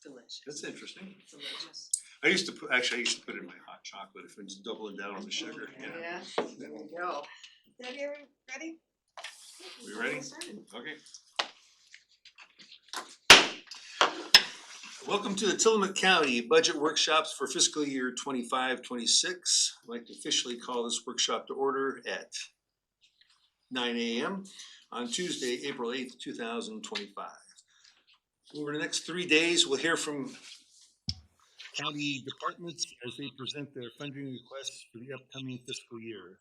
Delicious. That's interesting. Delicious. I used to put it in my hot chocolate if it's doubling down on the sugar. Yeah, there we go. Debbie, are we ready? We ready? Started. Okay. Welcome to the Tillamook County Budget Workshops for fiscal year 25-26. I'd like to officially call this workshop to order at 9 a.m. on Tuesday, April 8th, 2025. Over the next 3 days, we'll hear from county departments as they present their funding requests for the upcoming fiscal year.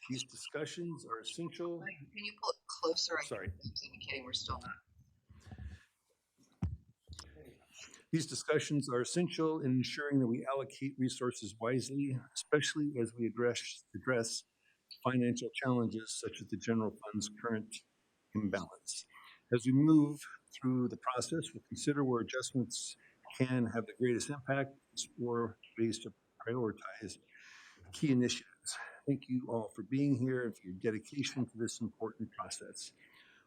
These discussions are essential. Can you pull it closer? Sorry. It's indicating we're still not. These discussions are essential in ensuring that we allocate resources wisely, especially as we address financial challenges such as the general fund's current imbalance. As we move through the process, we'll consider where adjustments can have the greatest impact or ways to prioritize key initiatives. Thank you all for being here and for your dedication to this important process.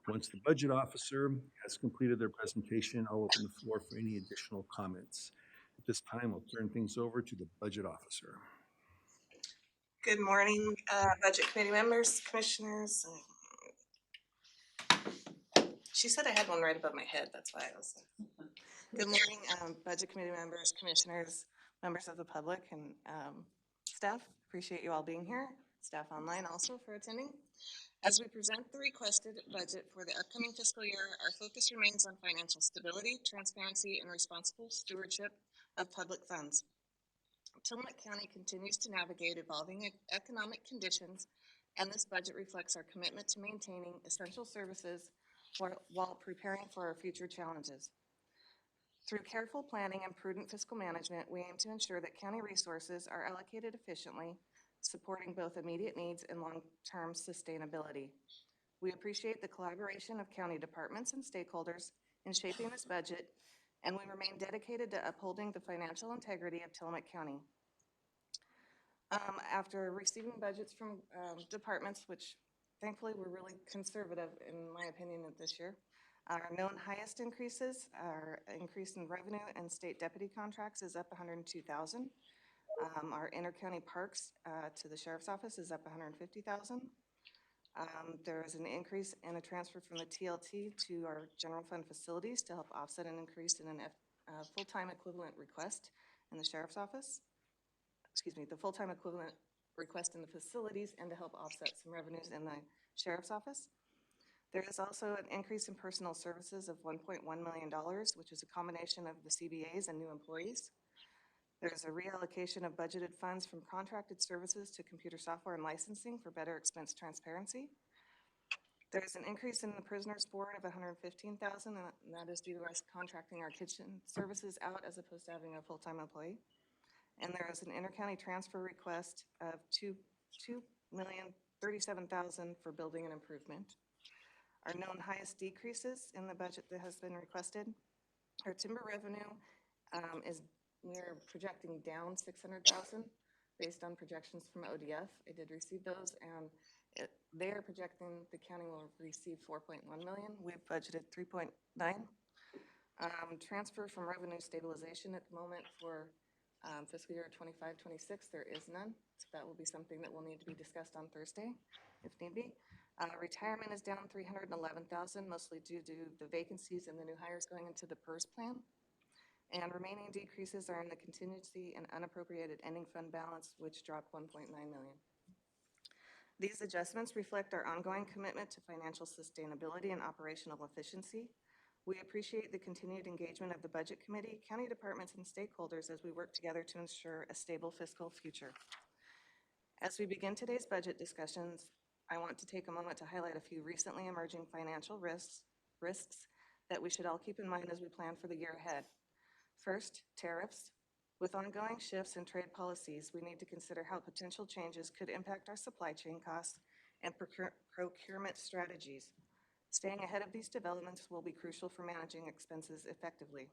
Once the budget officer has completed their presentation, I'll open the floor for any additional comments. At this time, I'll turn things over to the budget officer. Good morning, Budget Committee members, commissioners. She said I had one right above my head, that's why I was. Good morning, Budget Committee members, commissioners, members of the public, and staff. Appreciate you all being here. Staff online also for attending. As we present the requested budget for the upcoming fiscal year, our focus remains on financial stability, transparency, and responsible stewardship of public funds. Tillamook County continues to navigate evolving economic conditions, and this budget reflects our commitment to maintaining essential services while preparing for our future challenges. Through careful planning and prudent fiscal management, we aim to ensure that county resources are allocated efficiently, supporting both immediate needs and long-term sustainability. We appreciate the collaboration of county departments and stakeholders in shaping this budget, and we remain dedicated to upholding the financial integrity of Tillamook County. After receiving budgets from departments, which thankfully were really conservative in my opinion this year, our known highest increases are increase in revenue and state deputy contracts is up $102,000. Our inter-county parks to the sheriff's office is up $150,000. There is an increase in a transfer from the TLT to our general fund facilities to help offset an increase in a full-time equivalent request in the sheriff's office. The full-time equivalent request in the facilities and to help offset some revenues in the sheriff's office. There is also an increase in personnel services of $1.1 million, which is a combination of the CBAs and new employees. There's a reallocation of budgeted funds from contracted services to computer software and licensing for better expense transparency. There's an increase in the prisoner's board of $115,000, and that is due to us contracting our kitchen services out as opposed to having a full-time employee. And there is an inter-county transfer request of $2,037,000 for building and improvement. Our known highest decreases in the budget that has been requested, our timber revenue we're projecting down $600,000 based on projections from ODF. I did receive those, and they're projecting the county will receive $4.1 million. We've budgeted $3.9. Transfer from revenue stabilization at the moment for fiscal year 25-26, there is none. So that will be something that will need to be discussed on Thursday, if need be. Retirement is down $311,000, mostly due to the vacancies and the new hires going into the PERS plan. And remaining decreases are in the contingency and unappropriated ending fund balance, which dropped $1.9 million. These adjustments reflect our ongoing commitment to financial sustainability and operational efficiency. We appreciate the continued engagement of the Budget Committee, county departments, and stakeholders as we work together to ensure a stable fiscal future. As we begin today's budget discussions, I want to take a moment to highlight a few recently emerging financial risks that we should all keep in mind as we plan for the year ahead. First, tariffs. With ongoing shifts in trade policies, we need to consider how potential changes could impact our supply chain costs and procurement strategies. Staying ahead of these developments will be crucial for managing expenses effectively.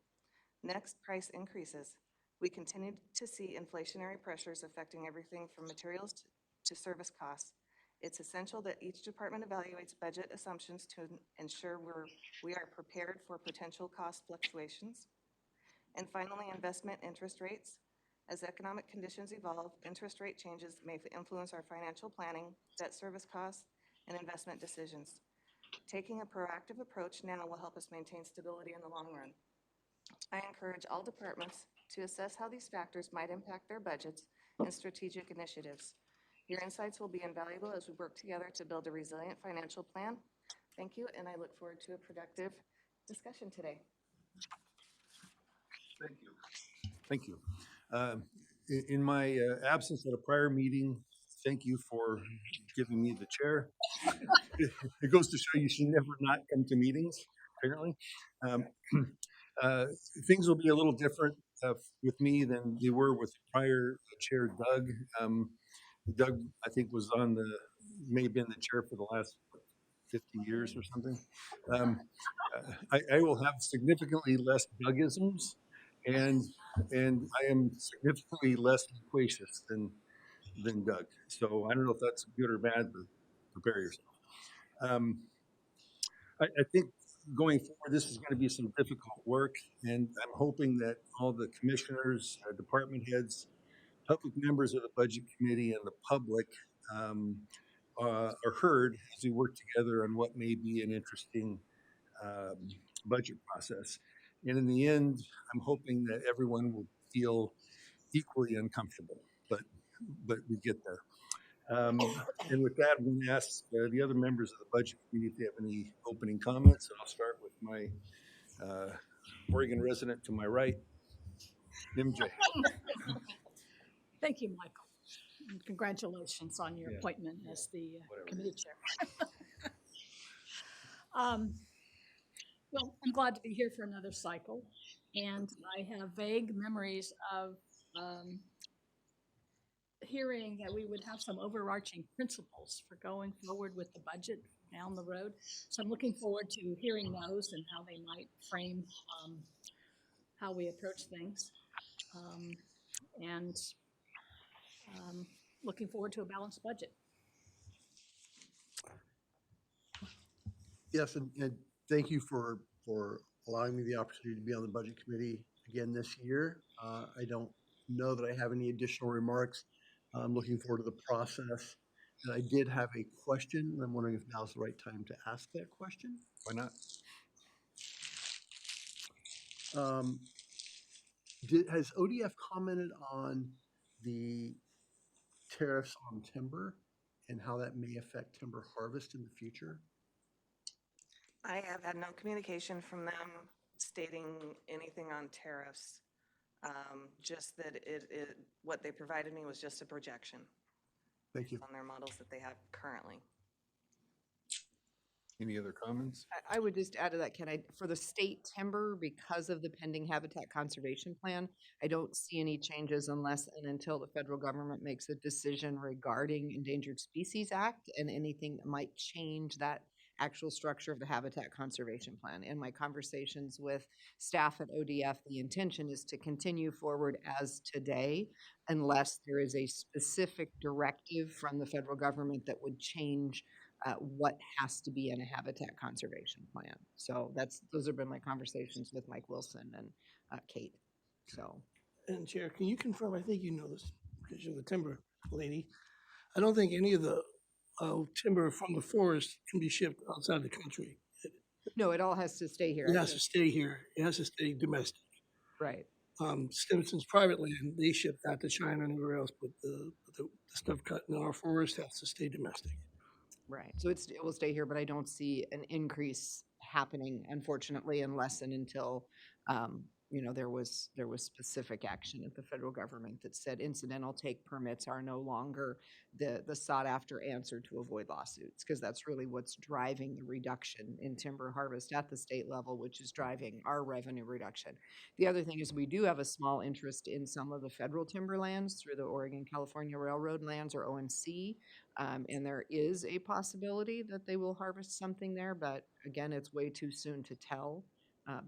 Next, price increases. We continue to see inflationary pressures affecting everything from materials to service costs. It's essential that each department evaluates budget assumptions to ensure we are prepared for potential cost fluctuations. And finally, investment interest rates. As economic conditions evolve, interest rate changes may influence our financial planning, debt service costs, and investment decisions. Taking a proactive approach now will help us maintain stability in the long run. I encourage all departments to assess how these factors might impact their budgets and strategic initiatives. Your insights will be invaluable as we work together to build a resilient financial plan. Thank you, and I look forward to a productive discussion today. Thank you. Thank you. In my absence at a prior meeting, thank you for giving me the chair. It goes to show you should never not come to meetings, apparently. Um, Things will be a little different with me than they were with prior chair Doug. Doug, I think, may have been the chair for the last 50 years or something. Um, I will have significantly less Dougisms, and I am significantly less loquacious than Doug. So I don't know if that's good or bad, but prepare yourself. Um, I think going forward, this is going to be some difficult work, and I'm hoping that all the commissioners, department heads, public members of the budget committee, and the public are heard as we work together on what may be an interesting budget process. And in the end, I'm hoping that everyone will feel equally uncomfortable, but we get there. And with that, I'm going to ask the other members of the budget committee if they have any opening comments. And I'll start with my Oregon resident to my right, MJ. Thank you, Michael. And congratulations on your appointment as the committee chair. Well, I'm glad to be here for another cycle, and I have vague memories of hearing that we would have some overarching principles for going forward with the budget down the road. So I'm looking forward to hearing those and how they might frame how we approach things. And looking forward to a balanced budget. Yes, and thank you for allowing me the opportunity to be on the budget committee again this year. I don't know that I have any additional remarks. I'm looking forward to the process. And I did have a question, and I'm wondering if now's the right time to ask that question. Why not? Has ODF commented on the tariffs on timber and how that may affect timber harvest in the future? I have had no communication from them stating anything on tariffs. Just that what they provided me was just a projection Thank you. on their models that they have currently. Any other comments? I would just add to that, Ken, for the state timber, because of the pending habitat conservation plan, I don't see any changes unless and until the federal government makes a decision regarding Endangered Species Act and anything that might change that actual structure of the habitat conservation plan. In my conversations with staff at ODF, the intention is to continue forward as today unless there is a specific directive from the federal government that would change what has to be in a habitat conservation plan. So those have been my conversations with Mike Wilson and Kate. So, And Chair, can you confirm, I think you know this because you're the timber lady, I don't think any of the timber from the forest can be shipped outside the country. no, it all has to stay here. It has to stay here. It has to stay domestic. Right. Stimson's private land, they ship that to China and everywhere else, but the stuff cut in our forest has to stay domestic. Right. So it will stay here, but I don't see an increase happening, unfortunately, unless and until there was specific action at the federal government that said incidental take permits are no longer the sought after answer to avoid lawsuits, because that's really what's driving the reduction in timber harvest at the state level, which is driving our revenue reduction. The other thing is we do have a small interest in some of the federal timberlands through the Oregon-California Railroad lands, or ONC, and there is a possibility that they will harvest something there, but again, it's way too soon to tell.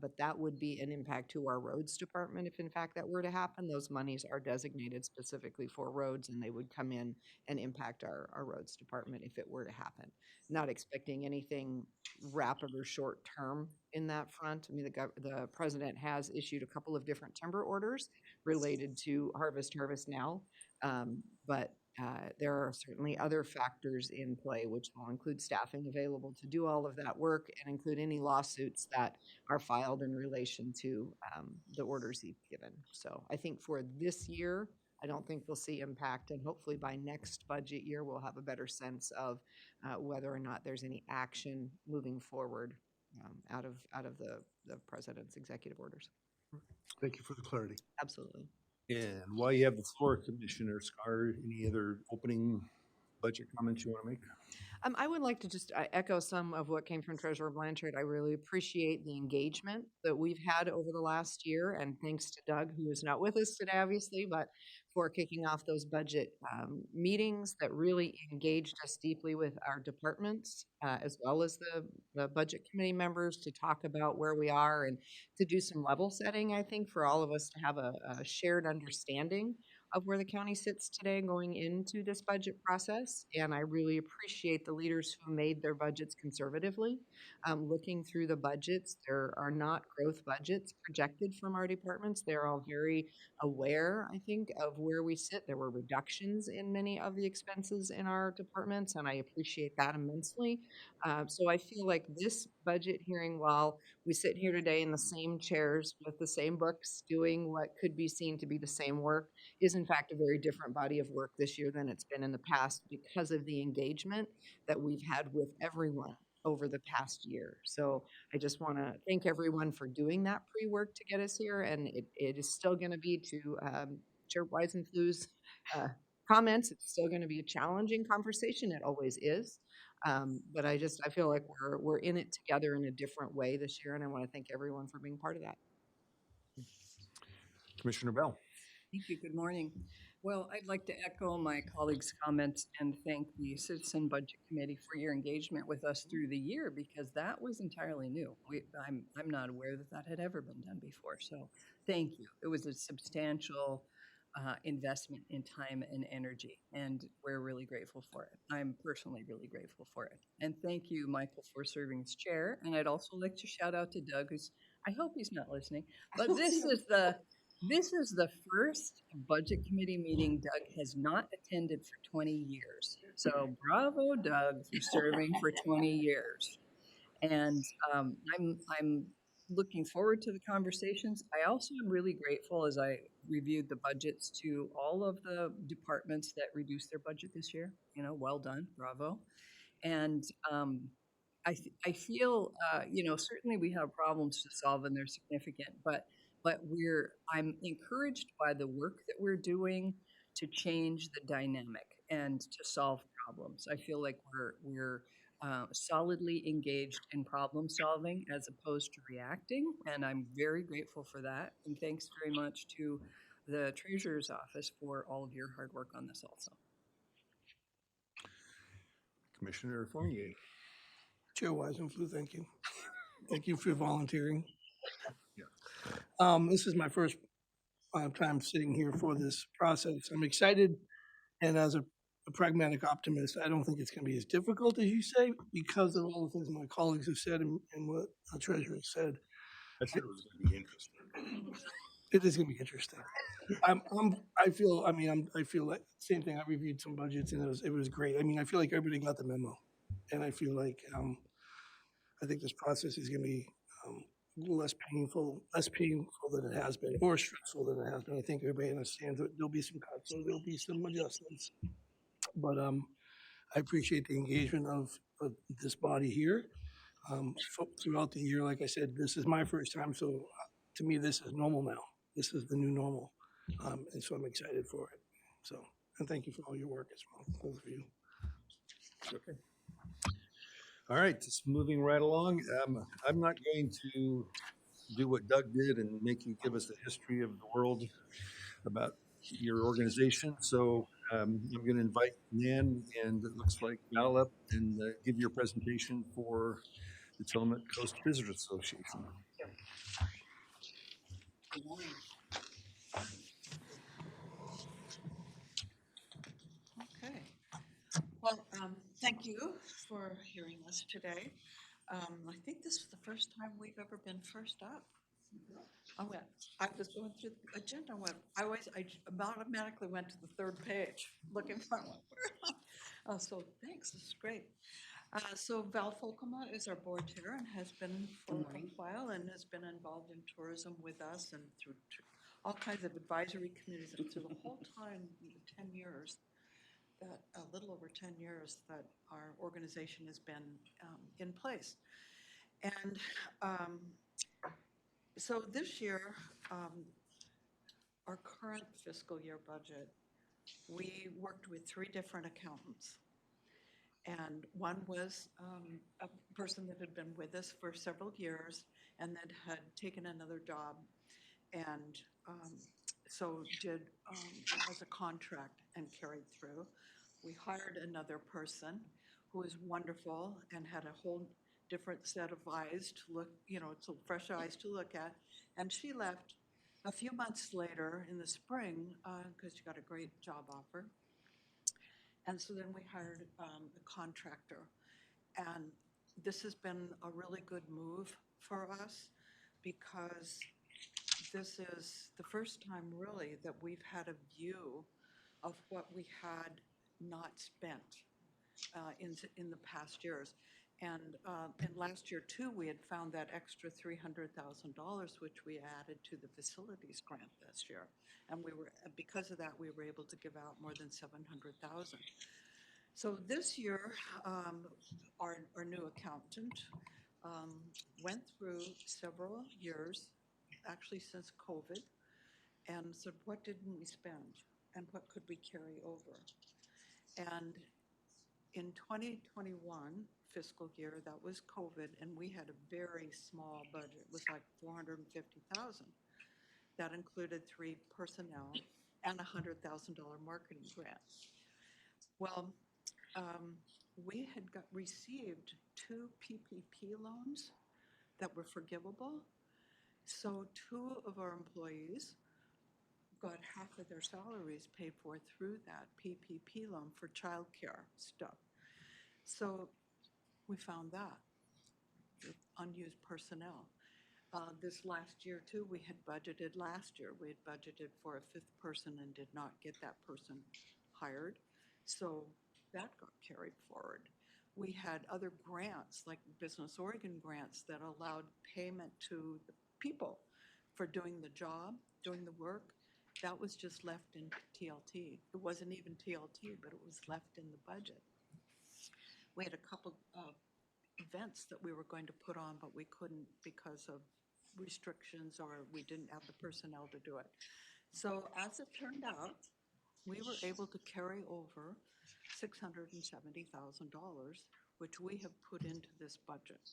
But that would be an impact to our roads department if in fact that were to happen. Those monies are designated specifically for roads and they would come in and impact our roads department if it were to happen. Not expecting anything rapid or short term in that front. I mean, the president has issued a couple of different timber orders related to Harvest Now. But there are certainly other factors in play, which will include staffing available to do all of that work and include any lawsuits that are filed in relation to the orders he's given. So I think for this year, I don't think we'll see impact, and hopefully by next budget year, we'll have a better sense of whether or not there's any action moving forward out of the president's executive orders. Thank you for the clarity. Absolutely. And while you have the floor, Commissioner Scar, any other opening budget comments you want to make? I would like to just echo some of what came from Treasurer Blanchard. I really appreciate the engagement that we've had over the last year, and thanks to Doug, who is not with us today, obviously, but for kicking off those budget meetings that really engaged us deeply with our departments, as well as the budget committee members, to talk about where we are and to do some level setting, I think, for all of us to have a shared understanding of where the county sits today going into this budget process. And I really appreciate the leaders who made their budgets conservatively. Looking through the budgets, there are not growth budgets projected from our departments. They're all very aware, I think, of where we sit. There were reductions in many of the expenses in our departments, and I appreciate that immensely. So I feel like this budget hearing, while we sit here today in the same chairs with the same books doing what could be seen to be the same work, is in fact a very different body of work this year than it's been in the past because of the engagement that we've had with everyone over the past year. So I just want to thank everyone for doing that pre-work to get us here, and it is still going to be, to Chair Weisenflu's comments, it's still going to be a challenging conversation. It always is. But I feel like we're in it together in a different way this year, and I want to thank everyone for being part of that. Commissioner Bell. Thank you. Good morning. Well, I'd like to echo my colleagues' comments and thank the Citizen Budget Committee for your engagement with us through the year, because that was entirely new. I'm not aware that had ever been done before. So thank you. It was a substantial investment in time and energy, and we're really grateful for it. I'm personally really grateful for it. And thank you, Michael, for serving as chair. And I'd also like to shout out to Doug, who's, I hope he's not listening, but this is the first budget committee meeting Doug has not attended for 20 years. So bravo, Doug, for serving for 20 years. And I'm looking forward to the conversations. I also am really grateful, as I reviewed the budgets, to all of the departments that reduced their budget this year. You know, well done, bravo. And I feel, certainly we have problems to solve and they're significant, but I'm encouraged by the work that we're doing to change the dynamic and to solve problems. I feel like we're solidly engaged in problem solving as opposed to reacting, and I'm very grateful for that. And thanks very much to the Treasurer's Office for all of your hard work on this also. Commissioner Fournier. Chair Weisenflu, thank you. Thank you for volunteering. Yeah. This is my first time sitting here for this process. I'm excited, and as a pragmatic optimist, I don't think it's going to be as difficult as you say, because of all the things my colleagues have said and what the treasurer said. I said it was going to be interesting. It is going to be interesting. I feel like same thing. I reviewed some budgets and it was great. I mean, I feel like everybody got the memo, and I feel like I think this process is going to be less painful than it has been, more stressful than it has been. I think everybody understands that there'll be some cuts, so there'll be some adjustments. But I appreciate the engagement of this body here throughout the year. Like I said, this is my first time, so to me, this is normal now. This is the new normal, and so I'm excited for it. So, and thank you for all your work as well, both of you. Okay. All right, just moving right along. I'm not going to do what Doug did and make you give us the history of the world about your organization. So I'm going to invite Nan and it looks like Val up and give your presentation for the Tillamook Coast Visitors Association. Good morning. Okay. Well, thank you for hearing us today. I think this is the first time we've ever been first up. I was going through the agenda, I automatically went to the third page, looking for one. So thanks, this is great. So Val Folkema is our board chair and has been for a while and has been involved in tourism with us and through all kinds of advisory committees and through the whole time, the 10 years, that a little over 10 years that our organization has been in place. And so this year, our current fiscal year budget, we worked with 3 different accountants. And one was a person that had been with us for several years and that had taken another job and so did as a contract and carried through. We hired another person who was wonderful and had a whole different set of eyes to look, so fresh eyes to look at. And she left a few months later in the spring because she got a great job offer. And so then we hired a contractor. And this has been a really good move for us because this is the first time really that we've had a view of what we had not spent in the past years. And last year too, we had found that extra $300,000, which we added to the facilities grant this year. And because of that, we were able to give out more than $700,000. So this year, our new accountant went through several years, actually since COVID, and said, what didn't we spend and what could we carry over? And in 2021 fiscal year, that was COVID, and we had a very small budget. It was like $450,000. That included 3 personnel and a $100,000 marketing grant. Well, we had received 2 PPP loans that were forgivable. So 2 of our employees got half of their salaries paid for through that PPP loan for childcare stuff. So we found that with unused personnel. This last year too, we had budgeted for a 5th person and did not get that person hired. So that got carried forward. We had other grants, like Business Oregon grants, that allowed payment to the people for doing the job, doing the work. That was just left in TLT. It wasn't even TLT, but it was left in the budget. We had a couple of events that we were going to put on, but we couldn't because of restrictions or we didn't have the personnel to do it. So as it turned out, we were able to carry over $670,000, which we have put into this budget.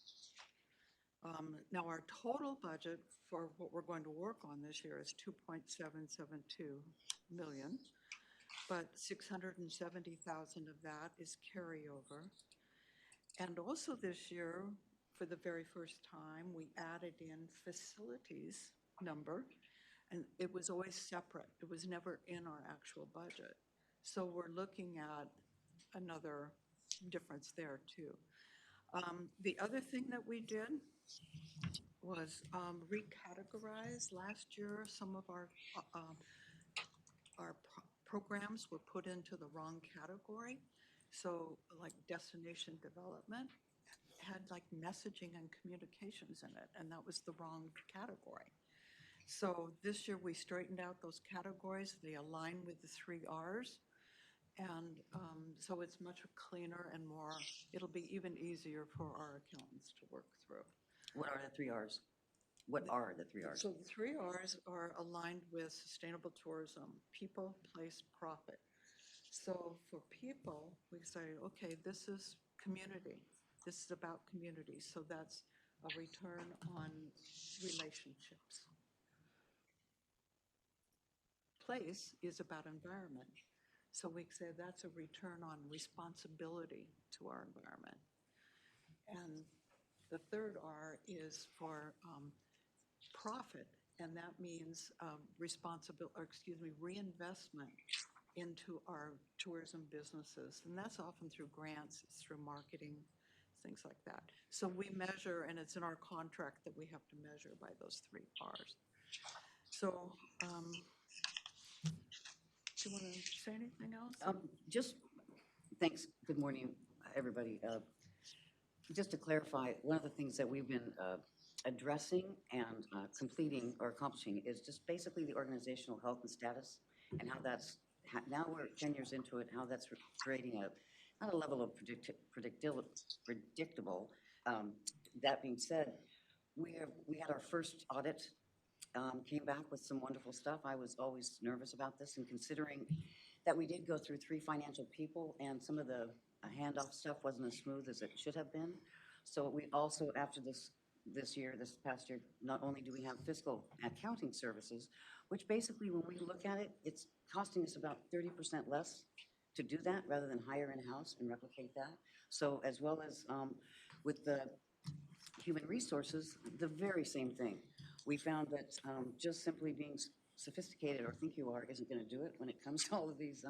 Now our total budget for what we're going to work on this year is $2.772 million, but $670,000 of that is carryover. And also this year, for the very first time, we added in facilities number, and it was always separate. It was never in our actual budget. So we're looking at another difference there too. The other thing that we did was recategorize. Last year, some of our programs were put into the wrong category. So like destination development had like messaging and communications in it, and that was the wrong category. So this year we straightened out those categories. They align with the 3 R's. And so it's much cleaner and more, it'll be even easier for our accountants to work through. What are the 3 R's? What are the 3 R's? So the 3 R's are aligned with sustainable tourism: people, place, profit. So for people, we say, okay, this is community. This is about community. So that's a return on relationships. Place is about environment. So we say that's a return on responsibility to our environment. And the 3rd R is for profit, and that means reinvestment into our tourism businesses. And that's often through grants, it's through marketing, things like that. So we measure, and it's in our contract that we have to measure by those 3 Rs. So, do you want to say anything else? Just, thanks, good morning, everybody. Just to clarify, one of the things that we've been addressing and completing or accomplishing is just basically the organizational health and status, and how that's, now we're 10 years into it, how that's creating not a level of predictable. That being said, we had our first audit, came back with some wonderful stuff. I was always nervous about this, and considering that we did go through 3 financial people, and some of the handoff stuff wasn't as smooth as it should have been. So we also, after this past year, not only do we have fiscal accounting services, which basically, when we look at it, it's costing us about 30% less to do that rather than hire in-house and replicate that. So as well as with the human resources, the very same thing. We found that just simply being sophisticated, or think you are, isn't going to do it when it comes to all of these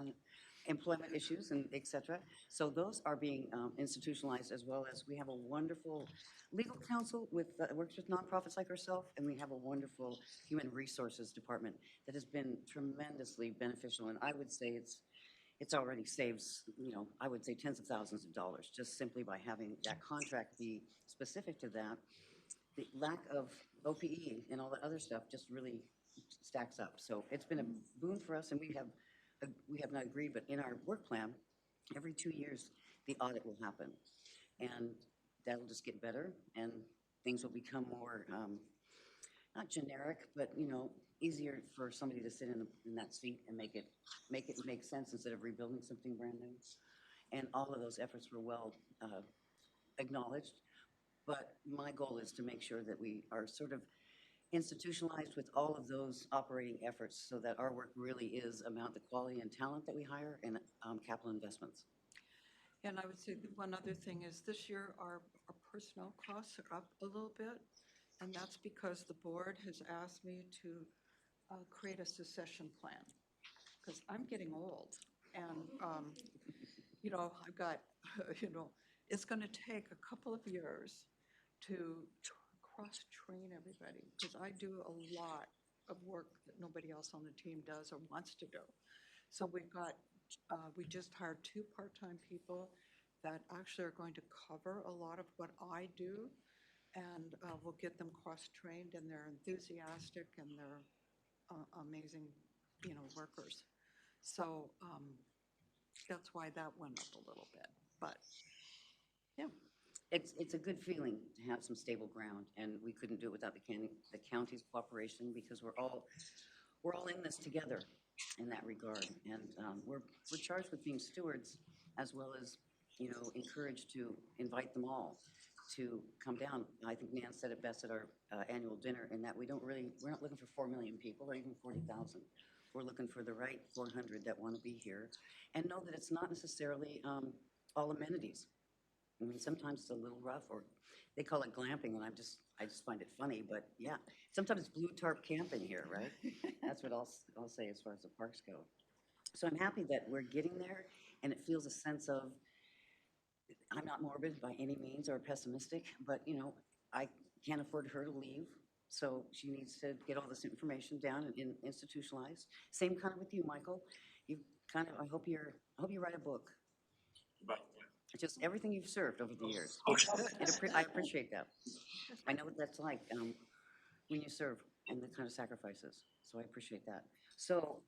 employment issues and et cetera. So those are being institutionalized, as well as we have a wonderful legal counsel works with nonprofits like ourselves, and we have a wonderful human resources department that has been tremendously beneficial. And I would say it's already saves, I would say tens of thousands of dollars just simply by having that contract be specific to that. The lack of OPE and all that other stuff just really stacks up. So it's been a boon for us, and we have not agreed, but in our work plan, every 2 years, the audit will happen. And that'll just get better, and things will become more, not generic, but, easier for somebody to sit in that seat and make it make sense instead of rebuilding something brand new. And all of those efforts were well acknowledged. But my goal is to make sure that we are sort of institutionalized with all of those operating efforts, so that our work really is about the quality and talent that we hire, and capital investments. And I would say that one other thing is, this year our personnel costs are up a little bit, and that's because the board has asked me to create a succession plan, because I'm getting old, and I've got it's going to take a couple of years to cross-train everybody, because I do a lot of work that nobody else on the team does or wants to do. So we just hired 2 part-time people that actually are going to cover a lot of what I do, and we'll get them cross-trained, and they're enthusiastic, and they're amazing, workers. So that's why that went up a little bit, but yeah. It's a good feeling to have some stable ground, and we couldn't do it without the county's cooperation, because we're all in this together in that regard. And we're charged with being stewards, as well as, encouraged to invite them all to come down. I think Nan said it best at our annual dinner, in that we're not looking for 4 million people or even 40,000. We're looking for the right 400 that want to be here, and know that it's not necessarily all amenities. I mean, sometimes it's a little rough, or they call it glamping, and I just find it funny, but yeah, sometimes it's blue tarp camping here, right? That's what I'll say as far as the parks go. So I'm happy that we're getting there, and it feels a sense of, I'm not morbid by any means or pessimistic, but I can't afford her to leave, so she needs to get all this information down and institutionalized. Same kind of with you, Michael. I hope you write a book. Just everything you've served over the years. I appreciate that. I know what that's like when you serve, and the kind of sacrifices. So I appreciate that. So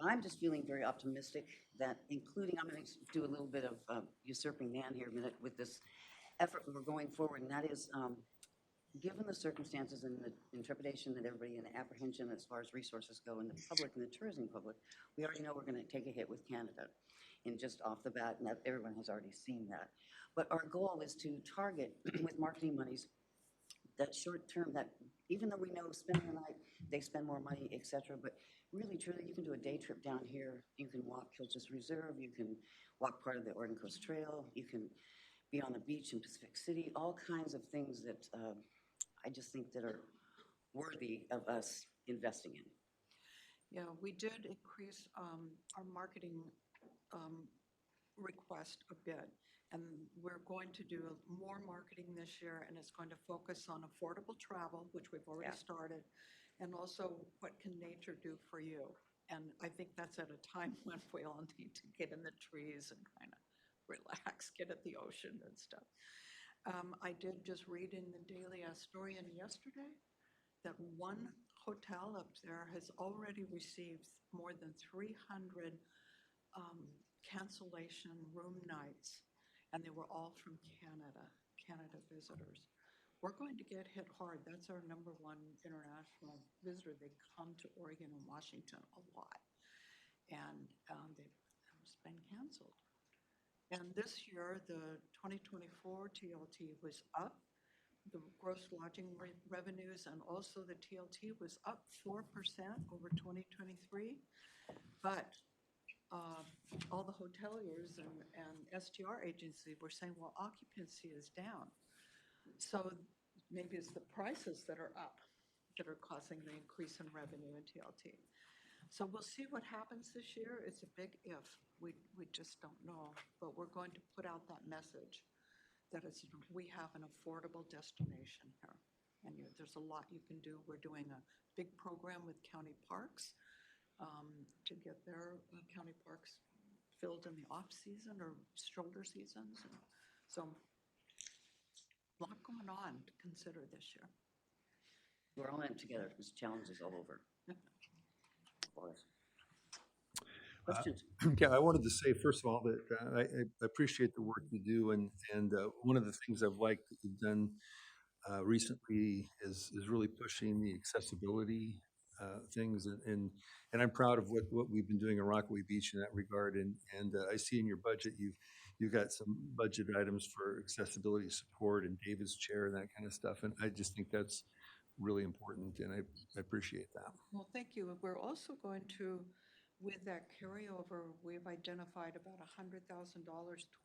I'm just feeling very optimistic that, including, I'm going to do a little bit of usurping Nan here a minute with this effort we're going forward, and that is, given the circumstances and the trepidation that everybody, and the apprehension as far as resources go in the public and the tourism public, we already know we're going to take a hit with Canada. And just off the bat, and that everyone has already seen that. But our goal is to target with marketing monies that short term, that even though we know spending the night, they spend more money, et cetera, but really, truly, you can do a day trip down here. You can walk Kilchis Reserve. You can walk part of the Oregon Coast Trail. You can be on the beach in Pacific City. All kinds of things that I just think that are worthy of us investing in. Yeah, we did increase our marketing request a bit. And we're going to do more marketing this year, and it's going to focus on affordable travel, which we've already Yeah. started, and also what can nature do for you? And I think that's at a time when we all need to get in the trees and kind of relax, get at the ocean and stuff. I did just read in the Daily Astorian yesterday that one hotel up there has already received more than 300 cancellation room nights, and they were all from Canada visitors. We're going to get hit hard. That's our number one international visitor. They come to Oregon and Washington a lot, and it's been canceled. And this year, the 2024 TLT was up. The gross lodging revenues and also the TLT was up 4% over 2023. But all the hoteliers and STR agencies were saying, well, occupancy is down. So maybe it's the prices that are up that are causing the increase in revenue in TLT. So we'll see what happens this year. It's a big if. We just don't know. But we're going to put out that message that we have an affordable destination here. And there's a lot you can do. We're doing a big program with county parks to get their county parks filled in the off-season or shoulder seasons. And so a lot going on to consider this year. We're all in it together. There's challenges all over. For us. Questions? Yeah, I wanted to say, first of all, that I appreciate the work you do, and one of the things I've liked that you've done recently is really pushing the accessibility things, and I'm proud of what we've been doing in Rockaway Beach in that regard, and I see in your budget you've got some budget items for accessibility support and David's chair and that kind of stuff, and I just think that's really important, and I appreciate that. Well, thank you. We're also going to, with that carryover, we've identified about $100,000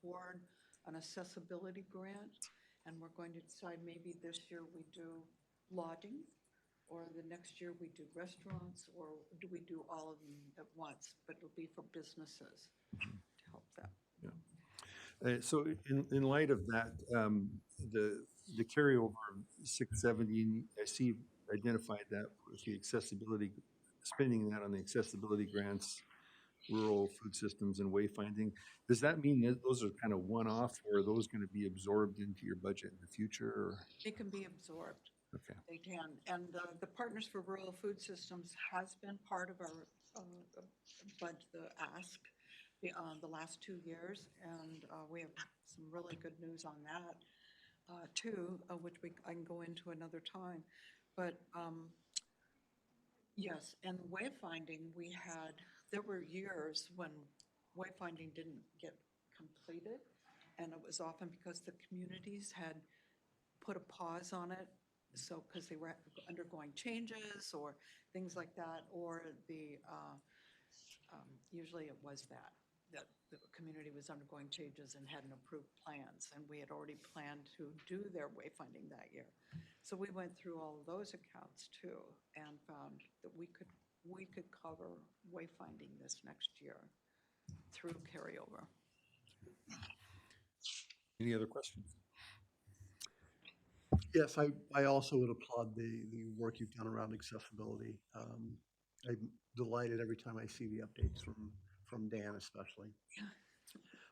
toward an accessibility grant. And we're going to decide maybe this year we do lodging, or the next year we do restaurants, or do we do all of them at once? But it'll be for businesses to help them. So in light of that, the carryover of 670, I see you've identified that with the accessibility, spending that on the accessibility grants, rural food systems and wayfinding. Does that mean that those are kind of one-off, or are those going to be absorbed into your budget in the future? Or? They can be absorbed. Okay. They can. And the Partners for Rural Food Systems has been part of our budget, the ask, the last 2 years. And we have some really good news on that too, which I can go into another time. But yes, and wayfinding, there were years when wayfinding didn't get completed, and it was often because the communities had put a pause on it, so because they were undergoing changes or things like that, or usually it was that the community was undergoing changes and hadn't approved plans, and we had already planned to do their wayfinding that year. So we went through all of those accounts too and found that we could cover wayfinding this next year through carryover. Any other questions? Yes, I also would applaud the work you've done around accessibility. I'm delighted every time I see the updates from Dan especially.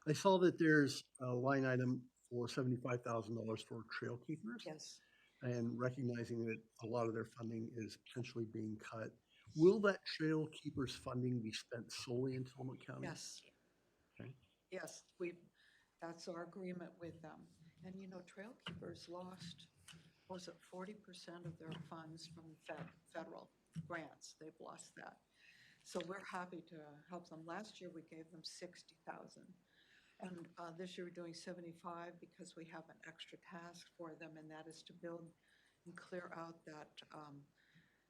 I saw that there's a line item for $75,000 for trail keepers. Yes. And recognizing that a lot of their funding is potentially being cut. Will that trail keepers funding be spent solely in Tillamook County? Yes. Okay. Yes, that's our agreement with them. And trail keepers lost, was it 40% of their funds from federal grants? They've lost that. So we're happy to help them. Last year we gave them $60,000. And this year we're doing 75 because we have an extra task for them, and that is to build and clear out that,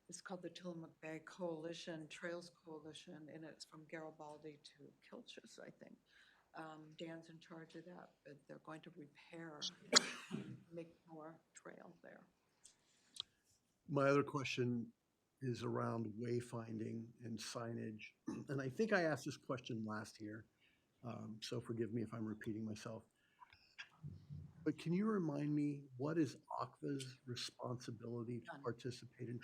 it's called the Tillamook Bay Coalition, Trails Coalition, and it's from Garibaldi to Kilchis, I think. Dan's in charge of that, but they're going to repair, make more trail there. My other question is around wayfinding and signage. And I think I asked this question last year, so forgive me if I'm repeating myself. But can you remind me, what is AQVA's responsibility to None. participate in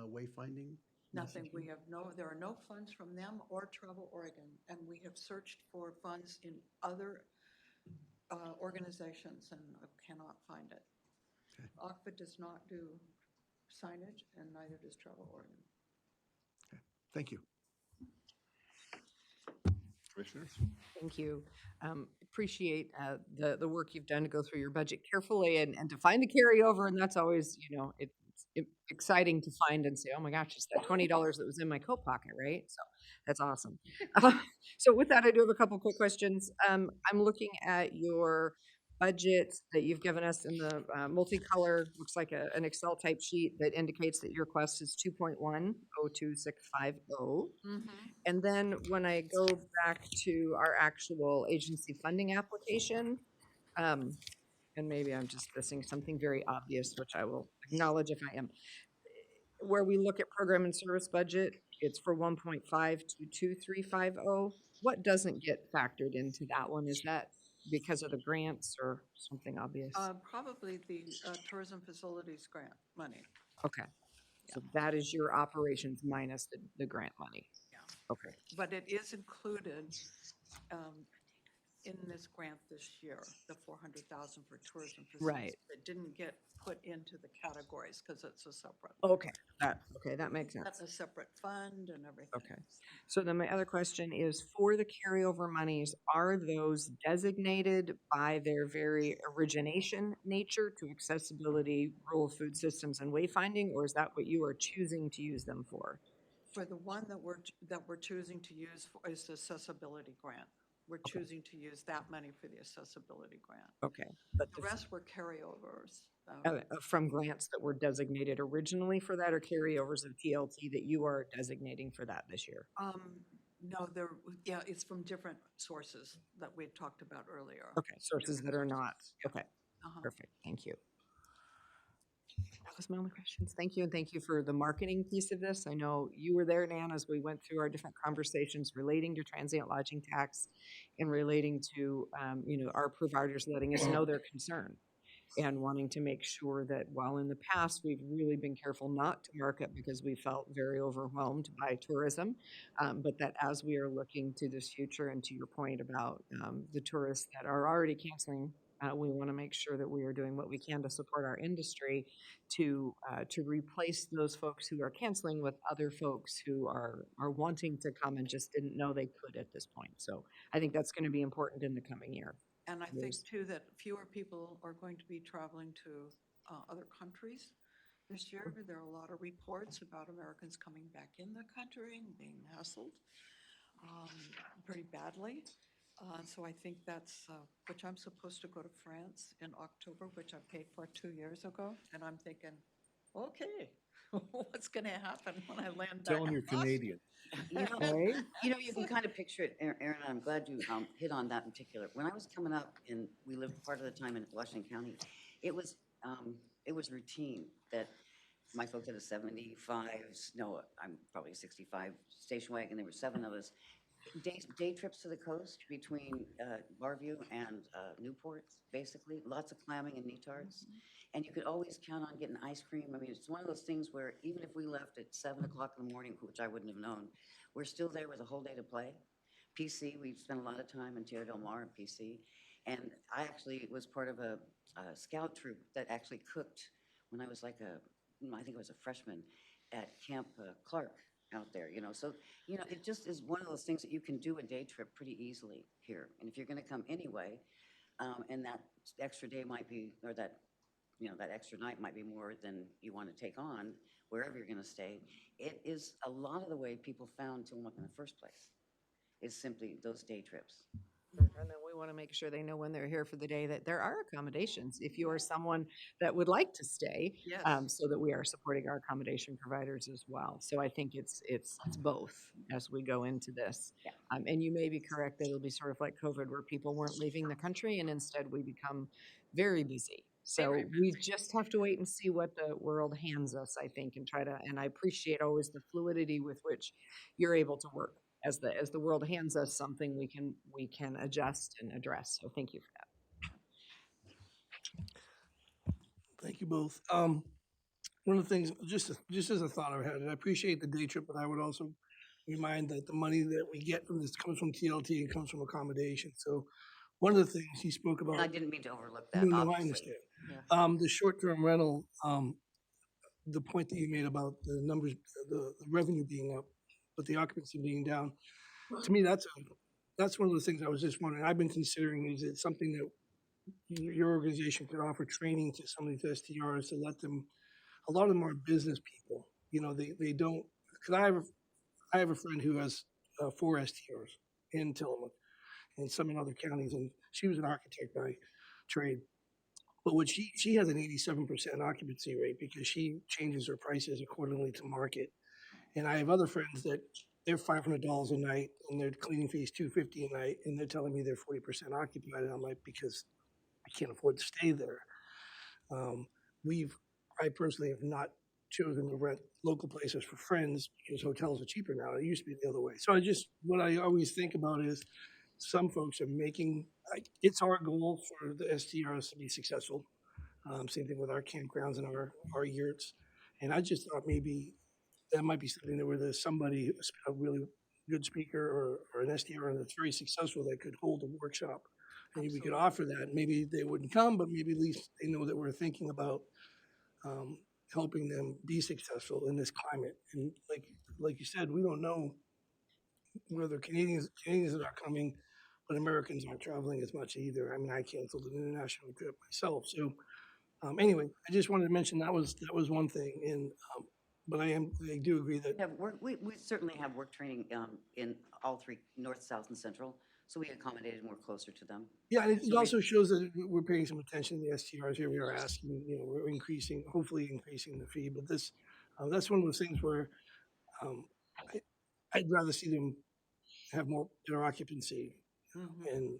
wayfinding? Nothing, we messaging? have no, there are no funds from them or Travel Oregon, and we have searched for funds in other organizations and cannot find it. Okay. ACFA does not do signage, and neither does Travel Oregon. Thank you. Commissioners? Thank you. Appreciate the work you've done to go through your budget carefully and to find the carryover, and that's always, it's exciting to find and say, oh my gosh, it's that $20 that was in my coat pocket, right? So that's awesome. So with that, I do have a couple quick questions. I'm looking at your budget that you've given us in the multicolor, looks like an Excel type sheet that indicates that your request is 2.102650. And then when I go back to our actual agency funding application, and maybe I'm just missing something very obvious, which I will acknowledge if I am, where we look at program and service budget, it's for 1.5222350. What doesn't get factored into that one? Is that because of the grants or something obvious? Probably the tourism facilities grant money. Okay. So that is your operations minus the grant money. Yeah. Okay. But it is included in this grant this year, the 400,000 for tourism facilities. Right. It didn't get put into the categories because it's a separate. Okay. That makes sense. That's a separate fund and everything. Okay. So then my other question is, for the carryover monies, are those designated by their very origination nature to accessibility, rural food systems, and wayfinding, or is that what you are choosing to use them for? For the one that we're choosing to use is the accessibility grant. We're choosing to use that money for the accessibility grant. Okay. But The rest were carryovers. from grants that were designated originally for that, or carryovers of TLT that you are designating for that this year? No, it's from different sources that we had talked about earlier. Okay, sources that are not, okay, Uh-huh. perfect, thank you. That was my only questions. Thank you, and thank you for the marketing piece of this. I know you were there, Nan, as we went through our different conversations relating to transient lodging tax and relating to, our providers letting us know their concern and wanting to make sure that while in the past, we've really been careful not to market because we felt very overwhelmed by tourism, but that as we are looking to this future and to your point about the tourists that are already canceling, we want to make sure that we are doing what we can to support our industry to replace those folks who are canceling with other folks who are wanting to come and just didn't know they could at this point. So I think that's going to be important in the coming year. And I think too that fewer people are going to be traveling to other countries this year. There are a lot of reports about Americans coming back in the country and being hassled pretty badly. So I think that's, which I'm supposed to go to France in October, which I paid for 2 years ago. And I'm thinking, okay, what's going to happen when I land back? Tell them in you're Boston? Canadian. You can kind of picture it, Aaron, I'm glad you hit on that in particular. When I was coming up, and we lived part of the time in Washington County, it was routine that my folks had a 75, no, I'm probably 65 station wagon, there were 7 of us. Day trips to the coast between Barview and Newport, basically, lots of clamming and netards. And you could always count on getting ice cream. I mean, it's one of those things where even if we left at 7 o'clock in the morning, which I wouldn't have known, we're still there with a whole day to play. PC, we spent a lot of time in Tierra del Mar and PC. And I actually was part of a scout troop that actually cooked when I was I think I was a freshman at Camp Clark out there, So, it just is one of those things that you can do a day trip pretty easily here. And if you're going to come anyway, and that extra day might be, or that extra night might be more than you want to take on wherever you're going to stay, it is a lot of the way people found Tillamook in the first place is simply those day trips. And then we want to make sure they know when they're here for the day that there are accommodations if you are someone that would like to stay, Yes. so that we are supporting our accommodation providers as well. So I think it's both as we go into this. Yeah. And you may be correct that it'll be sort of like COVID where people weren't leaving the country and instead we become very busy. So we just have to wait and see what the world hands us, I think, and and I appreciate always the fluidity with which you're able to work. As the world hands us something, we can adjust and address. So thank you for that. Thank you both. One of the things, just as a thought I had, and I appreciate the day trip, but I would also remind that the money that we get from this comes from TLT and comes from accommodation. So one of the things he spoke about. And I didn't mean to overlook that, No, I obviously. understand. The short-term rental, the point that you made about the numbers, the revenue being up, but the occupancy being down, to me, that's one of the things I was just wondering. I've been considering, is it something that your organization could offer training to some of these STRs to let them, a lot of them are business people, you know, they don't, because I have a friend who has 4 STRs in Tillamook and some in other counties, and she was an architect by trade. But what she has an 87% occupancy rate because she changes her prices accordingly to market. And I have other friends that they're $500 a night and their cleaning fee is $250 a night, and they're telling me they're 40% occupied. And I'm like, because I can't afford to stay there. I personally have not chosen to rent local places for friends because hotels are cheaper now. It used to be the other way. So what I always think about is some folks are making, it's our goal for the STRs to be successful. Same thing with our campgrounds and our yurts. And I just thought maybe that might be something where there's somebody, a really good speaker or an STR that's very successful that could hold a workshop. And we could offer that. Maybe they wouldn't come, but maybe at least they know that we're thinking about helping them be successful in this climate. And like you said, we don't know whether Canadians that are coming, but Americans aren't traveling as much either. I mean, I canceled an international trip myself. So anyway, I just wanted to mention that was one thing. And but I do agree that We certainly have work training in all 3, North, South, and Central. So we accommodated more closer to them. yeah, and it also shows that we're paying some attention to the STRs here. We are asking, we're hopefully increasing the fee. But that's one of those things where I'd rather see them have better occupancy and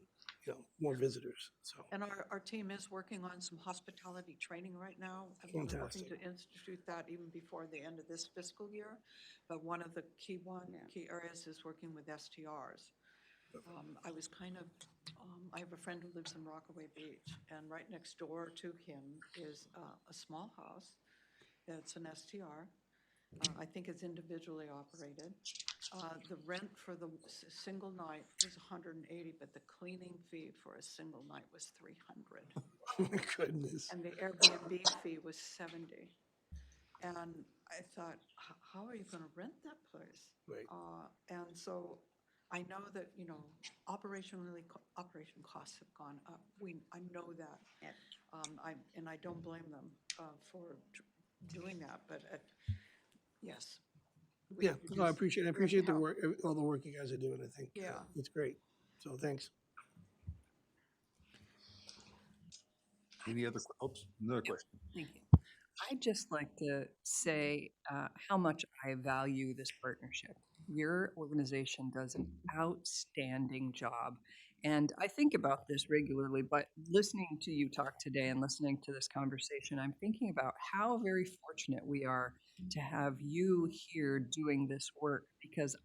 more visitors. So And our team is working on some hospitality training right now. And we're hoping Fantastic. to institute that even before the end of this fiscal year. But one of the key areas is working with STRs. I was I have a friend who lives in Rockaway Beach, and right next door to him is a small house. It's an STR. I think it's individually operated. The rent for the single night was $180, but the cleaning fee for a single night was $300. oh my goodness. And the Airbnb fee was $70. And I thought, how are you going to rent that place? Right. And so I know that, operation costs have gone up. I know that. Yeah. I don't blame them for doing that, but yes. Yeah, no, I appreciate the work, all the work you guys are doing. I think Yeah. it's great. So thanks. Any other, another question? Thank you. I'd just like to say how much I value this partnership. Your organization does an outstanding job. And I think about this regularly, but listening to you talk today and listening to this conversation, I'm thinking about how very fortunate we are to have you here doing this work, because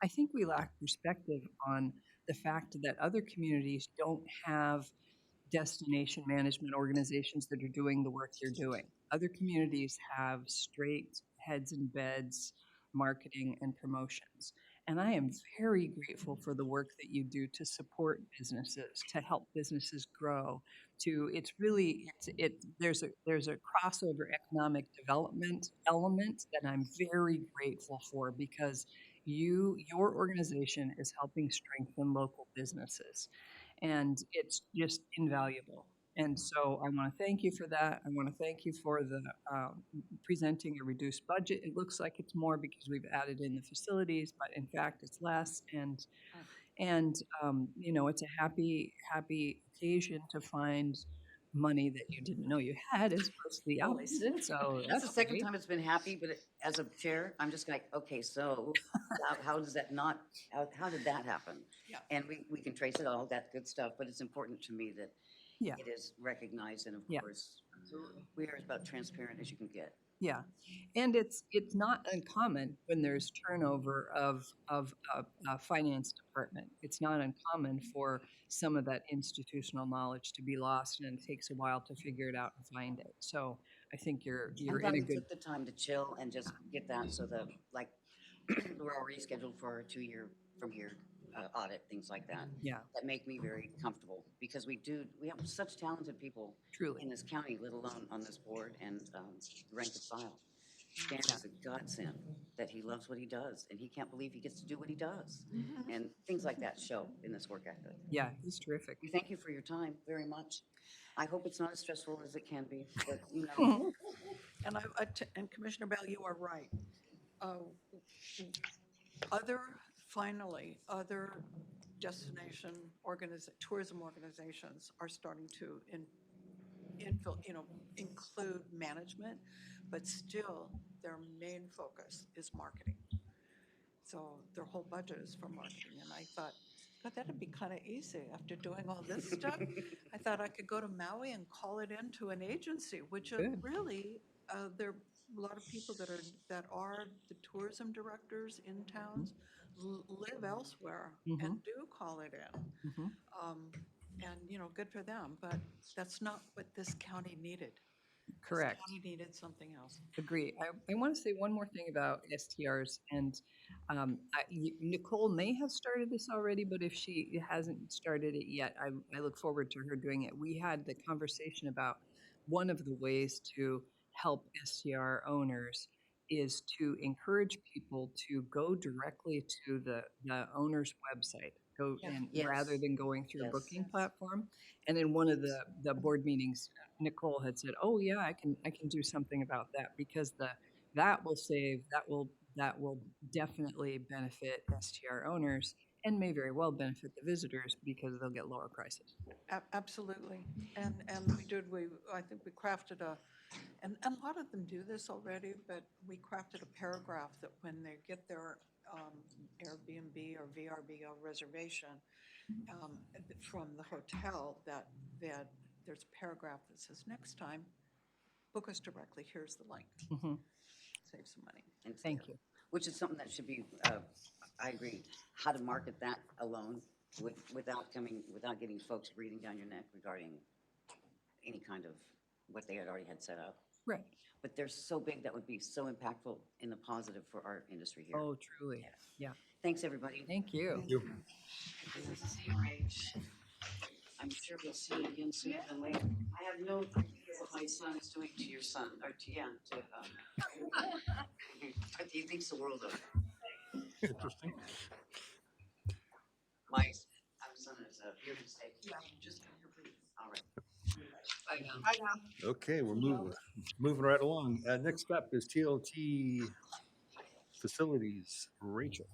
I think we lack perspective on the fact that other communities don't have destination management organizations that are doing the work you're doing. Other communities have straight heads and beds marketing and promotions. And I am very grateful for the work that you do to support businesses, to help businesses grow. There's a crossover economic development element that I'm very grateful for, because your organization is helping strengthen local businesses. And it's just invaluable. And so I want to thank you for that. I want to thank you for the presenting a reduced budget. It looks like it's more because we've added in the facilities, but in fact it's less. And it's a happy occasion to find money that you didn't know you had as opposed to the opposite. So That's the second great. time it's been happy, but as a chair, I'm just like, okay, so how does that how did that happen? Yeah. And we can trace it all, that good stuff, but it's important to me that, Yeah. it is recognized, and of Yeah. course, we are about transparent as you can get. Yeah, and it's not uncommon when there's turnover of a finance department. It's not uncommon for some of that institutional knowledge to be lost, and it takes a while to figure it out and find it. So I think you're I'm in glad a we good. took the time to chill and just get that so that, like, we're already scheduled for our 2-year from here audit, things like that. Yeah, That make me very comfortable because we have such talented people truly. in this county, let alone on this board and rank and file. Stan is a godsend that he loves what he does and he can't believe he gets to do what he does. And things like that show in this work ethic. Yeah, he's terrific. We thank you for your time very much. I hope it's not as stressful as it can be, but you know. And and Commissioner Bell, you are right. Other destination tourism organizations are starting to include management, but still their main focus is marketing. So their whole budget is for marketing. And I thought, God, that'd be kind of easy after doing all this stuff. I thought I could go to Maui and call it into an agency, which Good. really, there are a lot of people that are the tourism directors in towns live elsewhere and do call it in. Mhm. And, good for them, but that's not what this county needed. Correct. This county needed something else. Agree. I want to say one more thing about STRs, and Nicole may have started this already, but if she hasn't started it yet, I look forward to her doing it. We had the conversation about one of the ways to help STR owners is to encourage people to go directly to the owner's website, Yes. rather than going through a Yes. booking platform. And in one of the board meetings, Nicole had said, "Oh yeah, I can do something about that because that will definitely benefit STR owners and may very well benefit the visitors because they'll get lower prices." Absolutely. And I think we crafted and a lot of them do this already, but we crafted a paragraph that when they get their Airbnb or VRBO reservation from the hotel, that there's a paragraph that says, next time, book us directly, here's the link. Mhm. Save some money. And Thank you. which is something that should be, I agree, how to market that alone without getting folks breathing down your neck regarding any kind of what they had already had set up. Right. But they're so big, that would be so impactful in the positive for our industry here. Oh, truly. Yeah. Thanks, everybody. Thank you. Nice to see you, Rach. I'm sure we'll see you again sooner than later. I have no idea what my son is doing to your son, or but he thinks the world of it. Interesting. My son is here to stay. Yeah, just all right. Bye now. Okay, we're moving right along. Next up is TLT Facilities, Rachel.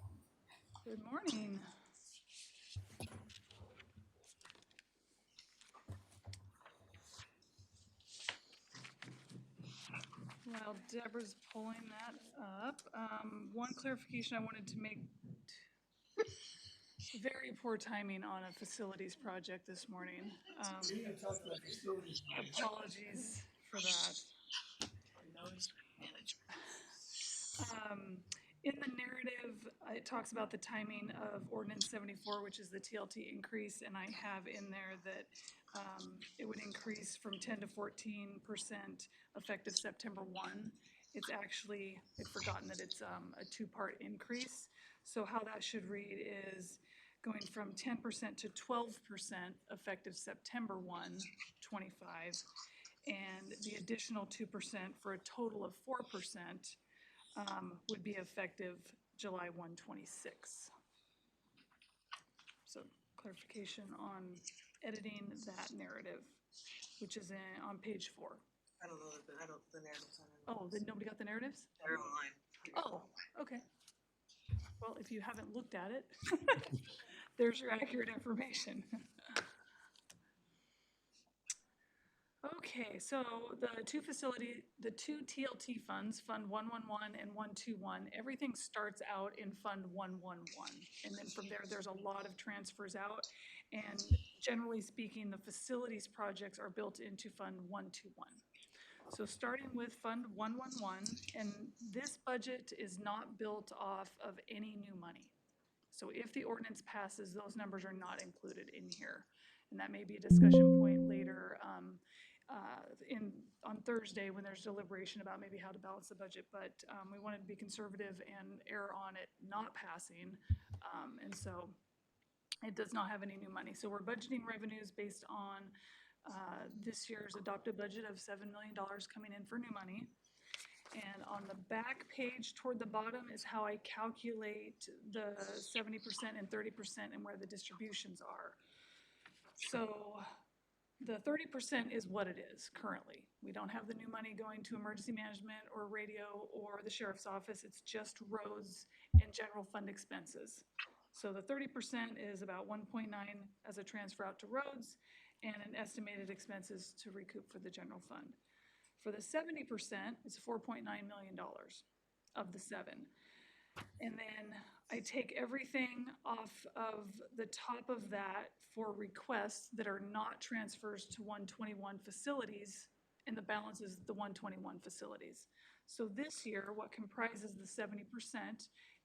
Good morning. While Deborah's pulling that up, one clarification I wanted to make. Very poor timing on a facilities project this morning. Apologies for that. In the narrative, it talks about the timing of Ordinance 74, which is the TLT increase, and I have in there that it would increase from 10 to 14% effective September 1. It's actually, I'd forgotten that it's a two-part increase. So how that should read is going from 10% to 12% effective September 1, 25, and the additional 2% for a total of 4% would be effective July 1, 26. So clarification on editing that narrative, which is on page 4. I don't know, the narrative's on. Oh, then nobody got the narratives? They're online. Oh, okay. Well, if you haven't looked at it, there's your accurate information. Okay, so the two TLT funds, Fund 111 and 121, everything starts out in Fund 111. And then from there, there's a lot of transfers out. And generally speaking, the facilities projects are built into Fund 121. So starting with Fund 111, and this budget is not built off of any new money. So if the ordinance passes, those numbers are not included in here. And that may be a discussion point later on Thursday when there's deliberation about maybe how to balance the budget. But we wanted to be conservative and err on it not passing. And so it does not have any new money. So we're budgeting revenues based on this year's adopted budget of $7 million coming in for new money. And on the back page toward the bottom is how I calculate the 70% and 30% and where the distributions are. So the 30% is what it is currently. We don't have the new money going to emergency management or radio or the sheriff's office. It's just roads and general fund expenses. So the 30% is about 1.9 as a transfer out to roads and an estimated expenses to recoup for the general fund. For the 70%, it's $4.9 million of the 7. And then I take everything off of the top of that for requests that are not transfers to 121 facilities, and the balance is the 121 facilities. So this year, what comprises the 70%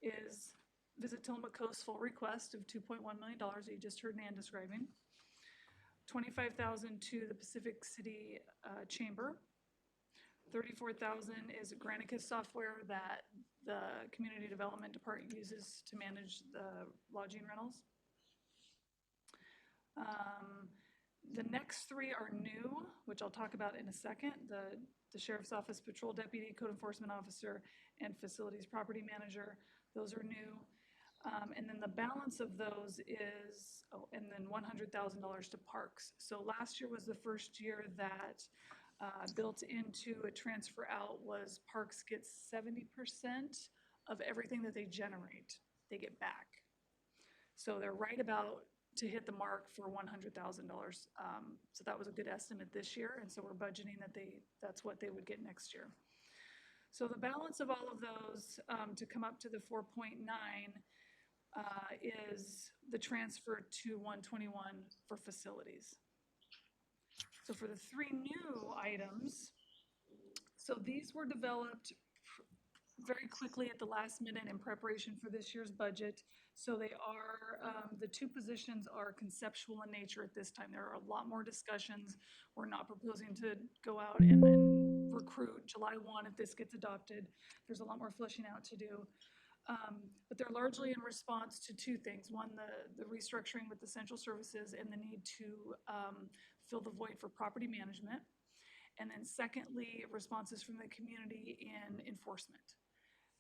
is Visit Tillamook Coast full request of $2.1 million that you just heard Nan describing, $25,000 to the Pacific City Chamber, $34,000 is Granicus software that the Community Development Department uses to manage the lodging rentals. The next 3 are new, which I'll talk about in a second. The Sheriff's Office Patrol Deputy, Code Enforcement Officer, and Facilities Property Manager. Those are new. And then the balance of those is, and then $100,000 to parks. So last year was the first year that built into a transfer out was parks gets 70% of everything that they generate, they get back. So they're right about to hit the mark for $100,000. So that was a good estimate this year, and so we're budgeting that that's what they would get next year. So the balance of all of those to come up to the 4.9 is the transfer to 121 for facilities. So for the 3 new items, so these were developed very quickly at the last minute in preparation for this year's budget. So they are, the 2 positions are conceptual in nature at this time. There are a lot more discussions. We're not proposing to go out and recruit July 1 if this gets adopted. There's a lot more fleshing out to do. But they're largely in response to 2 things. One, the restructuring with essential services and the need to fill the void for property management. And then secondly, responses from the community in enforcement.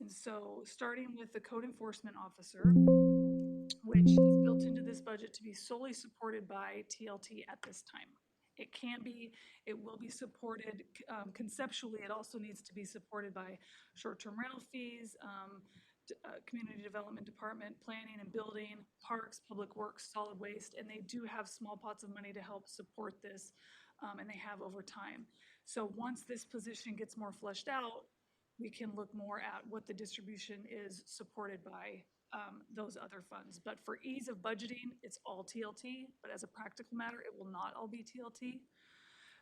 And so starting with the code enforcement officer, which is built into this budget to be solely supported by TLT at this time. It can be, it will be supported conceptually. It also needs to be supported by short-term rental fees, Community Development Department, planning and building, parks, public works, solid waste, and they do have small pots of money to help support this, and they have over time. So once this position gets more fleshed out, we can look more at what the distribution is supported by those other funds. But for ease of budgeting, it's all TLT, but as a practical matter, it will not all be TLT.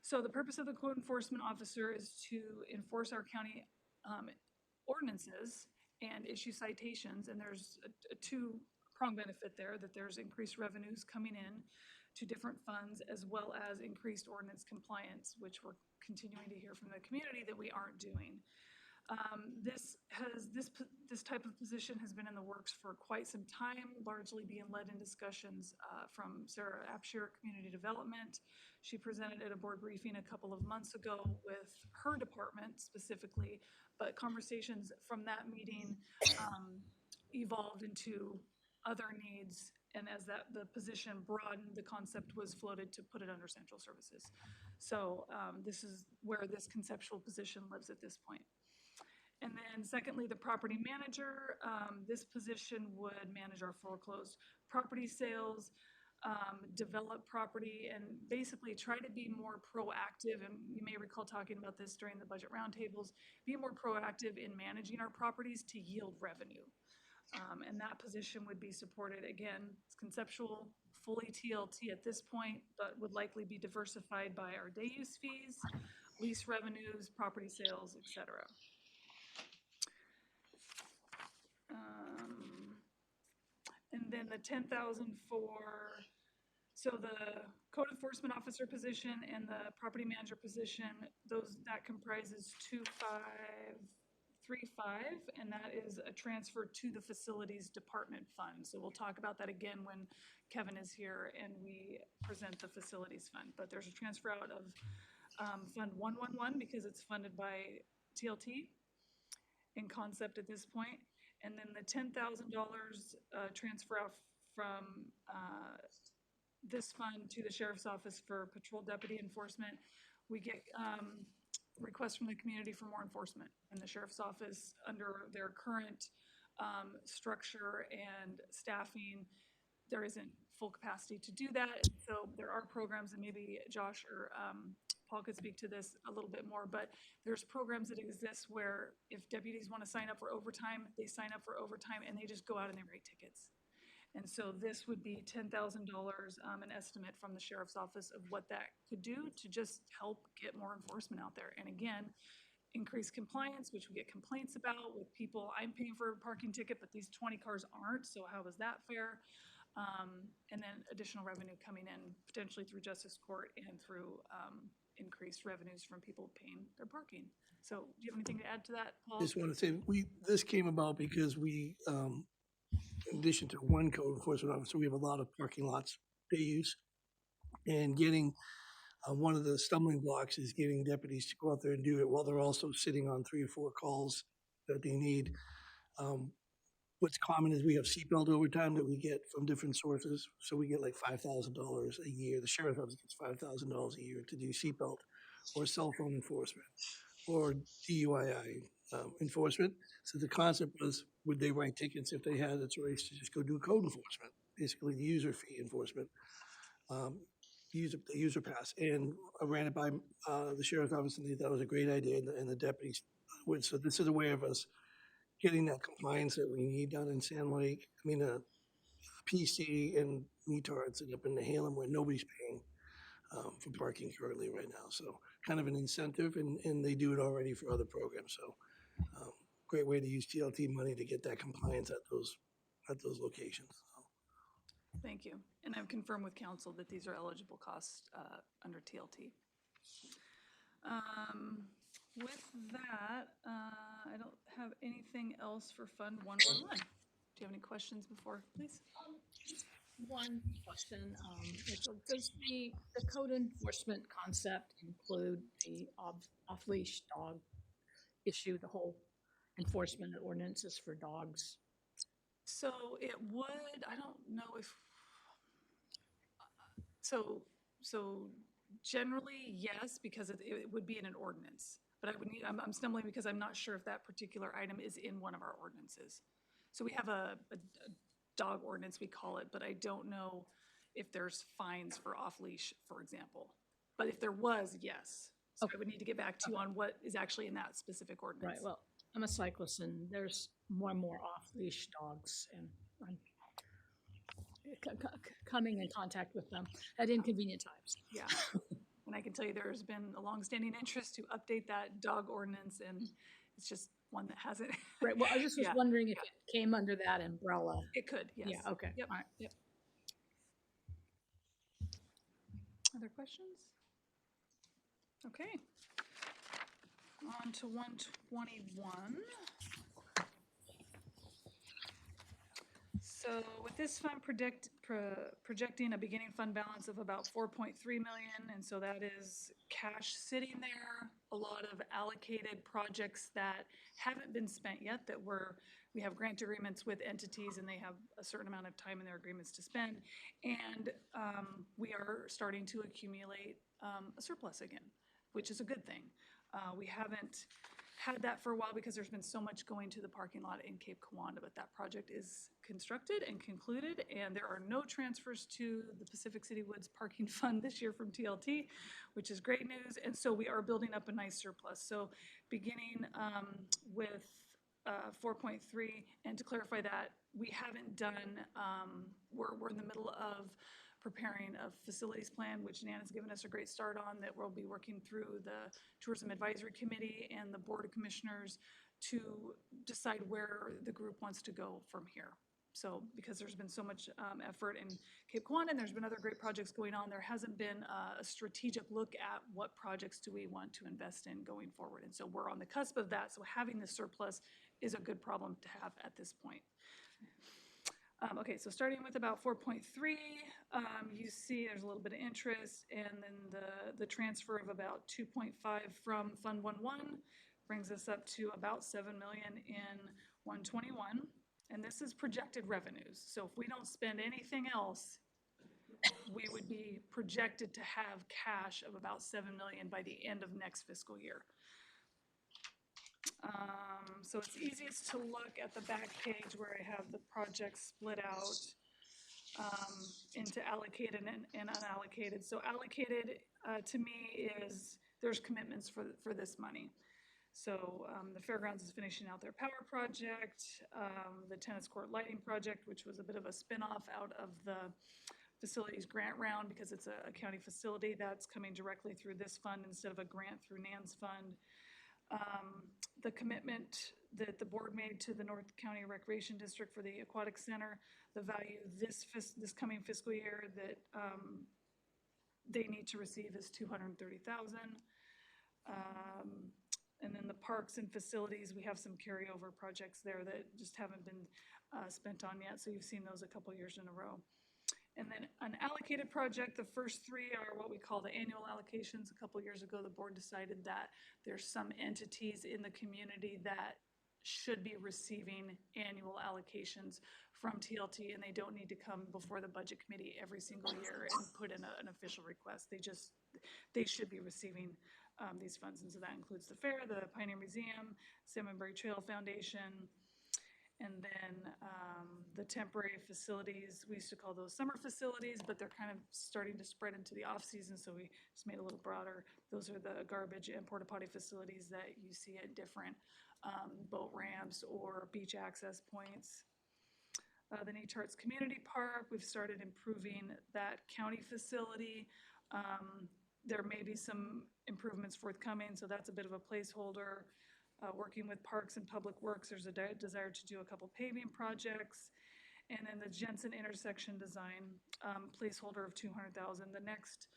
So the purpose of the code enforcement officer is to enforce our county ordinances and issue citations, and there's a 2-pronged benefit there, that there's increased revenues coming in to different funds, as well as increased ordinance compliance, which we're continuing to hear from the community that we aren't doing. This type of position has been in the works for quite some time, largely being led in discussions from Sarah Apsher, Community Development. She presented at a board briefing a couple of months ago with her department specifically, but conversations from that meeting evolved into other needs, and as the position broadened, the concept was floated to put it under central services. So this is where this conceptual position lives at this point. And then secondly, the property manager, this position would manage our foreclosed property sales, develop property, and basically try to be more proactive. And you may recall talking about this during the budget roundtables, be more proactive in managing our properties to yield revenue. And that position would be supported, again, it's conceptual, fully TLT at this point, but would likely be diversified by our day use fees, lease revenues, property sales, et cetera. And then the 10,000 for, so the code enforcement officer position and the property manager position, that comprises 2535, and that is a transfer to the facilities department fund. So we'll talk about that again when Kevin is here and we present the facilities fund. But there's a transfer out of Fund 111 because it's funded by TLT in concept at this point. And then the $10,000 transfer out from this fund to the sheriff's office for patrol deputy enforcement. We get requests from the community for more enforcement. And the sheriff's office, under their current structure and staffing, there isn't full capacity to do that. So there are programs, and maybe Josh or Paul could speak to this a little bit more, but there's programs that exist where if deputies want to sign up for overtime, they sign up for overtime and they just go out and they write tickets. And so this would be $10,000, an estimate from the sheriff's office of what that could do to just help get more enforcement out there. And again, increase compliance, which we get complaints about with people, I'm paying for a parking ticket, but these 20 cars aren't, so how is that fair? And then additional revenue coming in potentially through justice court and through increased revenues from people paying their parking. So do you have anything to add to that, Paul? Just want to say, this came about because we, in addition to one code enforcement officer, we have a lot of parking lots day use. And getting, one of the stumbling blocks is getting deputies to go out there and do it while they're also sitting on 3 or 4 calls that they need. What's common is we have seatbelt overtime that we get from different sources. So we get like $5,000 a year. The sheriff's office gets $5,000 a year to do seatbelt or cell phone enforcement or DUI enforcement. So the concept was, would they write tickets if they had a choice to just go do code enforcement, basically the user fee enforcement, user pass. And I ran it by the sheriff's office and they thought it was a great idea, and the deputies would. So this is a way of us getting that compliance that we need down in Sand Lake. I mean, PC and retards up in Nehalem where nobody's paying for parking currently right now. So kind of an incentive, and they do it already for other programs. So great way to use TLT money to get that compliance at those locations. So. Thank you. And I've confirmed with council that these are eligible costs under TLT. With that, I don't have anything else for Fund 111. Do you have any questions before, please? Just one question. Does the code enforcement concept include the off-leash dog issue, the whole enforcement ordinances for dogs? So it would, I don't know if, so generally, yes, because it would be in an ordinance. But I'm stumbling because I'm not sure if that particular item is in one of our ordinances. So we have a dog ordinance, we call it, but I don't know if there's fines for off-leash, for example. But if there was, yes. So I would need to get back to you on what is actually in that specific ordinance. Right, well, I'm a cyclist and there's more and more off-leash dogs, and I'm coming in contact with them at inconvenient times. Yeah. And I can tell you there's been a longstanding interest to update that dog ordinance, and it's just one that hasn't. Right, well, I just was Yeah. wondering if it came under that umbrella. It could, yes. Yeah, okay. Yep. All right. Yep. Other questions? Okay. On to 121. So with this fund projecting a beginning fund balance of about 4.3 million, and so that is cash sitting there, a lot of allocated projects that haven't been spent yet, that we have grant agreements with entities and they have a certain amount of time in their agreements to spend, and we are starting to accumulate a surplus again, which is a good thing. We haven't had that for a while because there's been so much going to the parking lot in Cape Kiwanda, but that project is constructed and concluded, and there are no transfers to the Pacific City Woods Parking Fund this year from TLT, which is great news, and so we are building up a nice surplus. So beginning with 4.3, and to clarify that, we haven't done, we're in the middle of preparing a facilities plan, which Nan has given us a great start on, that we'll be working through the Tourism Advisory Committee and the Board of Commissioners to decide where the group wants to go from here. So, because there's been so much effort in Cape Cod, and there's been other great projects going on, there hasn't been a strategic look at what projects do we want to invest in going forward. And so we're on the cusp of that, so having the surplus is a good problem to have at this point. Okay, so starting with about 4.3, you see there's a little bit of interest, and then the transfer of about 2.5 from Fund 1.1 brings us up to about 7 million in 121. And this is projected revenues. So if we don't spend anything else, we would be projected to have cash of about 7 million by the end of next fiscal year. So it's easiest to look at the back page where I have the projects split out into allocated and unallocated. So allocated to me is there's commitments for this money. So the fairgrounds is finishing out their power project, the tennis court lighting project, which was a bit of a spinoff out of the facilities grant round because it's a county facility that's coming directly through this fund instead of a grant through Nan's fund. The commitment that the board made to the North County Recreation District for the Aquatic Center, the value this coming fiscal year that they need to receive is $230,000. And then the parks and facilities, we have some carryover projects there that just haven't been spent on yet. So you've seen those a couple years in a row. And then an allocated project, the first three are what we call the annual allocations. A couple years ago, the board decided that there's some entities in the community that should be receiving annual allocations from TLT, and they don't need to come before the budget committee every single year and put in an official request. They should be receiving these funds, and so that includes the fair, the Pioneer Museum, Salmonberry Trail Foundation, and then the temporary facilities. We used to call those summer facilities, but they're kind of starting to spread into the off season, so we just made it a little broader. Those are the garbage and porta potty facilities that you see at different boat ramps or beach access points. The Nature Arts Community Park, we've started improving that county facility. There may be some improvements forthcoming, so that's a bit of a placeholder. Working with Parks and Public Works, there's a desire to do a couple paving projects. And then the Jensen intersection design, placeholder of $200,000. The next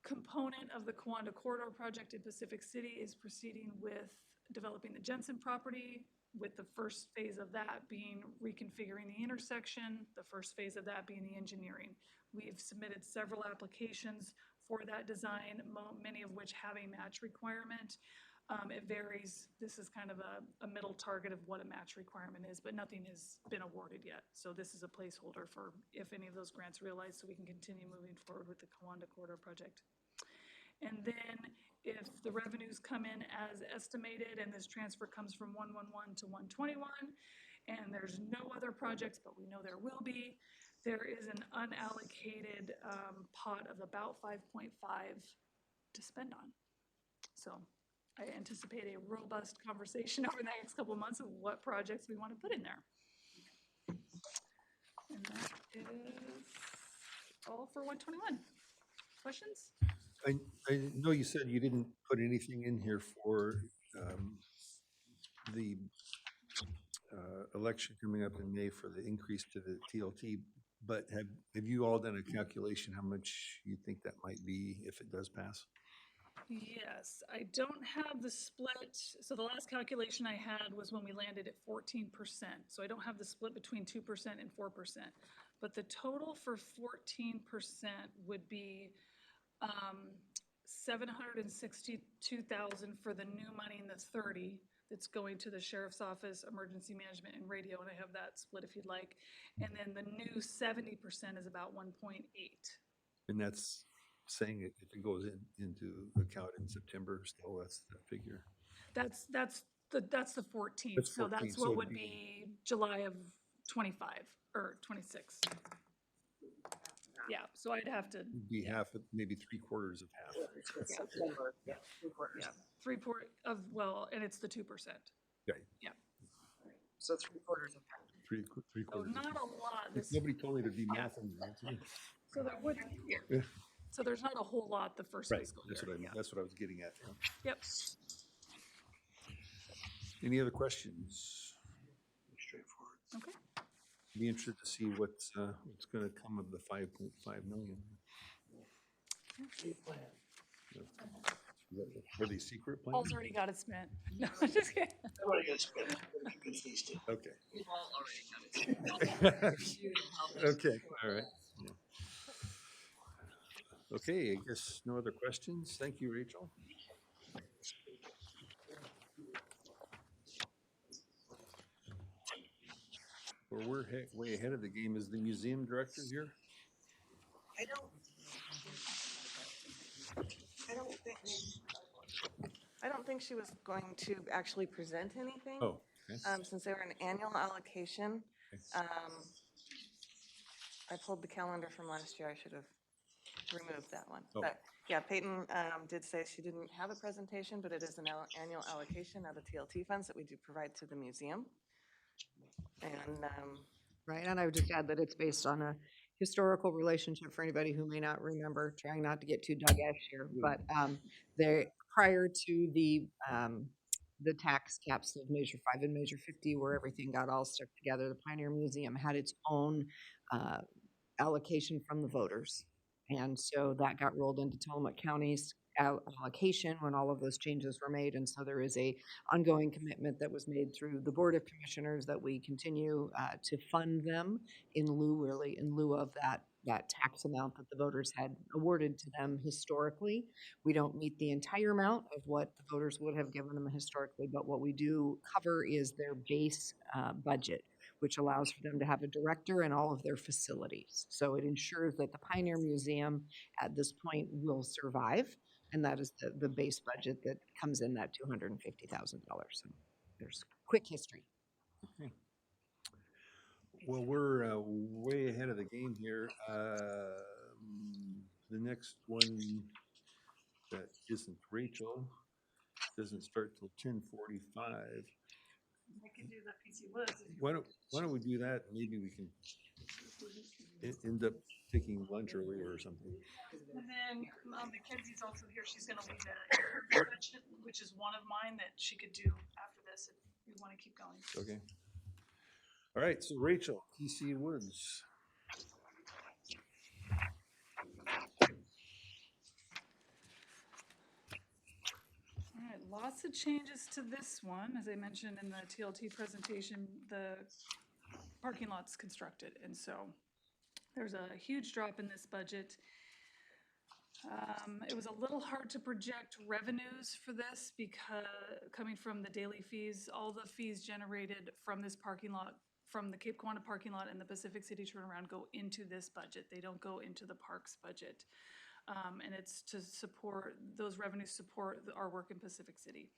component of the Kiwanda Corridor project in Pacific City is proceeding with developing the Jensen property, with the first phase of that being reconfiguring the intersection, the first phase of that being the engineering. We've submitted several applications for that design, many of which have a match requirement. It varies. This is kind of a middle target of what a match requirement is, but nothing has been awarded yet. So this is a placeholder for if any of those grants realize, so we can continue moving forward with the Kiwanda Corridor project. And then if the revenues come in as estimated and this transfer comes from 111 to 121, and there's no other projects, but we know there will be, there is an unallocated pot of about 5.5 to spend on. So I anticipate a robust conversation over the next couple of months of what projects we want to put in there. And that is all for 121. Questions? I know you said you didn't put anything in here for the election coming up in May for the increase to the TLT, but have you all done a calculation how much you think that might be if it does pass? Yes, I don't have the split. So the last calculation I had was when we landed at 14%. So I don't have the split between 2% and 4%. But the total for 14% would be 762,000 for the new money in the 30 that's going to the sheriff's office, emergency management, and radio, and I have that split if you'd like. And then the new 70% is about 1.8. And that's saying if it goes into account in September, still that's the figure. That's the 14. That's So 14, that's so what it'd would be July of 25 or 26. Yeah, so I'd have to, Be half, maybe 3/4 of half. September, yeah, 3/4. yeah, 3/4 of, well, and it's the 2%. Okay. Yeah, So 3/4 of half. Three so quarters. not a lot. If nobody told me there'd be math in there. So there would, Yeah. so there's not a whole lot the first Right, fiscal year. that's what I, yeah. that's what I was getting at. Yep. Any other questions? Straightforward. Okay. Be interested to see what's gonna come of the 5.5 million. Were these secret plans? Paul's already got it spent. No, I'm just kidding. Everybody gets spent. You can feast it. Okay. Okay, all right. Yeah. Okay, I guess no other questions. Thank you, Rachel. Well, we're way ahead of the game. Is the museum director here? I don't think she was going to actually present anything. Oh, okay. Since they were an annual allocation. I pulled the calendar from last year. I should have removed that one. Oh. But yeah, Peyton did say she didn't have a presentation, but it is an annual allocation out of TLT funds that we do provide to the museum. And Right, and I would just add that it's based on a historical relationship for anybody who may not remember, trying not to get too Doug-ish here, but prior to the tax caps of Measure 5 and Measure 50, where everything got all stuck together, the Pioneer Museum had its own allocation from the voters. And so that got rolled into Tillamook County's allocation when all of those changes were made. And so there is a ongoing commitment that was made through the Board of Commissioners that we continue to fund them in lieu of that tax amount that the voters had awarded to them historically. We don't meet the entire amount of what the voters would have given them historically, but what we do cover is their base budget, which allows for them to have a director and all of their facilities. So it ensures that the Pioneer Museum at this point will survive, and that is the base budget that comes in that $250,000. So there's quick history. Okay. Well, we're way ahead of the game here. The next one that isn't Rachel doesn't start till 10:45. I can do the PC Woods. Why don't we do that? Maybe we can end up taking lunch earlier or something. And then Mackenzie's also here. She's going to lead the budget, which is one of mine that she could do after this if you want to keep going. Okay. All right, so Rachel, PC Woods. All right, lots of changes to this one. As I mentioned in the TLT presentation, the parking lot's constructed, and so there's a huge drop in this budget. It was a little hard to project revenues for this because coming from the daily fees, all the fees generated from this parking lot, from the Cape Kiwanis parking lot and the Pacific City turnaround go into this budget. They don't go into the parks budget. And it's to support, those revenues support our work in Pacific City.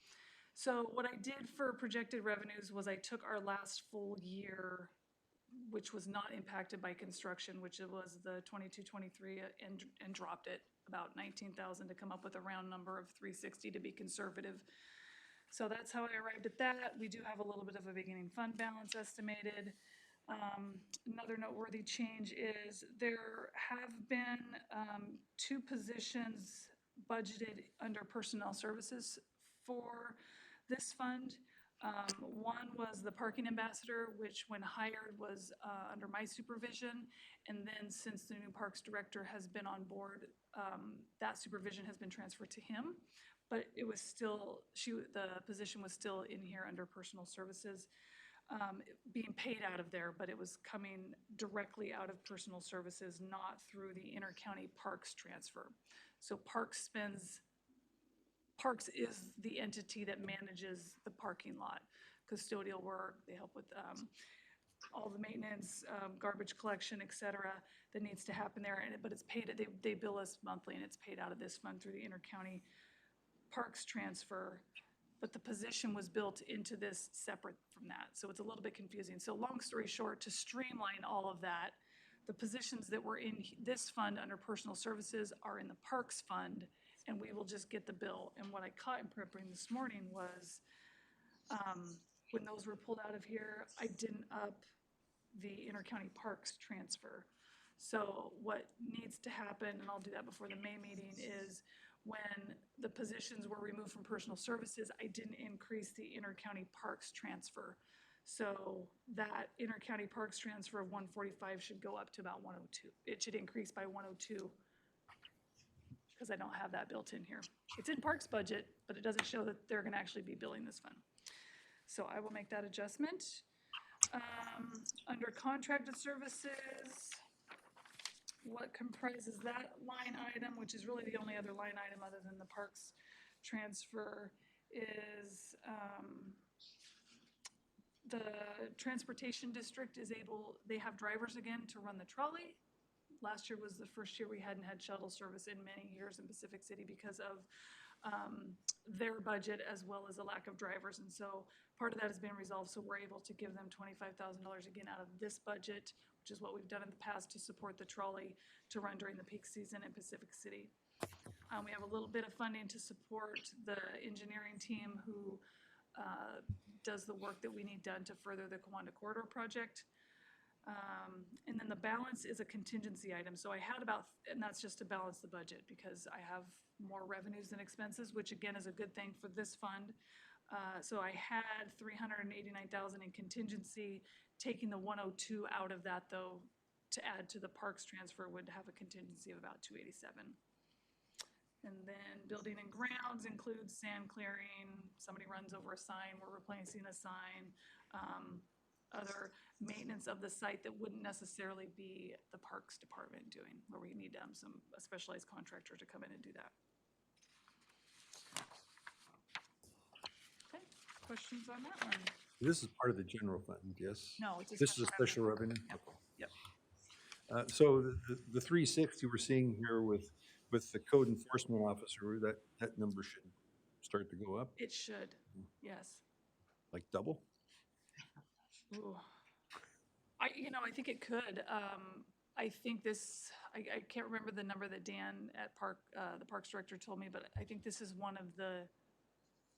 So what I did for projected revenues was I took our last full year, which was not impacted by construction, which it was the 22-23, and dropped it about 19,000 to come up with a round number of 360 to be conservative. So that's how I arrived at that. We do have a little bit of a beginning fund balance estimated. Another noteworthy change is there have been 2 positions budgeted under personnel services for this fund. One was the parking ambassador, which when hired was under my supervision. And then since the new parks director has been on board, that supervision has been transferred to him. But it was still, the position was still in here under personal services, being paid out of there, but it was coming directly out of personal services, not through the intercounty parks transfer. So Parks is the entity that manages the parking lot, custodial work, they help with all the maintenance, garbage collection, et cetera, that needs to happen there. But it's paid, they bill us monthly, and it's paid out of this fund through the intercounty parks transfer. But the position was built into this separate from that. So it's a little bit confusing. So long story short, to streamline all of that, the positions that were in this fund under personal services are in the parks fund, and we will just get the bill. And what I caught in preparing this morning was when those were pulled out of here, I didn't up the intercounty parks transfer. So what needs to happen, and I'll do that before the May meeting, is when the positions were removed from personal services, I didn't increase the intercounty parks transfer. So that intercounty parks transfer of 145 should go up to about 102. It should increase by 102 because I don't have that built in here. It's in parks budget, but it doesn't show that they're gonna actually be billing this fund. So I will make that adjustment. Under contracted services, what comprises that line item, which is really the only other line item other than the parks transfer, is the transportation district is able, they have drivers again to run the trolley. Last year was the first year we hadn't had shuttle service in many years in Pacific City because of their budget as well as a lack of drivers. And so part of that has been resolved, so we're able to give them $25,000 again out of this budget, which is what we've done in the past to support the trolley to run during the peak season in Pacific City. We have a little bit of funding to support the engineering team who does the work that we need done to further the Kiwanda Corridor project. And then the balance is a contingency item. So I had about, and that's just to balance the budget because I have more revenues than expenses, which again is a good thing for this fund. So I had 389,000 in contingency. Taking the 102 out of that though, to add to the parks transfer would have a contingency of about 287. And then building and grounds includes sand clearing, somebody runs over a sign, we're replacing a sign, other maintenance of the site that wouldn't necessarily be the parks department doing, where we need a specialized contractor to come in and do that. Okay, questions on that one? This is part of the general fund, yes? No, it's a This is a special revenue? Yep. So the 360 we're seeing here with the code enforcement officer, that number should start to go up, It should, yes. like double? Ooh. I think it could. I think this, I can't remember the number that Dan at the Parks Director told me, but I think this is one of the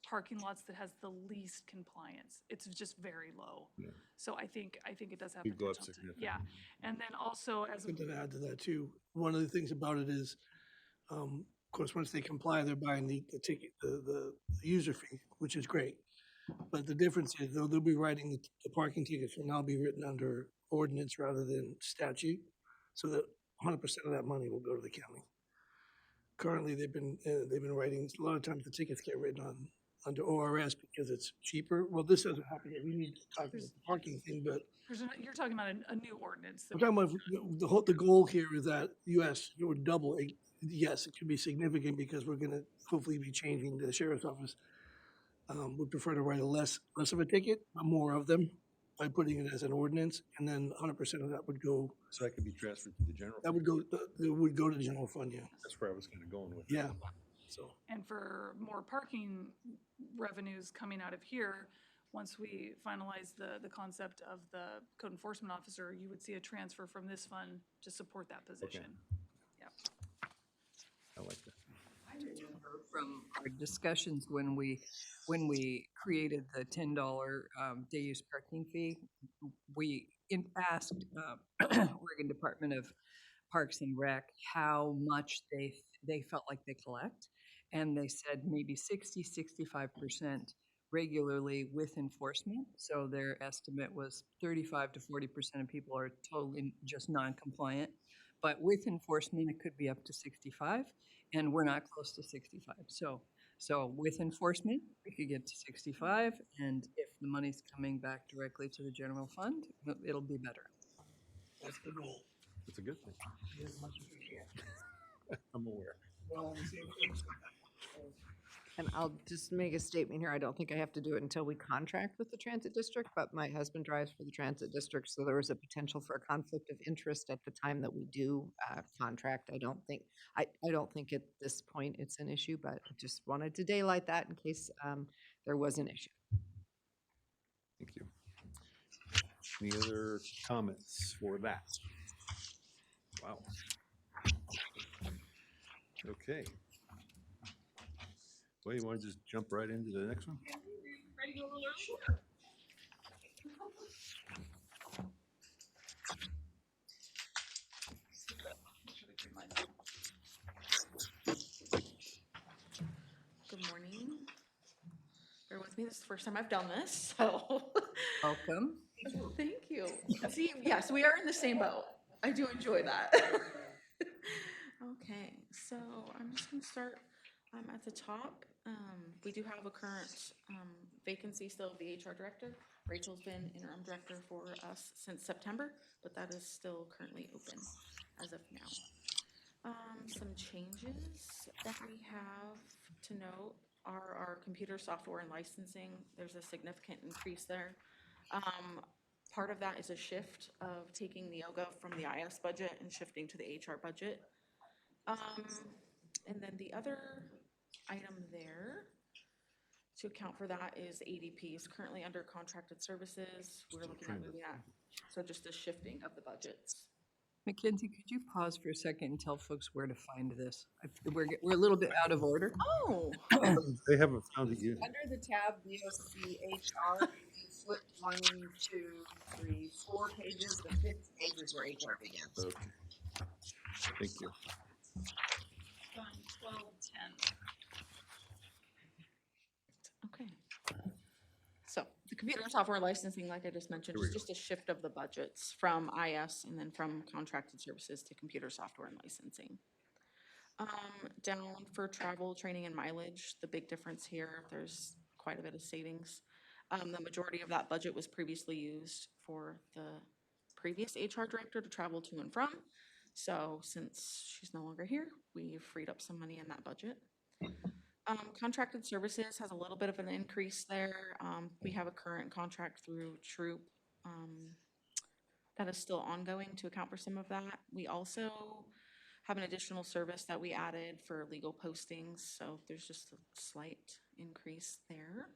parking lots that has the least compliance. It's just very low. Yeah. So I think it does have Could go up potential to, significantly. yeah. And then also as, Something to add to that too. One of the things about it is, of course, once they comply, they're buying the ticket, the user fee, which is great. But the difference is they'll be writing the parking tickets will now be written under ordinance rather than statute. So that 100% of that money will go to the county. Currently, they've been writing, a lot of times the tickets get written under ORS because it's cheaper. Well, this doesn't happen yet. We need to talk about the parking thing, but you're talking about a new ordinance. I'm talking about the goal here is that US, it would double. Yes, it could be significant because we're gonna hopefully be changing the sheriff's office. Would prefer to write less of a ticket, but more of them by putting it as an ordinance, and then 100% of that would go. So that could be transferred to the general? That would go. It would go to the general fund. Yeah. That's where I was kind of going with it. Yeah. So. And for more parking revenues coming out of here, once we finalize the concept of the code enforcement officer, you would see a transfer from this fund to support that position. Yeah. I like that. I remember from our discussions when we created the $10 day use parking fee, we asked Oregon Department of Parks and Rec how much they felt like they collect, and they said maybe 60-65% regularly with enforcement. So their estimate was 35 to 40% of people are totally just non-compliant, but with enforcement it could be up to 65. And we're not close to 65. So with enforcement, we could get to 65. And if the money's coming back directly to the general fund, it'll be better. That's the goal. It's a good thing. As much as we can. I'm aware. Well, on the same page. And I'll just make a statement here. I don't think I have to do it until we contract with the transit district, but my husband drives for the transit district, so there is a potential for a conflict of interest at the time that we do contract. I don't think at this point it's an issue, but I just wanted to daylight that in case there was an issue. Thank you. Any other comments for that? Wow. Okay. Well, you want to just jump right into the next one? Ready to go a little early? with me. This is the first time I've done this, so Welcome. thank you. See, yes, we are in the same boat. I do enjoy that. Okay, so I'm just gonna start at the top. We do have a current vacancy still of the HR director. Rachel's been interim director for us since September, but that is still currently open as of now. Some changes that we have to note are our computer software and licensing. There's a significant increase there. Part of that is a shift of taking the YoGov from the IS budget and shifting to the HR budget. And then the other item there to account for that is ADP is currently under contracted services. We're looking at moving that. So just a shifting of the budgets. Mackenzie, could you pause for a second and tell folks where to find this? We're a little bit out of order. Oh, They haven't found it yet. Under the tab VOC HR, you flip 1, 2, 3, 4 pages. The 5th page is where HR begins. Okay. Thank you. Fund 1210. okay. So the computer and software licensing, like I just mentioned, Here we is just a shift of the budgets from IS and then from contracted services to computer software and licensing. Down for travel, training, and mileage, the big difference here, there's quite a bit of savings. The majority of that budget was previously used for the previous HR director to travel to and from. So since she's no longer here, we've freed up some money in that budget. Contracted services has a little bit of an increase there. We have a current contract through Troop that is still ongoing to account for some of that. We also have an additional service that we added for legal postings, so there's just a slight increase there.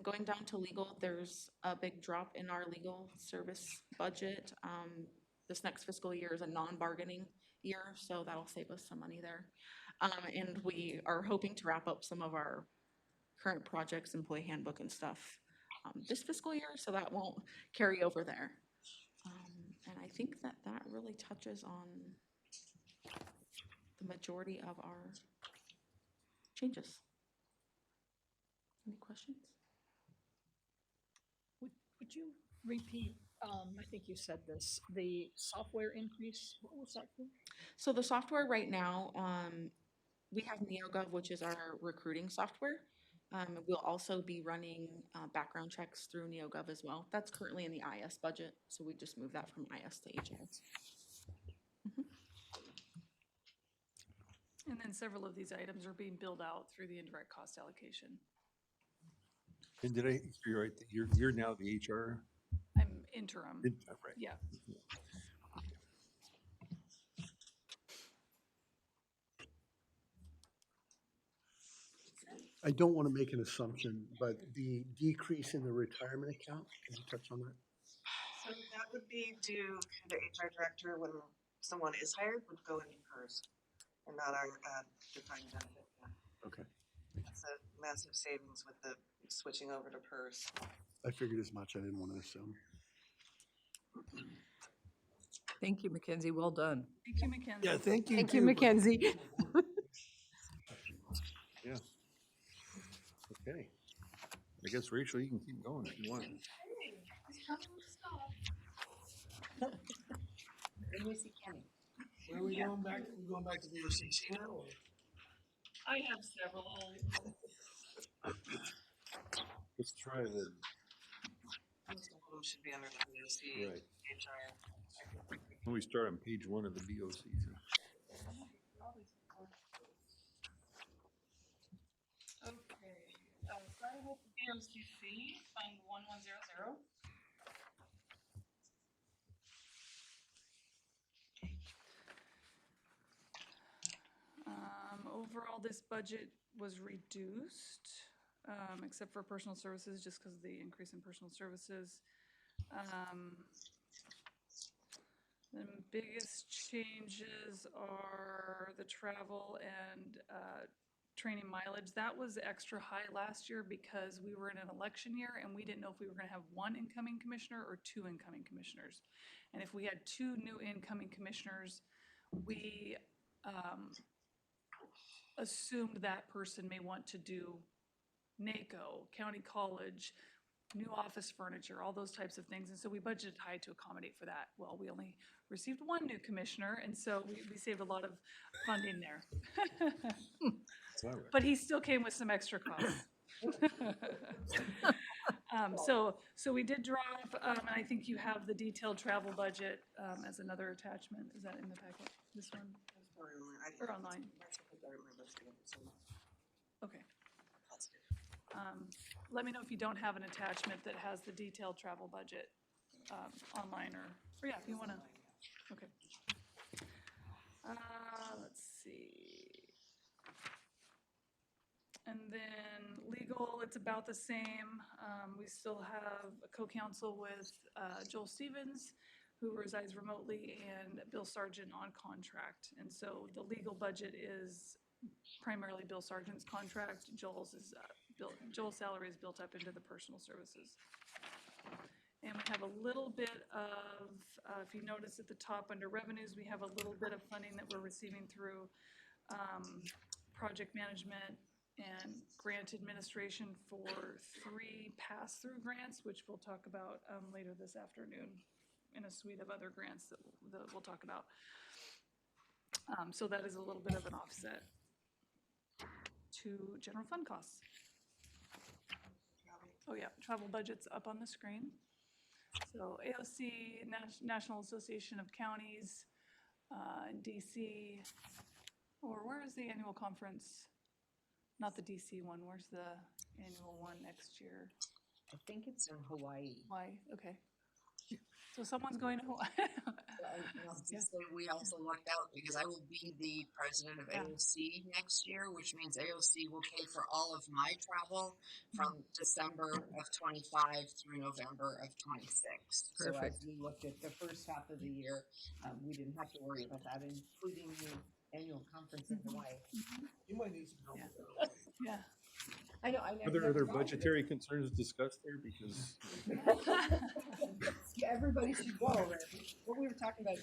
Going down to legal, there's a big drop in our legal service budget. This next fiscal year is a non-bargaining year, so that'll save us some money there. And we are hoping to wrap up some of our current projects, employee handbook and stuff, this fiscal year, so that won't carry over there. And I think that that really touches on the majority of our changes. Any questions? Would you repeat, I think you said this, the software increase, what was that for? So the software right now, we have NeoGov, which is our recruiting software. We'll also be running background checks through NeoGov as well. That's currently in the IS budget, so we just moved that from IS to HS. And then several of these items are being billed out through the indirect cost allocation. And did I hear right that you're now the HR? I'm interim. Right. Yeah. I don't want to make an assumption, but the decrease in the retirement account, can you touch on that? So that would be due to the HR director when someone is hired would go into PERS and not our defined benefit. Okay. It's a massive savings with the switching over to PERS. I figured as much. I didn't want to assume. Thank you, Mackenzie. Well done. Thank you, Mackenzie. Yeah, thank you. Thank you, too. Mackenzie. Yeah. Okay. I guess, Rachel, you can keep going if you want. Where are we going back? We're going back to the OCC now? Or? I have several. Let's try the, Most of them should be under the VOC, right. HR. When we start on page 1 of the BOC. Okay, starting with BOCC, Fund 1100. Overall, this budget was reduced, except for personal services, just because of the increase in personal services. The biggest changes are the travel and training mileage. That was extra high last year because we were in an election year and we didn't know if we were going to have one incoming commissioner or two incoming commissioners. And if we had two new incoming commissioners, we assumed that person may want to do NACO, county college, new office furniture, all those types of things. And so we budgeted high to accommodate for that. Well, we only received one new commissioner, and so we saved a lot of funding there. But he still came with some extra costs. So we did drop, and I think you have the detailed travel budget as another attachment. Is that in the packet? This one? Or online? Okay. Let me know if you don't have an attachment that has the detailed travel budget online, or yeah, if you want to. Okay. Let's see. And then legal, it's about the same. We still have a co-counsel with Joel Stevens, who resides remotely, and Bill Sargent on contract. And so the legal budget is primarily Bill Sargent's contract. Joel's salary is built up into the personal services. And we have a little bit of, if you notice at the top under revenues, we have a little bit of funding that we're receiving through project management and grant administration for 3 pass-through grants, which we'll talk about later this afternoon in a suite of other grants that we'll talk about. So that is a little bit of an offset to general fund costs. Oh yeah, travel budget's up on the screen. So AOC, National Association of Counties, DC, or where is the annual conference? Not the DC one, where's the annual one next year? I think it's in Hawaii. Hawaii, okay. So someone's going to Hawaii. We also lucked out because I will be the president of AOC next year, which means AOC will pay for all of my travel from December of 25 through November of 26. So as we looked at the first half of the year, we didn't have to worry about that, including the annual conference in Hawaii. You might need some help. Yeah. I know. Are there budgetary concerns discussed there? Because Everybody should go. What we were talking about,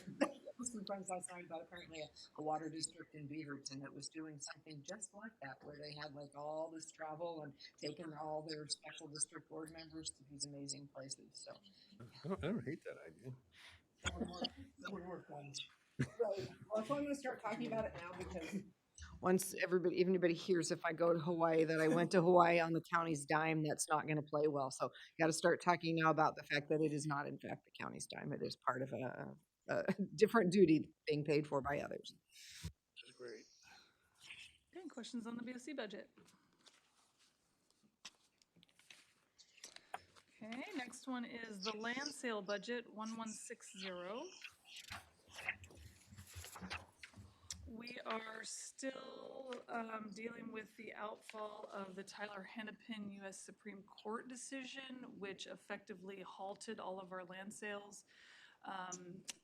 some friends last night about apparently a water district in Beaverton that was doing something just like that, where they had like all this travel and taking all their special district board members to these amazing places. So I don't hate that idea. That would work once. right. Well, so I'm going to start talking about it now because Once everybody hears if I go to Hawaii, that I went to Hawaii on the county's dime, that's not going to play well. So got to start talking now about the fact that it is not, in fact, the county's dime. It is part of a different duty being paid for by others. That's great. Okay, questions on the BOC budget? Okay, next one is the land sale budget, 1160. We are still dealing with the outfall of the Tyler Hennepin U.S. Supreme Court decision, which effectively halted all of our land sales.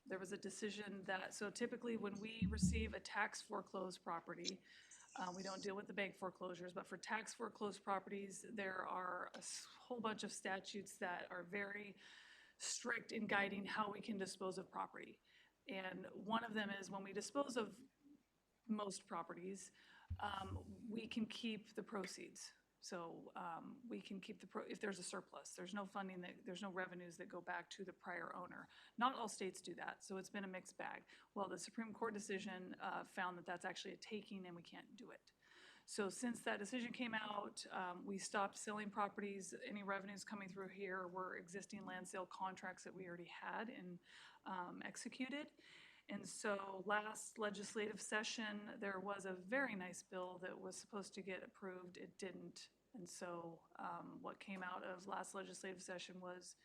There was a decision that, so typically when we receive a tax foreclosed property, we don't deal with the bank foreclosures, but for tax foreclosed properties, there are a whole bunch of statutes that are very strict in guiding how we can dispose of property. And one of them is when we dispose of most properties, we can keep the proceeds. So we can keep if there's a surplus, there's no funding, there's no revenues that go back to the prior owner. Not all states do that, so it's been a mixed bag. Well, the Supreme Court decision found that that's actually a taking and we can't do it. So since that decision came out, we stopped selling properties. Any revenues coming through here were existing land sale contracts that we already had and executed. And so last legislative session, there was a very nice bill that was supposed to get approved. It didn't. And so what came out of last legislative session was,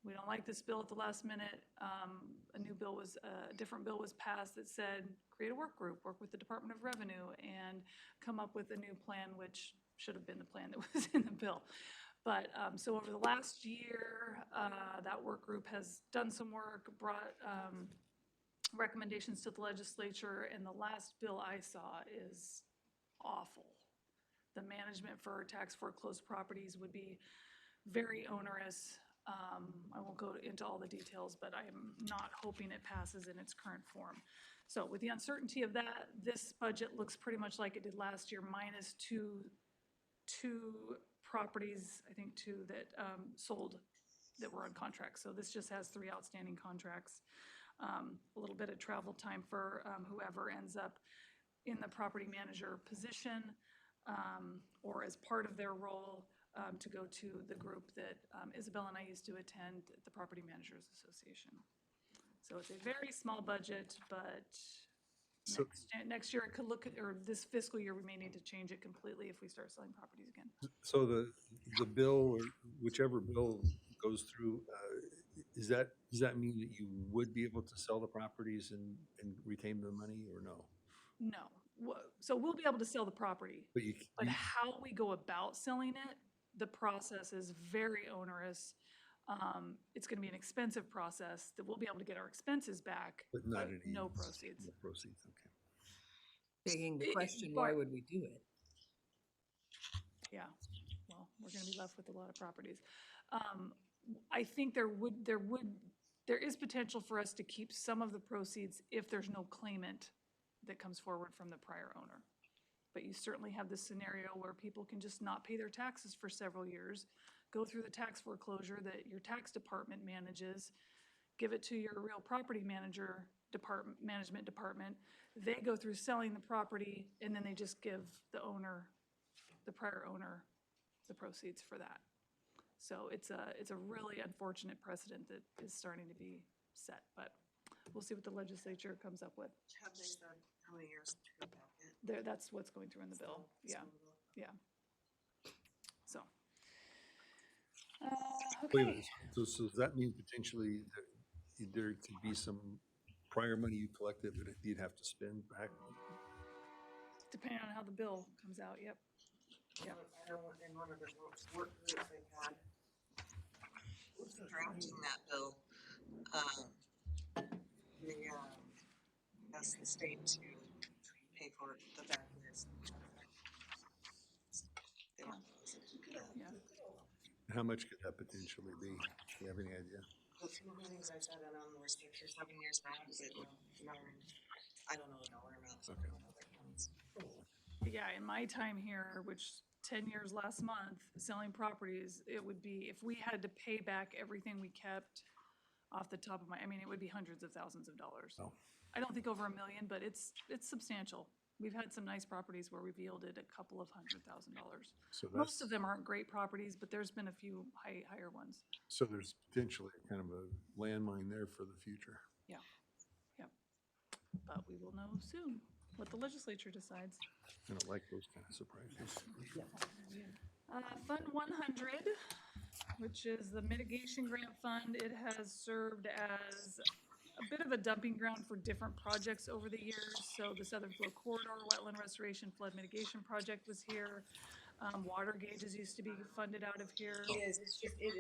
we don't like this bill at the last minute. A different bill was passed that said, create a work group, work with the Department of Revenue, and come up with a new plan, which should have been the plan that was in the bill. But so over the last year, that work group has done some work, brought recommendations to the legislature, and the last bill I saw is awful. The management for tax foreclosed properties would be very onerous. I won't go into all the details, but I am not hoping it passes in its current form. So with the uncertainty of that, this budget looks pretty much like it did last year, minus two properties, I think two that sold that were on contract. So this just has 3 outstanding contracts. A little bit of travel time for whoever ends up in the property manager position or as part of their role to go to the group that Isabel and I used to attend at the Property Managers Association. So it's a very small budget, but So- next year it could look at, or this fiscal year, we may need to change it completely if we start selling properties again. So the bill, or whichever bill goes through, does that mean that you would be able to sell the properties and retain the money, or no? No. So we'll be able to sell the property, But you, but how we go about selling it, the process is very onerous. It's gonna be an expensive process that we'll be able to get our expenses back, but not but any. no proceeds. No proceeds, okay. Begging the question, why would we do it? Yeah, well, we're gonna be left with a lot of properties. I think there is potential for us to keep some of the proceeds if there's no claimant that comes forward from the prior owner. But you certainly have this scenario where people can just not pay their taxes for several years, go through the tax foreclosure that your tax department manages, give it to your real property manager management department. They go through selling the property, and then they just give the prior owner, the proceeds for that. So it's a really unfortunate precedent that is starting to be set, but we'll see what the legislature comes up with. Have they said how many years to go back in? That's what's going through in the bill, yeah, yeah. So. Wait a Okay, minute, so does that mean potentially that there could be some prior money you collected that you'd have to spend back? depending on how the bill comes out, yep. Yeah. I know in one of the work groups they've had, drafting that bill, they asked the state to pay for the back years. They don't close it. Yeah. How much could that potentially be? Do you have any idea? The few meetings I sat in on were 6 or 7 years back, but no, I don't know the dollar amount. So I don't know what counts. Yeah, in my time here, which 10 years last month, selling properties, it would be, if we had to pay back everything we kept off the top of I mean, it would be hundreds of thousands of dollars. Oh. I don't think over $1 million, but it's substantial. We've had some nice properties where we've yielded a couple of $100,000. So Most that's, of them aren't great properties, but there's been a few higher ones. so there's potentially kind of a landmine there for the future. Yeah, yep. But we will know soon what the legislature decides. I don't like those kind of surprises. Fund 100, which is the mitigation grant fund, it has served as a bit of a dumping ground for different projects over the years. So the Southern Flow Corridor Wetland Restoration Flood Mitigation Project was here. Water gauges used to be funded out of here. It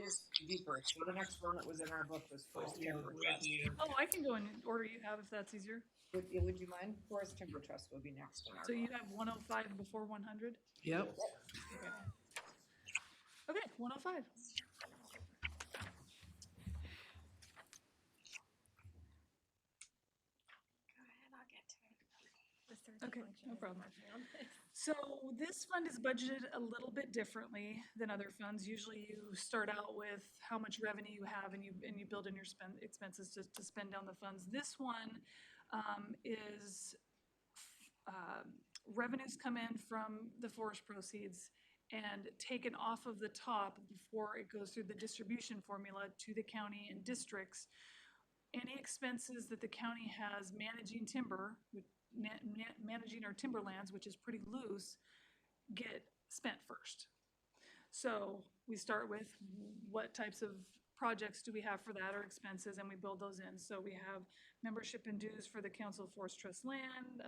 is deeper. So the next one that was in our book was Forest Timber Trust. Oh, I can go in order you have if that's easier. Would you mind? Forest Timber Trust will be next in our So you book. have 105 before 100? Yep. Okay, 105. Okay, no problem. So this fund is budgeted a little bit differently than other funds. Usually you start out with how much revenue you have and you build in your expenses to spend down the funds. This one is revenues come in from the forest proceeds and taken off of the top before it goes through the distribution formula to the county and districts. Any expenses that the county has managing timber, managing our timberlands, which is pretty loose, get spent first. So we start with what types of projects do we have for that or expenses, and we build those in. So we have membership and dues for the Council of Forest Trust Land,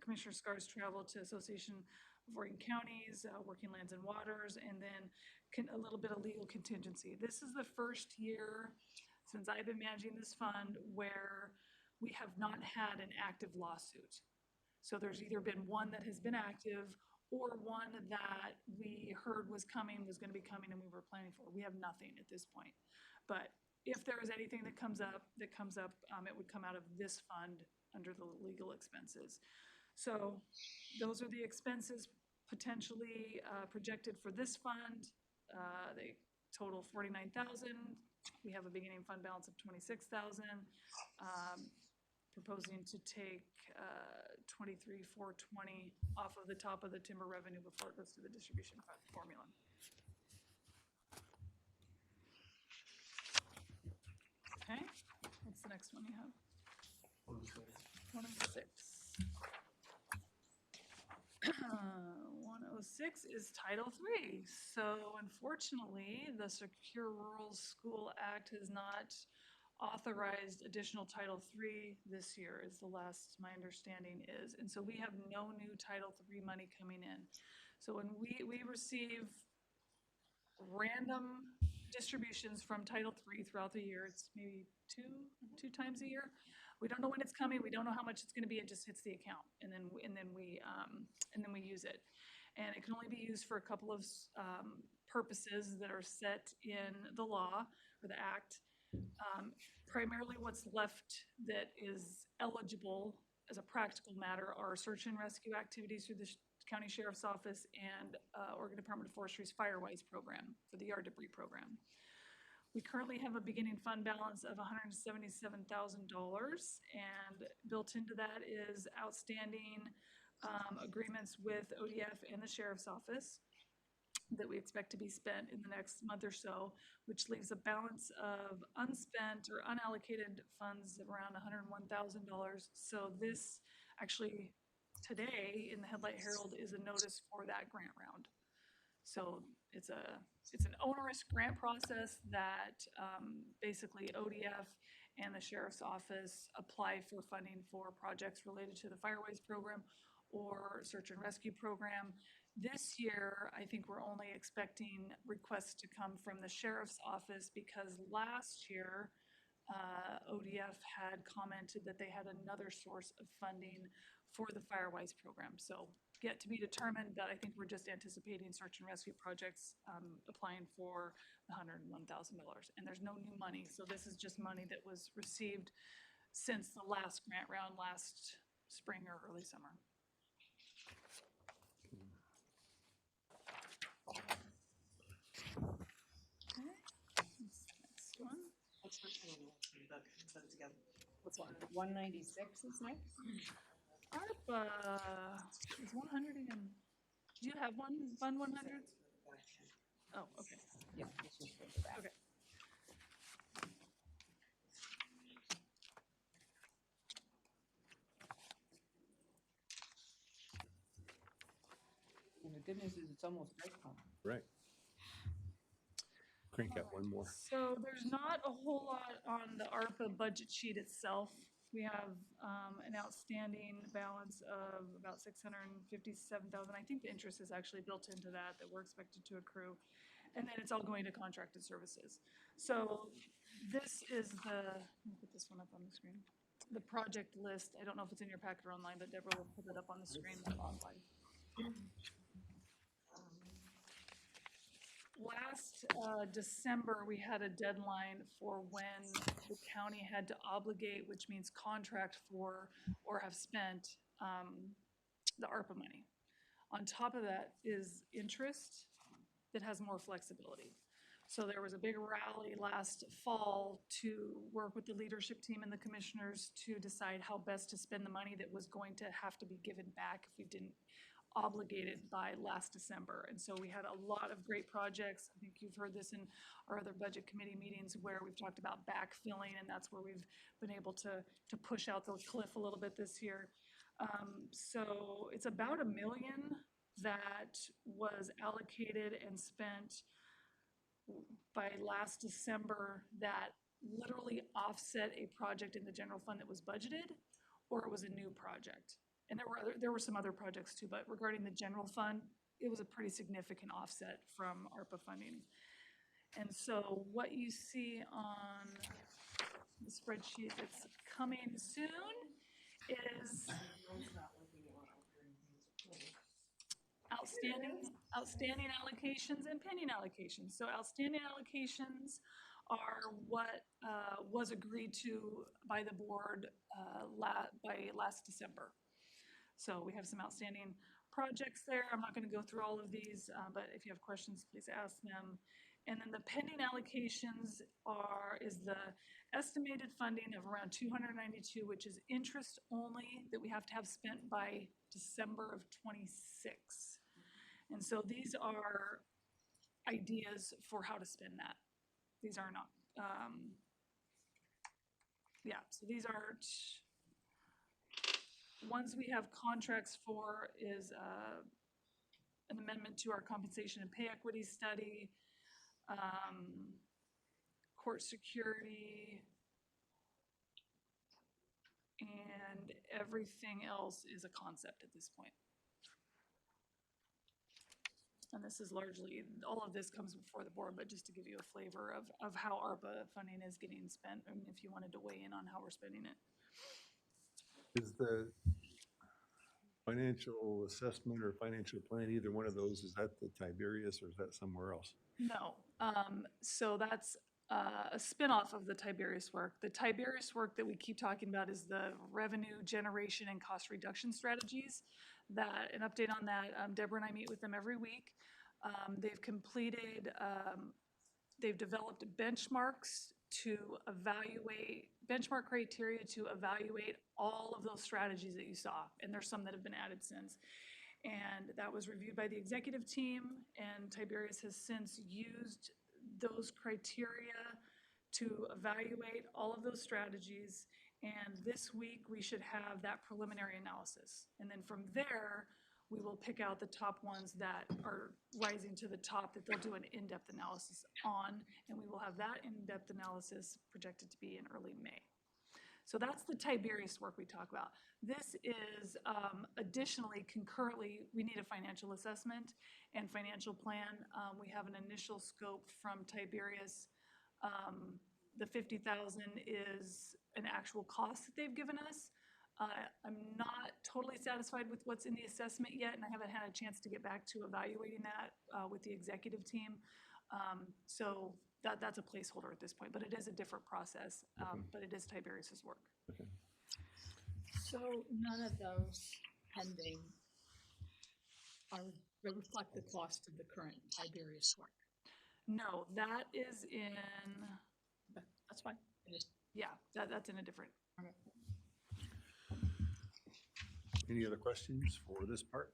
Commissioner Scar's travel to Association of Oregon Counties, Working Lands and Waters, and then a little bit of legal contingency. This is the first year since I've been managing this fund where we have not had an active lawsuit. So there's either been one that has been active or one that we heard was gonna be coming and we were planning for. We have nothing at this point. But if there is anything that comes up, it would come out of this fund under the legal expenses. So those are the expenses potentially projected for this fund. They total 49,000. We have a beginning fund balance of 26,000. Proposing to take 23,420 off of the top of the timber revenue before it goes to the distribution formula. Okay, what's the next one you have? 106. 106 is Title III. So unfortunately, the Secure Rural School Act has not authorized additional Title III this year, is the last my understanding is. And so we have no new Title III money coming in. So when we receive random distributions from Title III throughout the year, it's maybe two times a year. We don't know when it's coming. We don't know how much it's going to be. It just hits the account, and then we use it. And it can only be used for a couple of purposes that are set in the law or the act. Primarily, what's left that is eligible as a practical matter are search and rescue activities through the County Sheriff's Office and Oregon Department of Forestry's Firewise program for the yard debris program. We currently have a beginning fund balance of $177,000, and built into that is outstanding agreements with ODF and the Sheriff's Office that we expect to be spent in the next month or so, which leaves a balance of unspent or unallocated funds of around $101,000. So this actually today in the Headlight Herald is a notice for that grant round. So it's an onerous grant process that basically ODF and the Sheriff's Office apply for funding for projects related to the Firewise program or search and rescue program. This year, I think we're only expecting requests to come from the Sheriff's Office because last year ODF had commented that they had another source of funding for the Firewise program. So yet to be determined, but I think we're just anticipating search and rescue projects applying for the $101,000. And there's no new money, so this is just money that was received since the last grant round last spring or early summer. Okay, next one. What's the total? Put it together. What's one? 196 is next? ARPA is 100 and, do you have one, Fund 100? Oh, okay. Yeah, it's just for the back. Okay. And the good news is it's almost break time. Right. Crank out one more. So there's not a whole lot on the ARPA budget sheet itself. We have an outstanding balance of about $657,000. I think the interest is actually built into that we're expected to accrue. And then it's all going to contracted services. So this is let me put this one up on the screen. The project list, I don't know if it's in your packet or online, but Deborah will put it up on the screen online. Last December, we had a deadline for when the county had to obligate, which means contract for or have spent the ARPA money. On top of that is interest that has more flexibility. So there was a big rally last fall to work with the leadership team and the commissioners to decide how best to spend the money that was going to have to be given back if we didn't obligated by last December. And so we had a lot of great projects. I think you've heard this in our other budget committee meetings where we've talked about backfilling, and that's where we've been able to push out the cliff a little bit this year. So it's about $1 million that was allocated and spent by last December that literally offset a project in the general fund that was budgeted, or it was a new project. And there were some other projects too, but regarding the general fund, it was a pretty significant offset from ARPA funding. And so what you see on the spreadsheet that's coming soon is outstanding allocations and pending allocations. So outstanding allocations are what was agreed to by the board by last December. So we have some outstanding projects there. I'm not gonna go through all of these, but if you have questions, please ask them. And then the pending allocations is the estimated funding of around 292, which is interest only that we have to have spent by December of '26. And so these are ideas for how to spend that. These are not, yeah, so these are ones we have contracts for is an amendment to our compensation and pay equity study, court security, and everything else is a concept at this point. And this is largely, all of this comes before the board, but just to give you a flavor of how ARPA funding is getting spent, and if you wanted to weigh in on how we're spending it. Is the financial assessment or financial plan, either one of those, is that the Tiberius or is that somewhere else? No, so that's a spinoff of the Tiberius work. The Tiberius work that we keep talking about is the revenue generation and cost reduction strategies. That, an update on that, Deborah and I meet with them every week. They've completed, they've developed benchmarks to evaluate, benchmark criteria to evaluate all of those strategies that you saw. And there's some that have been added since. And that was reviewed by the executive team, and Tiberius has since used those criteria to evaluate all of those strategies. And this week, we should have that preliminary analysis. And then from there, we will pick out the top ones that are rising to the top that they'll do an in-depth analysis on. And we will have that in-depth analysis projected to be in early May. So that's the Tiberius work we talk about. This is additionally, concurrently, we need a financial assessment and financial plan. We have an initial scope from Tiberius. The 50,000 is an actual cost that they've given us. I'm not totally satisfied with what's in the assessment yet, and I haven't had a chance to get back to evaluating that with the executive team. So that's a placeholder at this point, but it is a different process, but it is Tiberius's work. Okay. So none of those pending reflect the cost of the current Tiberius work? No, that is in, That's fine. yeah, that's in a different. Any other questions for this part?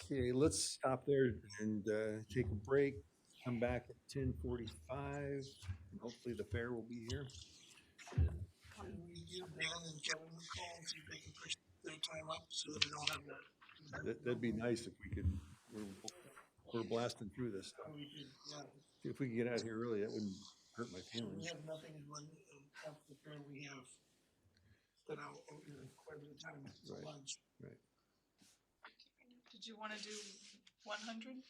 Okay, let's stop there and take a break. Come back at 10:45. And hopefully the fair will be here. Can we give Dan and Kevin a call and see if they can push their time up so that they don't have that? That'd be nice if we could. We're blasting through this stuff. We could, yeah. If we could get out here early, that wouldn't hurt my So feelings. we have nothing when after the fair we have that out quite a bit of time for Right. lunch. Right. Did you want to do 100?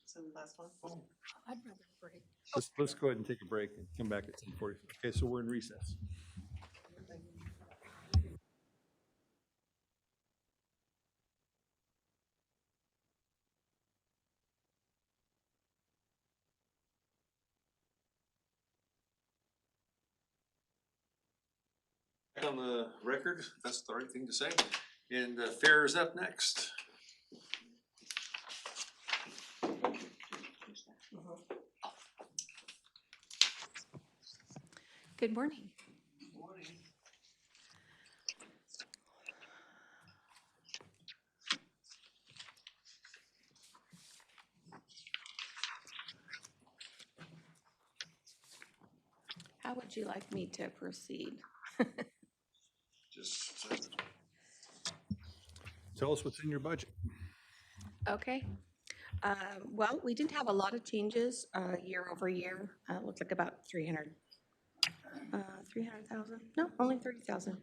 So last one. Oh, I'd rather break. Let's go ahead and take a break and come back at 10:45. Okay, so we're in recess. On the record, that's the right thing to say. And the fair is up next. Good morning. How would you like me to proceed? Just tell us what's in your budget. Okay. Well, we didn't have a lot of changes year over year. It looked like about 300,000. No, only 30,000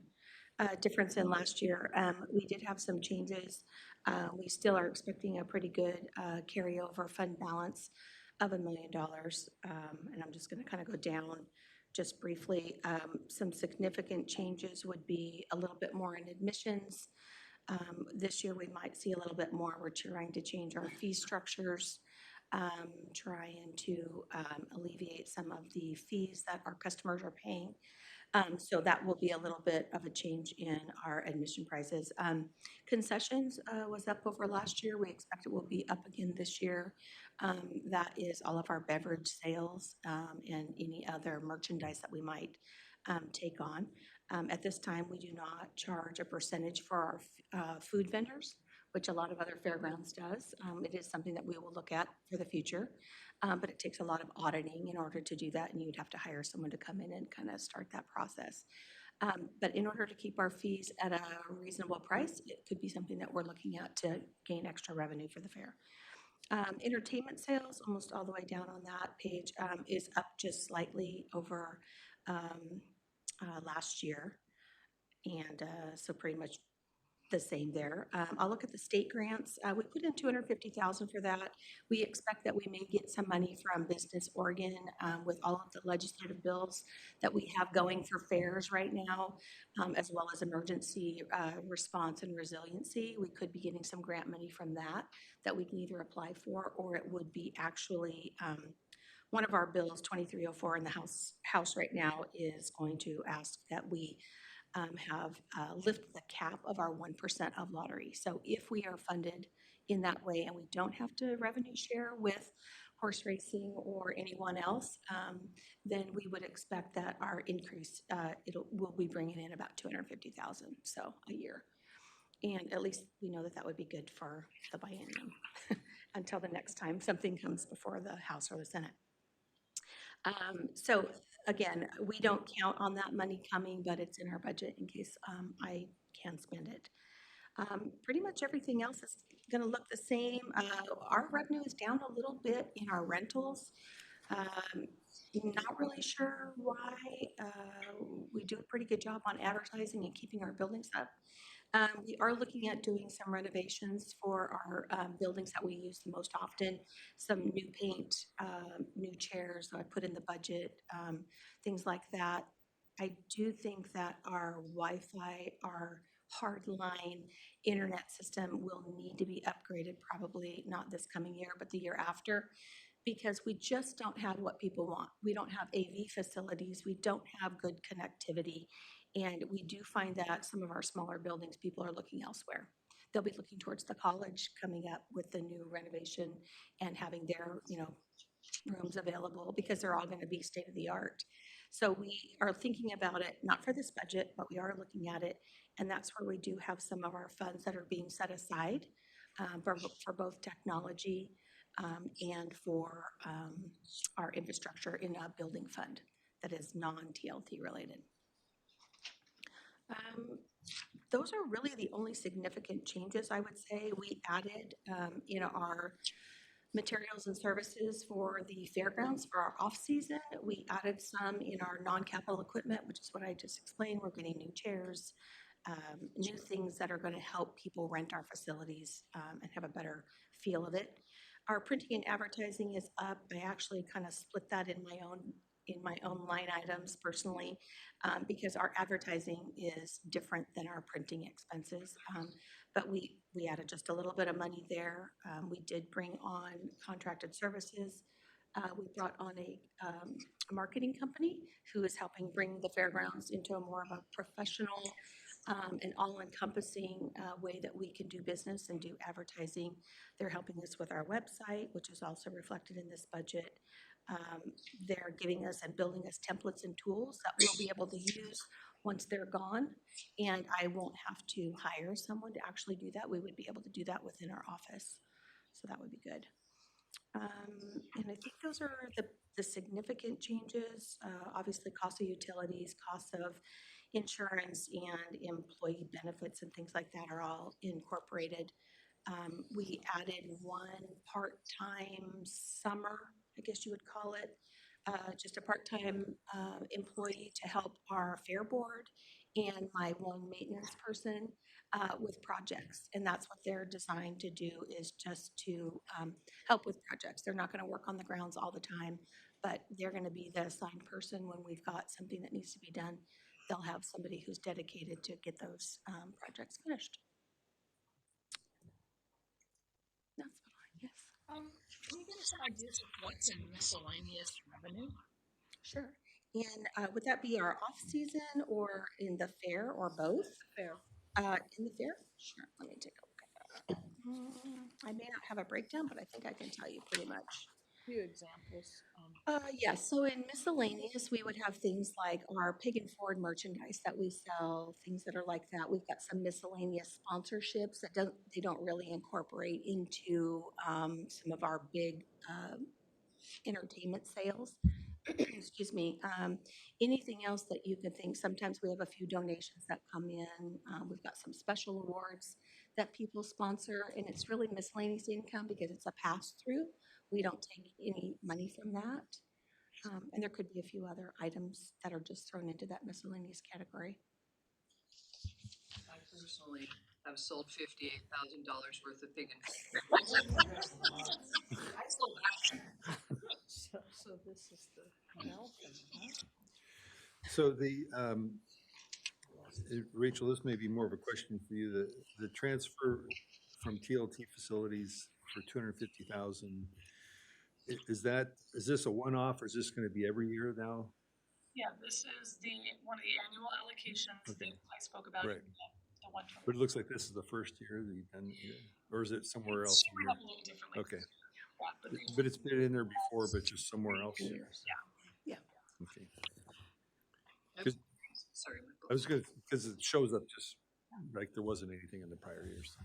difference in last year. We did have some changes. We still are expecting a pretty good carryover fund balance of $1 million. And I'm just going to kind of go down just briefly. Some significant changes would be a little bit more in admissions. This year, we might see a little bit more. We're trying to change our fee structures, trying to alleviate some of the fees that our customers are paying So that will be a little bit of a change in our admission prices. Concessions was up over last year. We expect it will be up again this year. That is all of our beverage sales and any other merchandise that we might take on. At this time, we do not charge a percentage for our food vendors, which a lot of other fairgrounds does. It is something that we will look at for the future, but it takes a lot of auditing in order to do that, and you'd have to hire someone to come in and kind of start that process. But in order to keep our fees at a reasonable price, it could be something that we're looking at to gain extra revenue for the fair. Entertainment sales, almost all the way down on that page, is up just slightly over last year. And so pretty much the same there. I'll look at the state grants. We put in $250,000 for that. We expect that we may get some money from Business Oregon with all of the legislative bills that we have going for fairs right now, as well as emergency response and resiliency. We could be getting some grant money from that we can either apply for, or it would be actually one of our bills, 2304 in the House right now, is going to ask that we have lift the cap of our 1% of lottery. So if we are funded in that way and we don't have to revenue share with horse racing or anyone else, then we would expect that our increase, we'll be bringing in about $250,000 so a year. And at least we know that that would be good for the biennium until the next time something comes before the House or the Senate. So again, we don't count on that money coming, but it's in our budget in case I can spend it. Pretty much everything else is going to look the same. Our revenue is down a little bit in our rentals. Not really sure why. We do a pretty good job on advertising and keeping our buildings up. We are looking at doing some renovations for our buildings that we use the most often, some new paint, new chairs that I put in the budget, things like that. I do think that our Wi-Fi, our hardline internet system will need to be upgraded, probably not this coming year, but the year after, because we just don't have what people want. We don't have AV facilities. We don't have good connectivity. And we do find that some of our smaller buildings, people are looking elsewhere. They'll be looking towards the college coming up with the new renovation and having their, rooms available because they're all going to be state of the art. So we are thinking about it, not for this budget, but we are looking at it. And that's where we do have some of our funds that are being set aside for both technology and for our infrastructure in a building fund that is non-TLT related. Those are really the only significant changes, I would say. We added in our materials and services for the fairgrounds for our off-season. We added some in our non-capital equipment, which is what I just explained. We're getting new chairs, new things that are going to help people rent our facilities and have a better feel of it. Our printing and advertising is up. I actually kind of split that in my own line items personally, because our advertising is different than our printing expenses. But we added just a little bit of money there. We did bring on contracted services. We brought on a marketing company who is helping bring the fairgrounds into a more of a professional and all-encompassing way that we can do business and do advertising. They're helping us with our website, which is also reflected in this budget. They're giving us and building us templates and tools that we'll be able to use once they're gone, and I won't have to hire someone to actually do that. We would be able to do that within our office, so that would be good. And I think those are the significant changes. Obviously, cost of utilities, cost of insurance, and employee benefits and things like that are all incorporated. We added one part-time summer, I guess you would call it, just a part-time employee to help our fair board and my one maintenance person with projects. And that's what they're designed to do, is just to help with projects. They're not going to work on the grounds all the time, but they're going to be the assigned person when we've got something that needs to be done. They'll have somebody who's dedicated to get those projects finished. That's fine, yes. Can you give us some ideas of what's in miscellaneous revenue? Sure. And would that be our off-season or in the fair or both? Fair. In the fair? Sure, let me take a look at that. I may not have a breakdown, but I think I can tell you pretty much. Few examples. Yes, so in miscellaneous, we would have things like our Pig and Ford merchandise that we sell, things that are like that. We've got some miscellaneous sponsorships that they don't really incorporate into some of our big entertainment sales. Excuse me. Anything else that you can think? Sometimes we have a few donations that come in. We've got some special awards that people sponsor, and it's really miscellaneous income because it's a pass-through. We don't take any money from that. And there could be a few other items that are just thrown into that miscellaneous category. I personally have sold $58,000 worth of pig and I sold that. So this is the health and that. So Rachel, this may be more of a question for you. The transfer from TLT facilities for 250,000, is this a one-off or is this going to be every year now? Yeah, this is one of the annual allocations that I spoke about. Right. The 120. But it looks like this is the first year that you've done, or is it somewhere else? It's showing up a little differently. Okay. Yeah, But it's been in there before, but just somewhere else? Yeah. Okay. Sorry. I was good, because it shows up just like there wasn't anything in the prior years.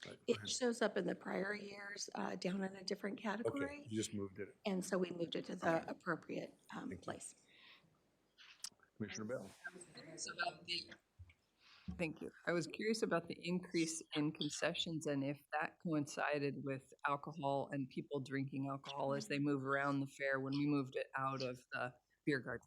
But go It ahead. shows up in the prior years down in a different Okay, category. you just moved it. And so we moved it to the appropriate place. Commissioner Bell. Thank you. I was curious about the increase in concessions and if that coincided with alcohol and people drinking alcohol as they move around the fair when we moved it out of the beer garden.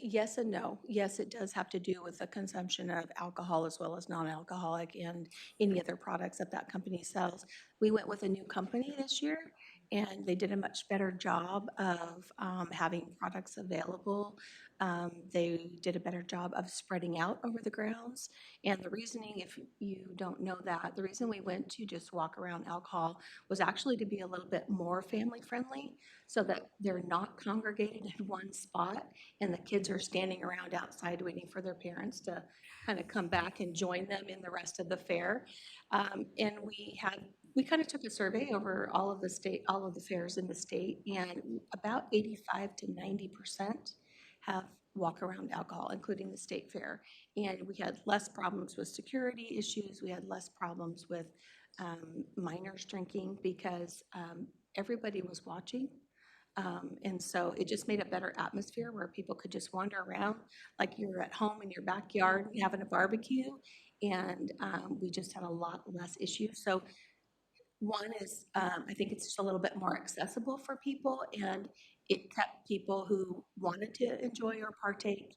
Yes and no. Yes, it does have to do with the consumption of alcohol as well as non-alcoholic and any other products that that company sells. We went with a new company this year, and they did a much better job of having products available. They did a better job of spreading out over the grounds. And the reasoning, if you don't know that, the reason we went to just walk around alcohol was actually to be a little bit more family friendly so that they're not congregated in one spot and the kids are standing around outside waiting for their parents to kind of come back and join them in the rest of the fair. And we kind of took a survey over all of the fairs in the state, and about 85 to 90% have walk around alcohol, including the state fair. And we had less problems with security issues. We had less problems with minors drinking because everybody was watching. And so it just made a better atmosphere where people could just wander around like you're at home in your backyard having a barbecue. And we just had a lot less issues. So one is, I think it's just a little bit more accessible for people, and it kept people who wanted to enjoy or partake.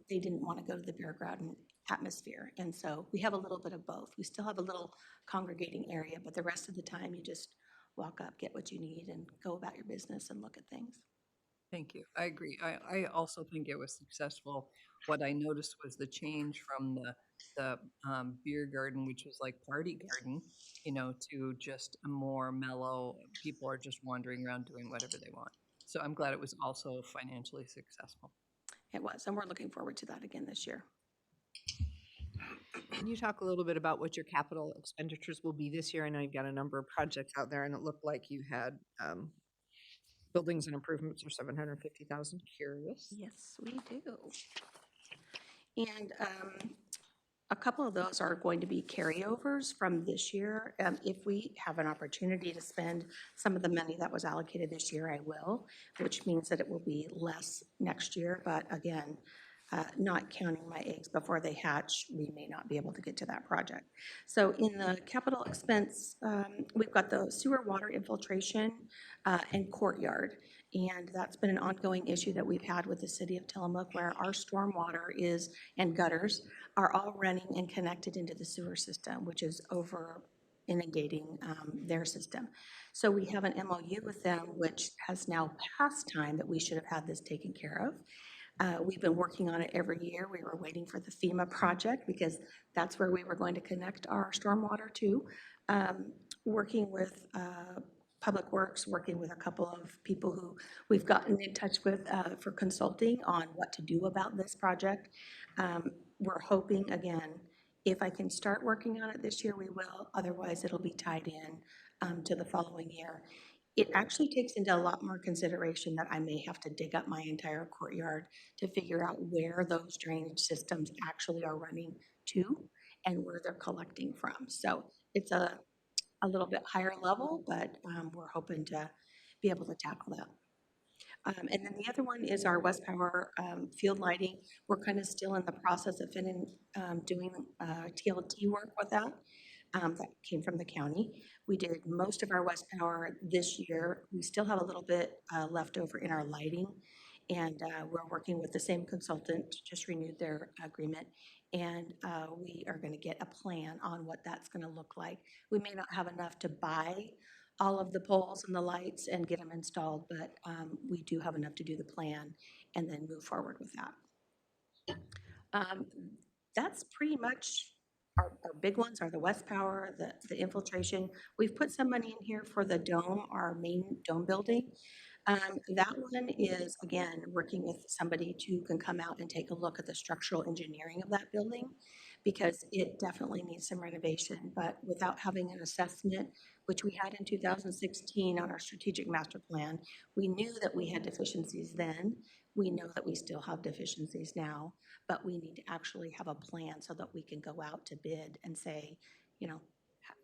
They didn't want to go to the beer garden atmosphere. And so we have a little bit of both. We still have a little congregating area, but the rest of the time you just walk up, get what you need, and go about your business and look at things. Thank you. I agree. I also think it was successful. What I noticed was the change from the beer garden, which was like party garden, to just a more mellow, people are just wandering around doing whatever they want. So I'm glad it was also financially successful. It was, and we're looking forward to that again this year. Can you talk a little bit about what your capital expenditures will be this year? I know you've got a number of projects out there, and it looked like you had buildings and improvements for 750,000. Curious. Yes, we do. And a couple of those are going to be carryovers from this year. If we have an opportunity to spend some of the money that was allocated this year, I will, which means that it will be less next year. But again, not counting my eggs before they hatch, we may not be able to get to that project. So in the capital expense, we've got the sewer water infiltration and courtyard. And that's been an ongoing issue that we've had with the city of Tillamook, where our stormwater and gutters are all running and connected into the sewer system, which is over inundating their system. So we have an MOU with them, which has now passed time that we should have had this taken care of. We've been working on it every year. We were waiting for the FEMA project because that's where we were going to connect our stormwater to. Working with Public Works, working with a couple of people who we've gotten in touch with for consulting on what to do about this project. We're hoping, again, if I can start working on it this year, we will. Otherwise, it'll be tied in to the following year. It actually takes into a lot more consideration that I may have to dig up my entire courtyard to figure out where those drainage systems actually are running to and where they're collecting from. So it's a little bit higher level, but we're hoping to be able to tackle that. And then the other one is our West Power field lighting. We're kind of still in the process of doing TLT work with that. That came from the county. We did most of our West Power this year. We still have a little bit left over in our lighting. And we're working with the same consultant, just renewed their agreement. And we are going to get a plan on what that's going to look like. We may not have enough to buy all of the poles and the lights and get them installed, but we do have enough to do the plan and then move forward with that. That's pretty much our big ones are the West Power, the infiltration. We've put some money in here for the dome, our main dome building. That one is, again, working with somebody who can come out and take a look at the structural engineering of that building because it definitely needs some renovation, but without having an assessment, which we had in 2016 on our strategic master plan, we knew that we had deficiencies then. We know that we still have deficiencies now, but we need to actually have a plan so that we can go out to bid and say, you know,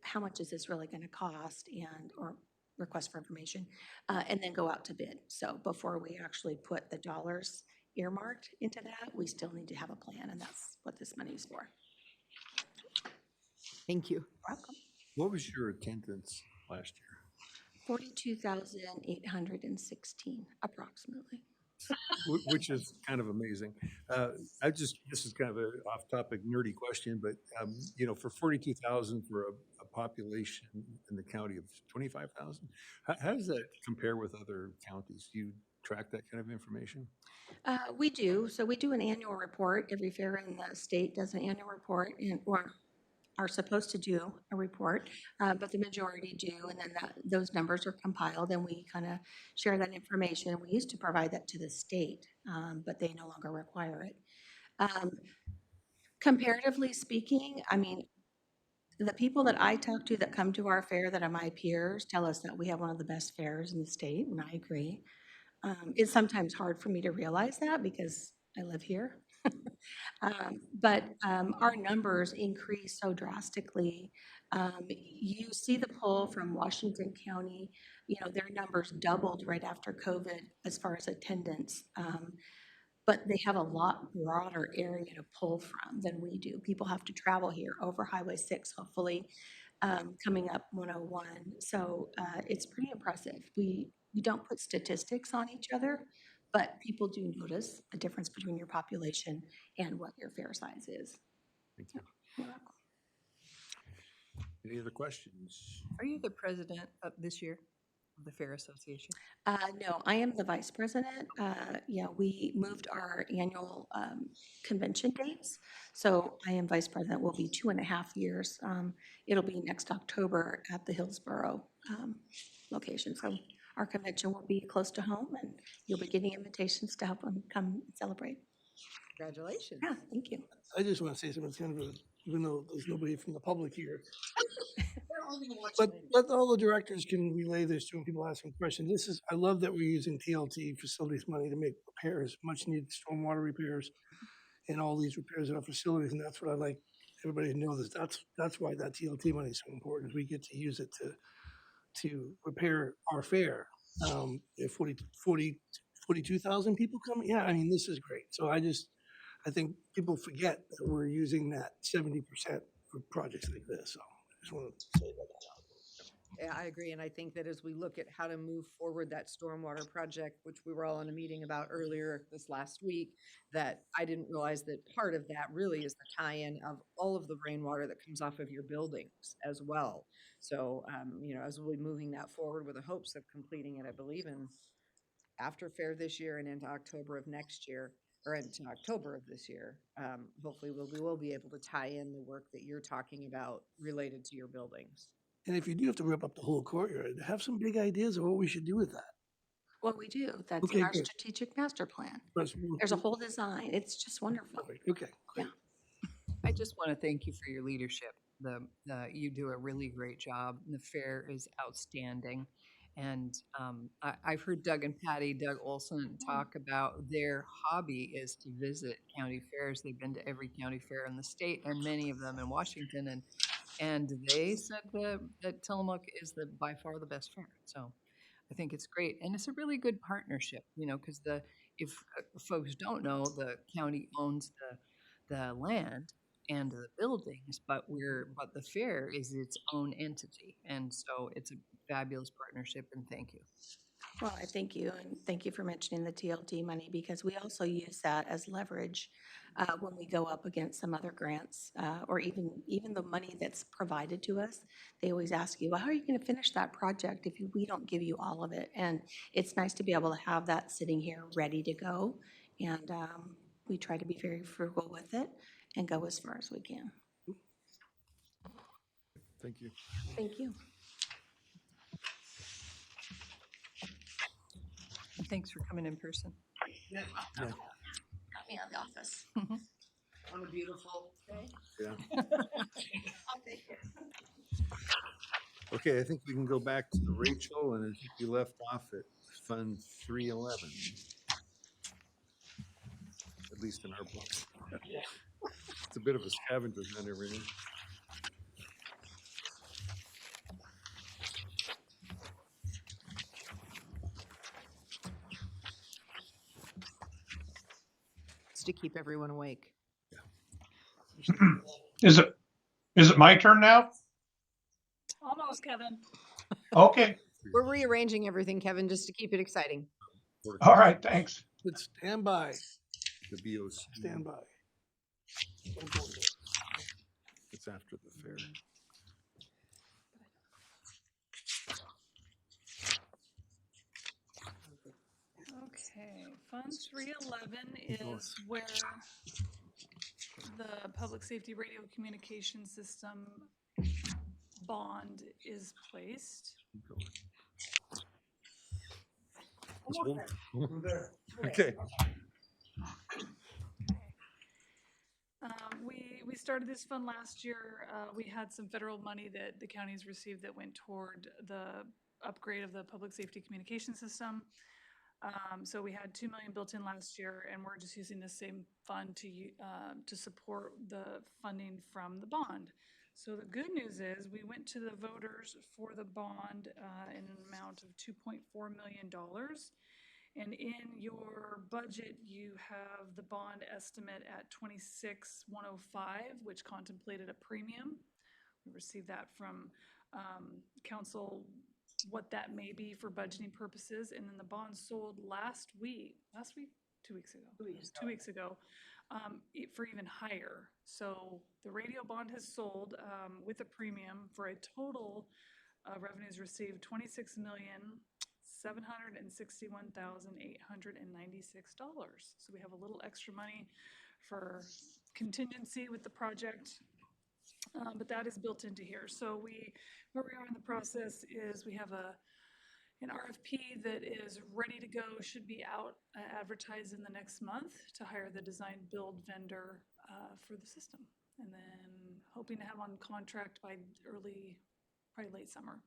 how much is this really going to cost or request for information, and then go out to bid. So before we actually put the dollars earmarked into that, we still need to have a plan, and that's what this money is for. Thank you. Welcome. What was your attendance last year? 42,816 approximately. Which is kind of amazing. This is kind of an off-topic nerdy question, but, you know, for 42,000 for a population in the county of 25,000, how does that compare with other counties? Do you track that kind of information? We do. So we do an annual report. Every fair in the state does an annual report or are supposed to do a report, but the majority do. And then those numbers are compiled and we kind of share that information. We used to provide that to the state, but they no longer require it. Comparatively speaking, I mean, the people that I talk to that come to our fair that are my peers tell us that we have one of the best fairs in the state, and I agree. It's sometimes hard for me to realize that because I live here. But our numbers increase so drastically. You see the poll from Washington County, you know, their numbers doubled right after COVID as far as attendance. But they have a lot broader area to pull from than we do. People have to travel here over Highway 6, hopefully, coming up 101. So it's pretty impressive. We don't put statistics on each other, but people do notice a difference between your population and what your fair size is. Thank you. You're welcome. Any other questions? Are you the president of this year of the Fair Association? No, I am the vice president. Yeah, we moved our annual convention dates. So I am vice president, will be 2.5 years. It'll be next October at the Hillsborough location. So our convention will be close to home and you'll be getting invitations to help them come celebrate. Congratulations. Yeah, thank you. I just want to say something. It's kind of even though there's nobody from the public here. But all the directors can relay this to when people asking questions. I love that we're using TLT facilities money to make repairs, much needed stormwater repairs and all these repairs in our facilities. And that's what I like everybody to know this. That's why that TLT money is so important. We get to use it to repair our fair. If 42,000 people come, yeah, I mean, this is great. So I think people forget that we're using that 70% for projects like this. So I just want to say that. Yeah, I agree. And I think that as we look at how to move forward that stormwater project, which we were all in a meeting about earlier this last week, that I didn't realize that part of that really is the tie-in of all of the rainwater that comes off of your buildings as well. So, you know, as we're moving that forward with the hopes of completing it, I believe in after fair this year and into October of next year, or into October of this year, hopefully we will be able to tie in the work that you're talking about related to your buildings. And if you do have to rip up the whole courtyard, have some big ideas of what we should do with that. Well, we do. That's Okay, in our good. strategic master plan. Let's- There's a whole design. It's just wonderful. Okay. I just want to thank you for your leadership. You do a really great job. The fair is outstanding. And I've heard Doug Olson talk about their hobby is to visit county fairs. They've been to every county fair in the state and many of them in Washington. And they said that Tillamook is by far the best fair. So I think it's great. And it's a really good partnership, because if folks don't know, the county owns the land and the buildings, but the fair is its own entity. And so it's a fabulous partnership, and thank you. Well, I thank you, and thank you for mentioning the TLT money, because we also use that as leverage when we go up against some other grants, or even the money that's provided to us. They always ask you, well, how are you going to finish that project if we don't give you all of it? And it's nice to be able to have that sitting here ready to go, and we try to be very frugal with it and go as far as we can. Thank you. Thank you. And thanks for coming in person. Got me out of the office. On a beautiful day. Yeah. I'll take it. Okay, I think we can go back to Rachel, and I think we left off at Fund 311. At least in our books. It's a bit of a scavenger hunt every day. It's to keep everyone awake. Is it my turn now? Almost, Kevin. Okay, We're rearranging everything, Kevin, just to keep it exciting. all right, thanks. But stand by, The BOC. stand by. It's after the fair. Okay, Fund 311 is where the Public Safety Radio Communication System bond is placed. Okay. We started this fund last year. We had some federal money that the counties received that went toward the upgrade of the public safety communication system. So we had 2 million built in last year, and we're just using the same fund to support the funding from the bond. So the good news is we went to the voters for the bond in an amount of $2.4 million. And in your budget, you have the bond estimate at $26,105, which contemplated a premium. We received that from council, what that may be for budgeting purposes. And then the bond sold last week, 2 weeks ago. 2 weeks ago, for even higher. So the radio bond has sold with a premium for a total revenues received $26,761,896. So we have a little extra money for contingency with the project, but that is built into here. So where we are in the process is we have an RFP that is ready to go, should be out advertised in the next month to hire the design build vendor for the system. And then hoping to have on contract by probably late summer,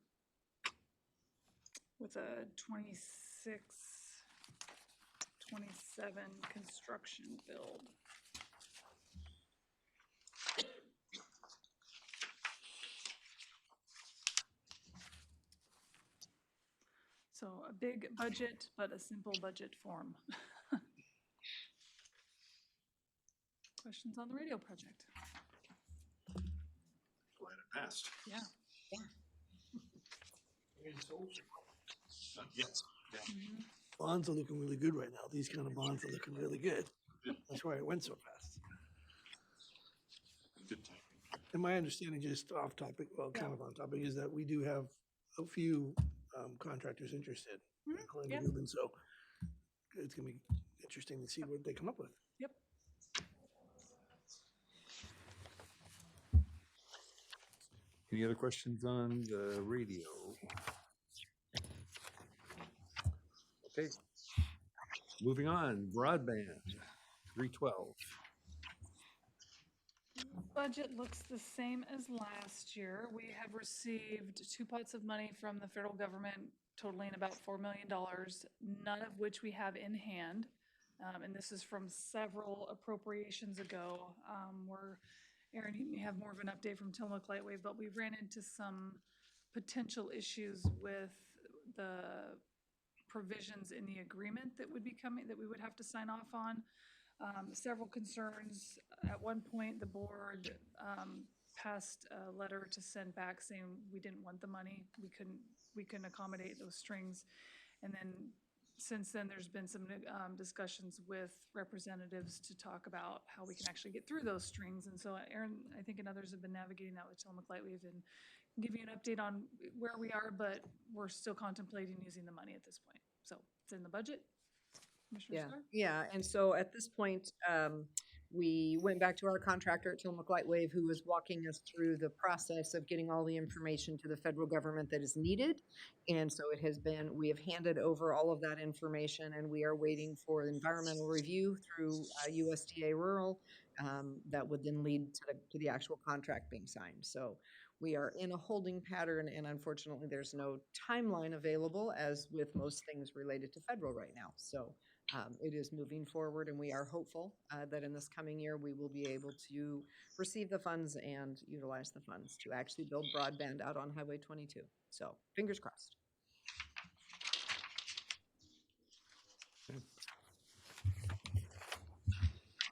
with a 26, 27 construction build. So a big budget, but a simple budget form. Questions on the radio project? Glad it passed. Yeah. Yes. Bonds are looking really good right now. These kind of bonds are looking really good. That's why it went so fast. Good timing. And my understanding, just off topic, well, kind of on topic, is that we do have a few contractors interested, according to yeah. Ruben, so it's gonna be interesting to see what they come up with. Yep. Any other questions on the radio? Okay. Moving on, broadband, 312. Budget looks the same as last year. We have received 2 pots of money from the federal government totaling about $4 million, none of which we have in hand. And this is from several appropriations ago. Aaron, you may have more of an update from Tillamook Lightwave, but we ran into some potential issues with the provisions in the agreement that would be coming, that we would have to sign off on. Several concerns. At one point, the board passed a letter to send back saying we didn't want the money. We couldn't accommodate those strings. And then since then, there's been some discussions with representatives to talk about how we can actually get through those strings. And so Aaron, I think, and others have been navigating that with Tillamook Lightwave and give you an update on where we are, but we're still contemplating using the money at this point. So it's in the budget. Commissioner Yeah, Starr? yeah, and so at this point, we went back to our contractor at Tillamook Lightwave, who was walking us through the process of getting all the information to the federal government that is needed. And so we have handed over all of that information, and we are waiting for environmental review through USDA Rural. That would then lead to the actual contract being signed. So we are in a holding pattern, and unfortunately, there's no timeline available, as with most things related to federal right now. So it is moving forward, and we are hopeful that in this coming year, we will be able to receive the funds and utilize the funds to actually build broadband out on Highway 22. So fingers crossed. Okay.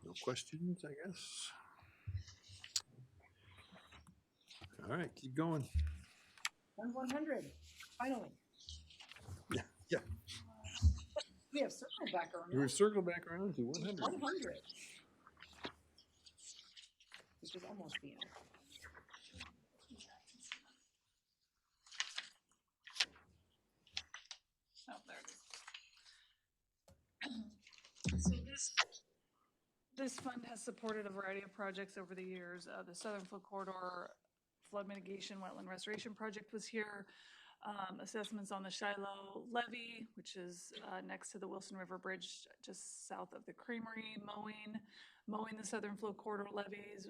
No questions, I guess. All right, keep going. 100, finally. Yeah. We have circled back around. We've circled back around to 100. 100. Which is almost the end. Oh, there it is. So this fund has supported a variety of projects over the years. The Southern Flow Corridor Flood Mitigation Wetland Restoration Project was here. Assessments on the Shiloh Levee, which is next to the Wilson River Bridge, just south of the Creamery, mowing the Southern Flow Corridor levees.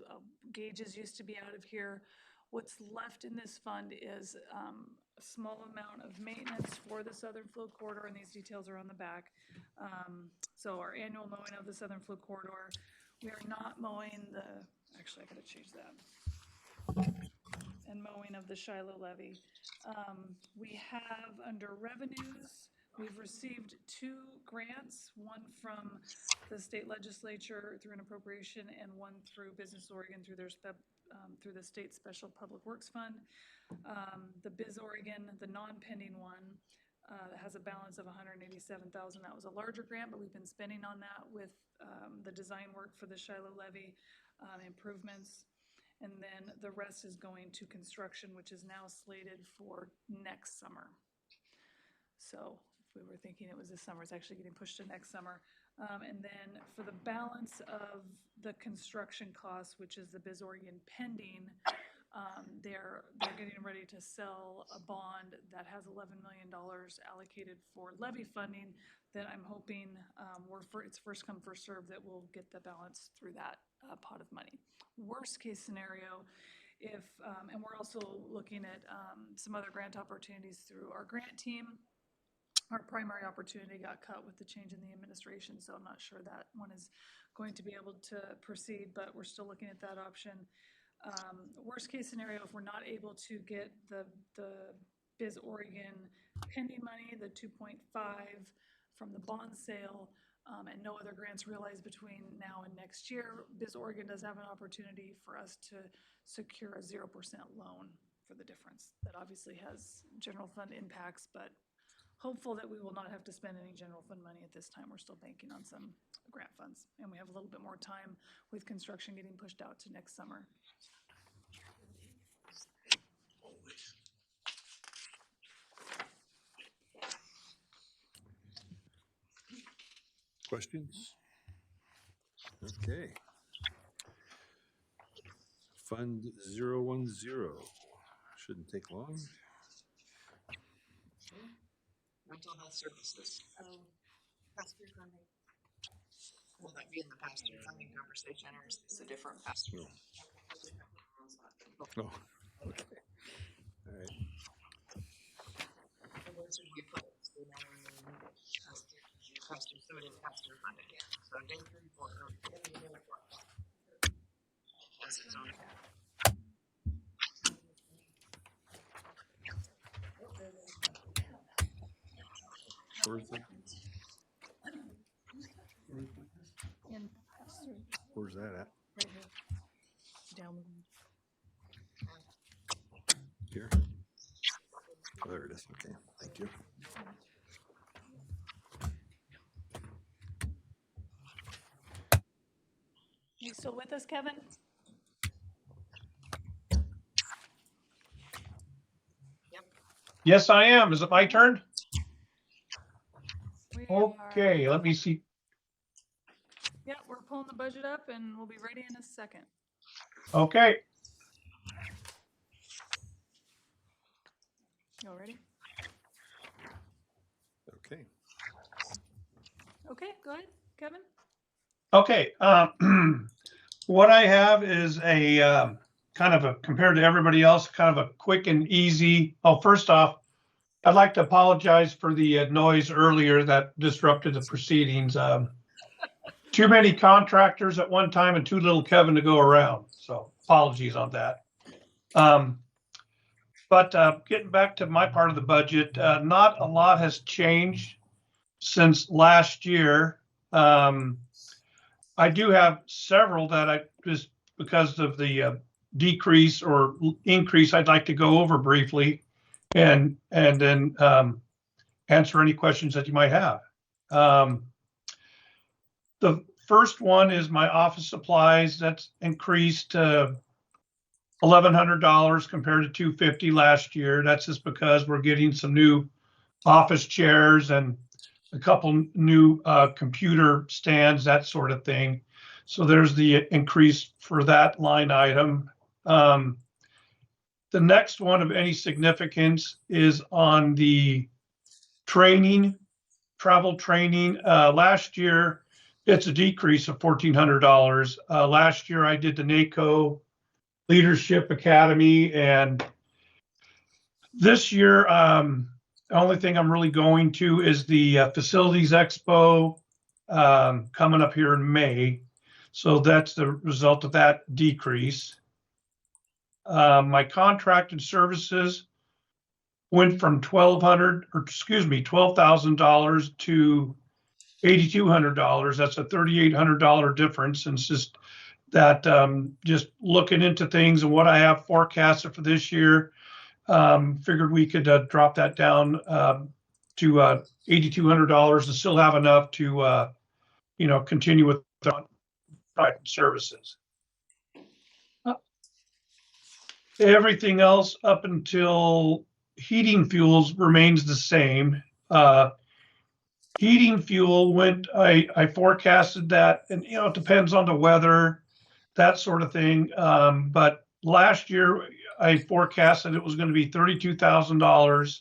Gauges used to be out of here. What's left in this fund is a small amount of maintenance for the Southern Flow Corridor, and these details are on the back. So our annual mowing of the Southern Flow Corridor, we are not mowing actually I gotta change that. And mowing of the Shiloh Levee. We have under revenues, we've received 2 grants, one from the state legislature through an appropriation and one through Business Oregon through through the state special public works fund. The Biz Oregon, the non-pending one, has a balance of $187,000. That was a larger grant, but we've been spending on that with the design work for the Shiloh Levee improvements. And then the rest is going to construction, which is now slated for next summer. So if we were thinking it was this summer, it's actually getting pushed to next summer. And then for the balance of the construction costs, which is the Biz Oregon pending, they're getting ready to sell a bond that has $11 million allocated for levy funding that I'm hoping it's first come, first served, that we'll get the balance through that pot of money. Worst case scenario, and we're also looking at some other grant opportunities through our grant team. Our primary opportunity got cut with the change in the administration, so I'm not sure that one is going to be able to proceed, but we're still looking at that option. Worst case scenario, if we're not able to get the Biz Oregon pending money, the 2.5 from the bond sale, and no other grants realized between now and next year, Biz Oregon does have an opportunity for us to secure a 0% loan for the difference. That obviously has general fund impacts, but hopeful that we will not have to spend any general fund money at this time. We're still banking on some grant funds, and we have a little bit more time with construction getting pushed out to next summer. Questions? Okay. Fund 010, Shouldn't take long. Mental health services. Pass-through funding. Will that be in the pass-through funding conversation or is this a different pass-through? Oh, okay. All right. Where should we put it? So now we're in pass-through, so it is pass-through funding. So day 3, 4, or day 4. As its own account. Where's the, And pass-through, where's that at? right here. Down the road. Here? Oh, there it is. Okay, thank you. You still with us, Kevin? Yes, I am. Is it my turn? We are- Okay, let me see. Yeah, we're pulling the budget up and we'll be ready in a second. Okay, Y'all ready? Okay. Okay, go ahead, Kevin. okay. What I have is a kind of a, compared to everybody else, kind of a quick and easy. Oh, first off, I'd like to apologize for the noise earlier that disrupted the proceedings. Too many contractors at one time and too little Kevin to go around. So apologies on that. But getting back to my part of the budget, not a lot has changed since last year. I do have several that I just, because of the decrease or increase, I'd like to go over briefly and then answer any questions that you might have. The first one is my office supplies. That's increased to $1,100 compared to $250 last year. That's just because we're getting some new office chairs and a couple new computer stands, that sort of thing. So there's the increase for that line item. The next one of any significance is on the training, travel training. Last year, it's a decrease of $1,400. Last year, I did the NACO Leadership Academy, and this year, the only thing I'm really going to is the Facilities Expo coming up here in May. So that's the result of that decrease. My contracted services went from $12,000 to $8,200. That's a $3,800 difference. And it's just that just looking into things and what I have forecasted for this year, figured we could drop that down to $8,200 and still have enough to, continue with the private services. Everything else up until heating fuels remains the same. Heating fuel went, I forecasted that, and it depends on the weather, that sort of thing. But last year I forecasted it was going to be $32,000.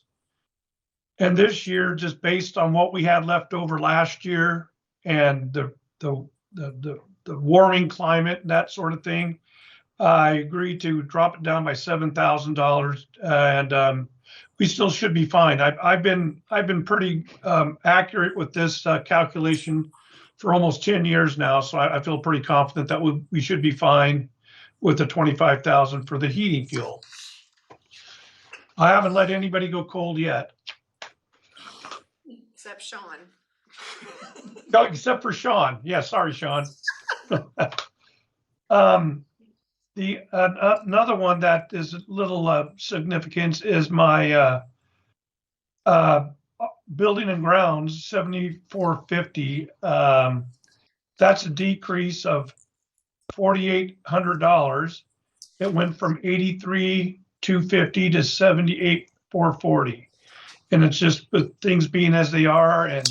And this year, just based on what we had left over last year and the warming climate and that sort of thing, I agreed to drop it down by $7,000, and we still should be fine. I've been pretty accurate with this calculation for almost 10 years now, so I feel pretty confident that we should be fine with the $25,000 for the heating fuel. I haven't let anybody go cold yet. Except Sean. No, except for Sean. Yeah, sorry, Sean. Another one that is a little significance is my building and grounds, $7,450. That's a decrease of $4,800. It went from $83,250 to $78,440. And it's just with things being as they are and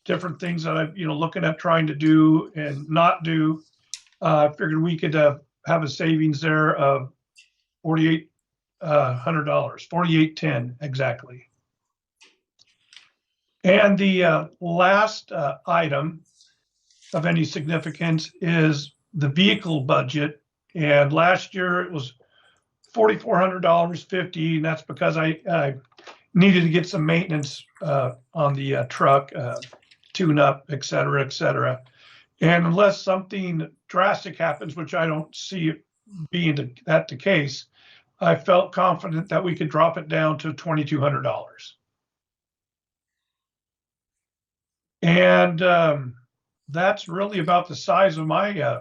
different things that I'm, looking at trying to do and not do. I figured we could have a savings there of $4,800, 4810 exactly. And the last item of any significance is the vehicle budget. And last year it was $4,400.50, and that's because I needed to get some maintenance on the truck, tune up, et cetera, et cetera. And unless something drastic happens, which I don't see it being the case, I felt confident that we could drop it down to $2,200. And that's really about the size of my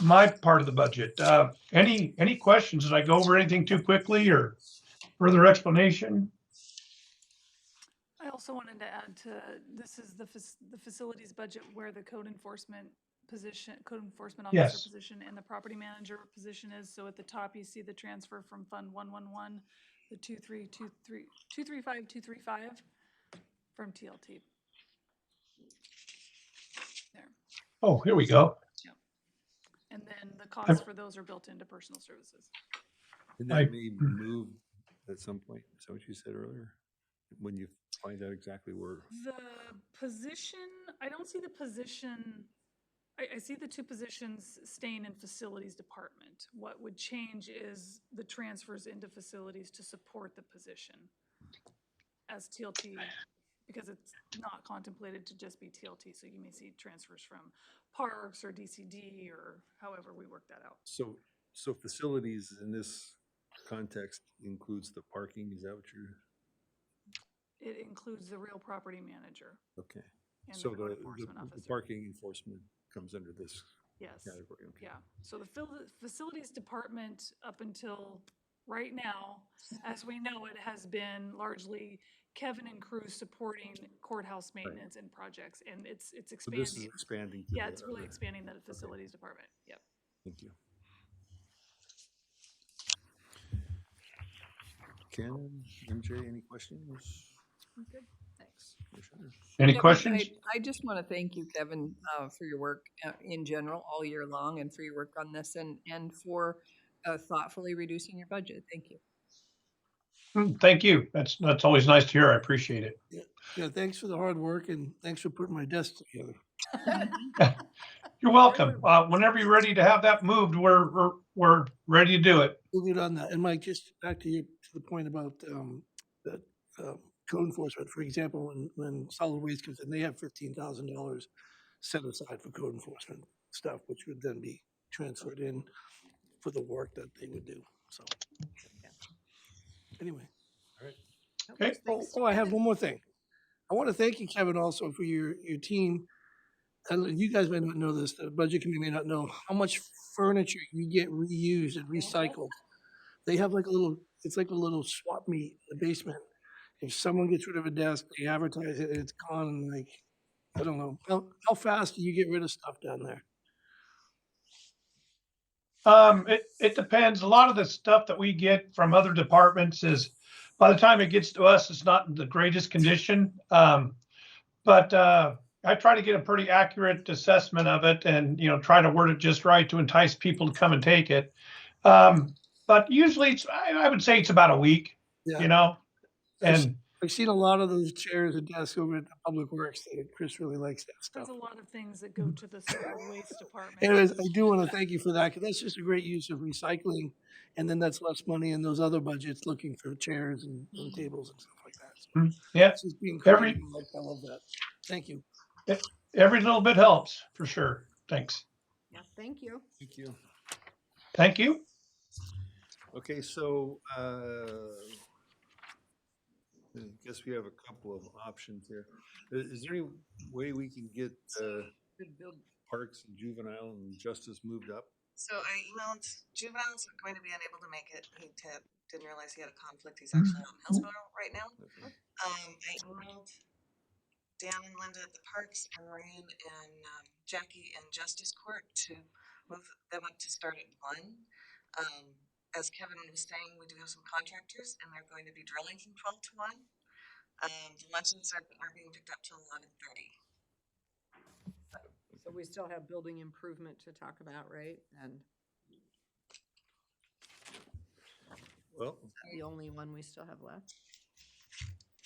my part of the budget. Any questions? Did I go over anything too quickly or further explanation? I also wanted to add to, this is the facilities budget where the code enforcement officer Yes. position and the property manager position is. So at the top, you see the transfer from Fund 111, the 235,235 from TLT. There. Oh, here we go. And then the costs for those are built into personal services. And that may move at some point. Is that what you said earlier? When you find out exactly where. The position, I don't see the position, I see the two positions staying in facilities department. What would change is the transfers into facilities to support the position as TLT, because it's not contemplated to just be TLT. So you may see transfers from parks or DCD or however we work that out. So facilities in this context includes the parking, is that what you're? It includes the real property manager. Okay. And So the code the enforcement officer. parking enforcement comes under this Yes. category. Okay. Yeah, so the facilities department up until right now, as we know, it has been largely Kevin and crew supporting courthouse maintenance and projects, and it's So expanding. this is expanding. To Yeah, the it's really other- expanding the facilities department, yep. Thank you. Ken, MJ, any questions? Good, thanks. Any Kevin, questions? I just want to thank you, Kevin, for your work in general all year long and for your work on this and for thoughtfully reducing your budget. Thank you. Thank you. That's always nice to hear. I appreciate it. Yeah, thanks for the hard work and thanks for putting my desk together. You're welcome. Whenever you're ready to have that moved, we're ready to do it. We'll get on that. And Mike, just back to you, to the point about that code enforcement, for example, when solid waste comes in, they have $15,000 set aside for code enforcement stuff, which would then be transferred in for the work that they would do. So, anyway. All right. Okay. Oh, I have one more thing. I want to thank you, Kevin, also for your team. And you guys may not know this, the budget committee may not know how much furniture you get reused and recycled. They have like it's like a little swap meet in the basement. If someone gets rid of a desk, they advertise it, and it's gone in like, I don't know. How fast do you get rid of stuff down there? It depends. A lot of the stuff that we get from other departments is, by the time it gets to us, it's not in the greatest condition. But I try to get a pretty accurate assessment of it and, try to word it just right to entice people to come and take it. But usually I would say it's about a week, and I've seen a lot of those chairs and desks over at the Public Works. Chris really likes that stuff. There's a lot of things that go to the solid waste department. Anyways, I do want to thank you for that, because that's just a great use of recycling. And then that's less money in those other budgets looking for chairs and tables and stuff like that. So yeah, it's just being creative. I love that. Thank you. every little bit helps for sure. Thanks. Yeah, thank you. Thank you. Thank you. Okay, so I guess we have a couple of options here. Is there any way we can get parks and juvenile and justice moved up? So I emailed, Juvenile's going to be unable to make it. He didn't realize he had a conflict. He's actually out in Hillsborough right now. I emailed Dan and Linda at the parks and Ryan and Jackie and Justice Court to move them up to start at 1. As Kevin was saying, we do have some contractors and they're going to be drilling from 12 to 1. The luncheons are being picked up till 11:30. So we still have building improvement to talk about, right? And Well, Is that the only one we still have left?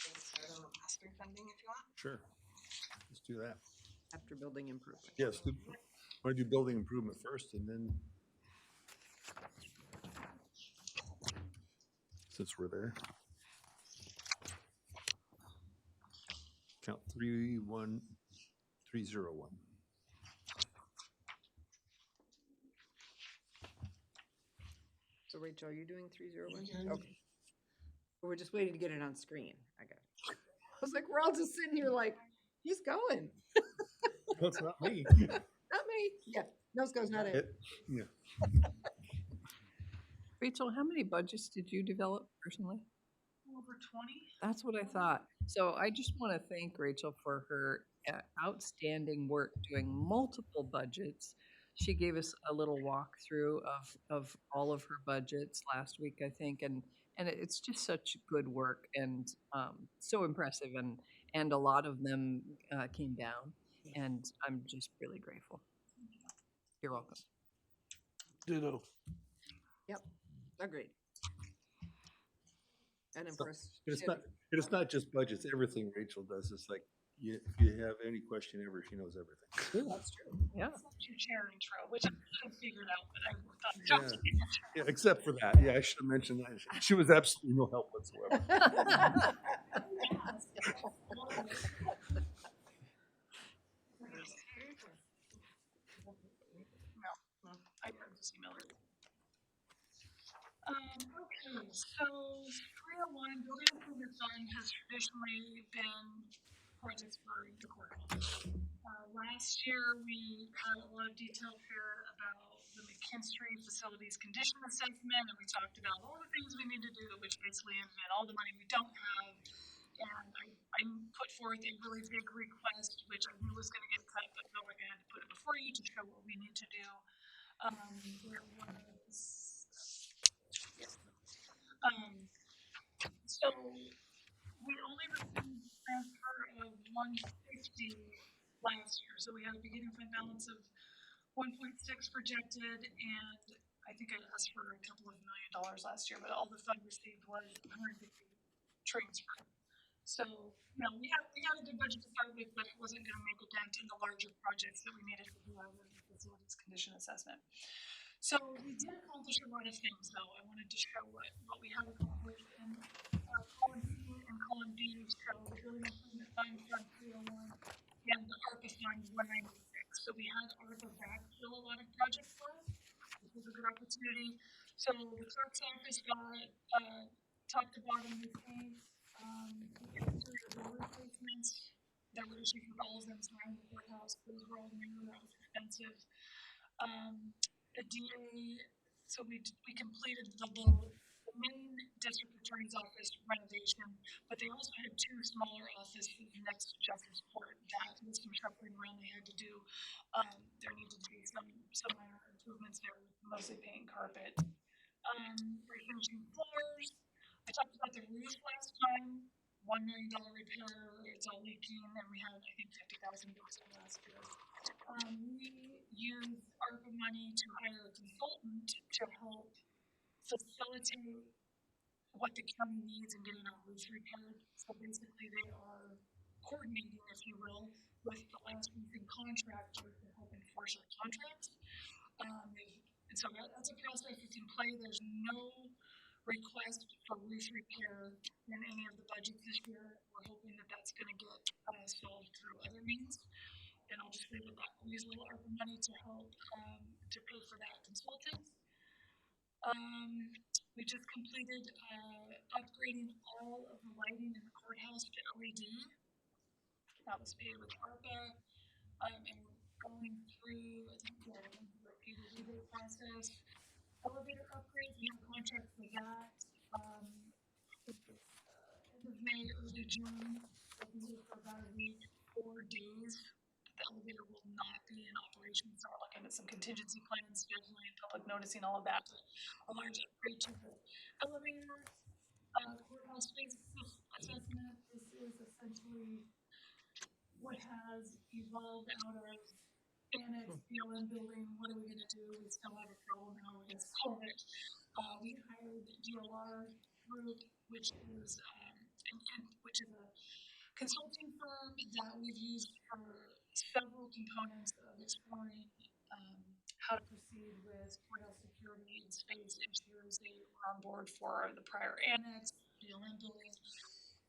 We'll start on the master funding if you want. sure. Let's do that. After building improvement. Yes, want to do building improvement first and then, since we're there. Count 31301. So Rachel, are you doing 301? Okay. We're just waiting to get it on screen. I got it. I was like, we're all just sitting here like, he's going. That's not me. Not me. Yeah, nose goes not it. Yeah. Rachel, how many budgets did you develop personally? Over 20? That's what I thought. So I just want to thank Rachel for her outstanding work doing multiple budgets. She gave us a little walkthrough of all of her budgets last week, I think, and it's just such good work and so impressive, and a lot of them came down, and I'm just really grateful. You're welcome. Ditto. Yep, agreed. And impressed. It's not just budgets. Everything Rachel does is like, if you have any question ever, she knows everything. That's true. Yeah. Your chair intro, which I figured out, but I thought Yeah, except for that. Yeah, I should have mentioned that. She was absolutely no help whatsoever. I heard this email earlier. Okay, so 301 Building Improvement Fund has traditionally been projects for the courthouse. Last year, we had a lot of detail here about the McKinstry Facilities Condition Assessment, and we talked about all the things we need to do, which basically meant all the money we don't have. And I put forth a really big request, which I knew was going to get cut, but felt like I had to put it before you to show what we need to do. There was, so we only received a transfer of 150 last year. So we had a beginning fund balance of 1.6 projected, and I think I asked for a couple of $1 million last year, but all the fund received was 150 transfer. So, you know, we had a good budget to start with, but it wasn't going to make a dent in the larger projects that we needed to do our facilities condition assessment. So we did accomplish a lot of things, though. I wanted to show what we have accomplished. And column C and column D show the Building Improvement Fund, Fund 301, and the ARPA Fund 196. So we had ARPA backfill a lot of projects for us. This was a good opportunity. So the clerk's office got top to bottom repaints. The replacements that were issued with all of them signed the courthouse. Those were all new. That was expensive. The DA, so we completed the main district attorney's office renovation, but they also had two smaller offices next to justice court that with some shuffling around they had to do. There needed to be some minor improvements there, mostly paint and carpet. Refinishing floors. I talked about the roof last time. $1 million repair. It's all leaking, and we had, I think, 50,000 last year. We used ARPA money to hire a consultant to help facilitate what the county needs in getting our roofs repaired. So basically, they are coordinating, if you will, with the last roofing contractor to help enforce our contracts. And so that's a process that's in play. There's no request for roof repair in any of the budgets this year. We're hoping that that's going to get solved through other means. And I'll just leave it at that. We use a little ARPA money to help to pay for that consultant. We just completed upgrading all of the lighting in the courthouse to LED. That was paid with ARPA. And we're going through, I think, the rebate process. Elevator upgrades, we have a contract for that. End of May, early June, we'll be here for about a week, 4 days. The elevator will not be in operation, so we're looking at some contingency plans, scheduling, public noticing, all of that. A large upgrade to the elevator. Courthouse space assessment. This is essentially what has evolved out of annex BLM building. What are we going to do? We still have a problem. How are we going to solve it? We hired DLR Group, which is, which is a consulting firm that we've used for several components of exploring how to proceed with courthouse security and space issues. They were on board for the prior annex, BLM building,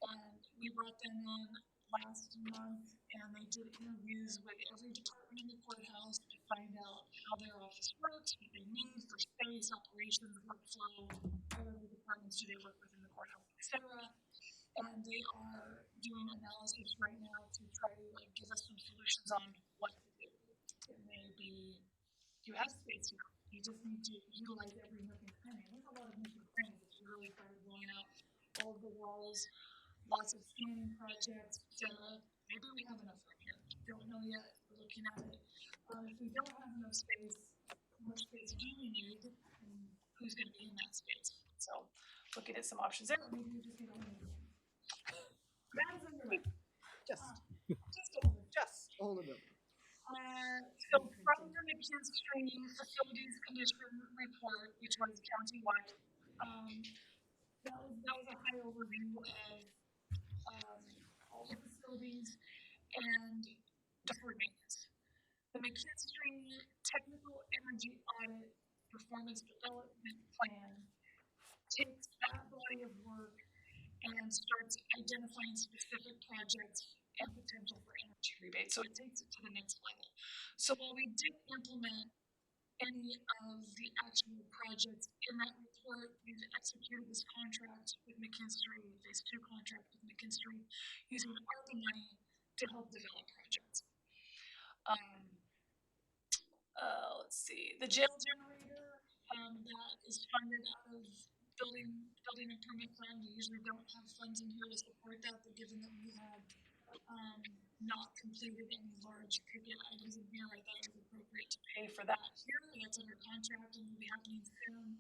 and we brought them in last month, and they did interviews with every department in the courthouse to find out how their office works, what they need for space, operations, workflow, what other departments do they work with in the courthouse, etc. And they are doing analysis right now to try to give us some solutions on what to do. It may be, you have space here, you just need to utilize every nook and cranny. There's a lot of nook and crannies that you really started blowing out all of the walls, lots of scanning projects, etc. Maybe we have enough room here. Don't know yet. We're looking at it. If we don't have enough space, how much space do we need, and who's going to be in that space? So, looking at some options there. Maybe we just need a little. That's underway. Just a little bit. So from the McKinstry Facilities Commission report, which was countywide, that was a high overview of all the facilities and deferred maintenance. The McKinstry Technical Energy Audit Performance Development Plan takes that body of work and starts identifying specific projects and potential for energy rebate. So it takes it to the next level. So while we didn't implement any of the actual projects in that report, we've executed this contract with McKinstry, phase 2 contract with McKinstry, using ARPA money to help develop projects. Let's see, the jail generator that is funded out of building and permit fund. We usually don't have funds in here to support that, but given that we had not completed any large ticket items in here, I thought it was appropriate to pay for that here. That's under contract and will be happening soon.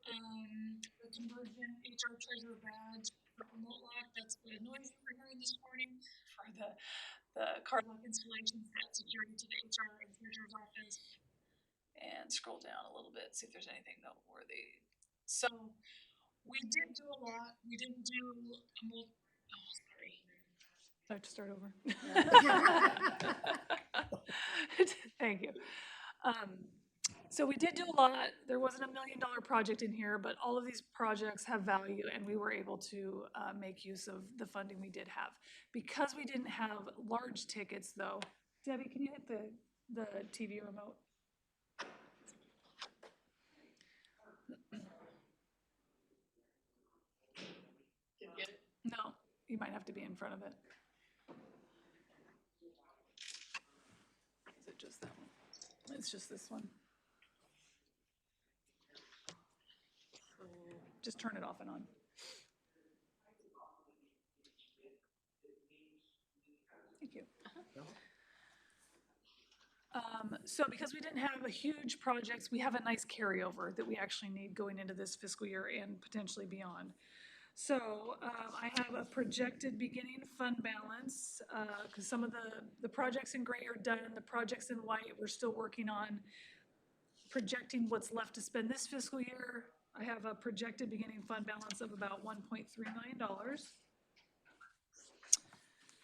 The conversion HR treasurer badge for remote lock, that's the noise you were hearing this morning for the card lock installation, that security to the HR and treasurer's office. And scroll down a little bit, see if there's anything noteworthy. So we did do a lot. We didn't do sorry. I have to start over. Thank you. So we did do a lot. There wasn't $1 million project in here, but all of these projects have value, and we were able to make use of the funding we did have. Because we didn't have large tickets, though. Debbie, can you hit the TV remote? No, you might have to be in front of it. Is it just that one? It's just this one. Just turn it off and on. Thank you. So because we didn't have a huge projects, we have a nice carryover that we actually need going into this fiscal year and potentially beyond. So I have a projected beginning fund balance because some of the projects in gray are done. The projects in white, we're still working on projecting what's left to spend this fiscal year. I have a projected beginning fund balance of about $1.3 million.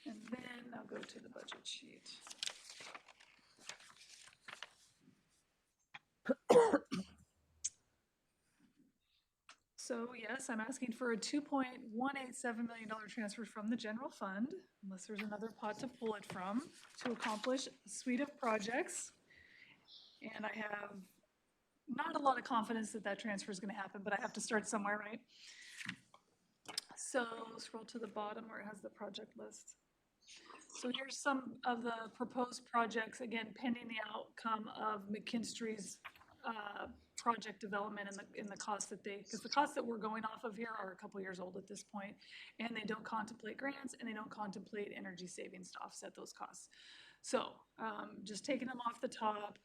And then I'll go to the budget sheet. So yes, I'm asking for a $2.187 million transfer from the general fund, unless there's another pot to pull it from, to accomplish a suite of projects. And I have not a lot of confidence that that transfer is going to happen, but I have to start somewhere, right? So scroll to the bottom where it has the project list. So here's some of the proposed projects, again, pending the outcome of McKinstry's project development and the costs that because the costs that we're going off of here are a couple years old at this point, and they don't contemplate grants and they don't contemplate energy savings to offset those costs. So just taking them off the top,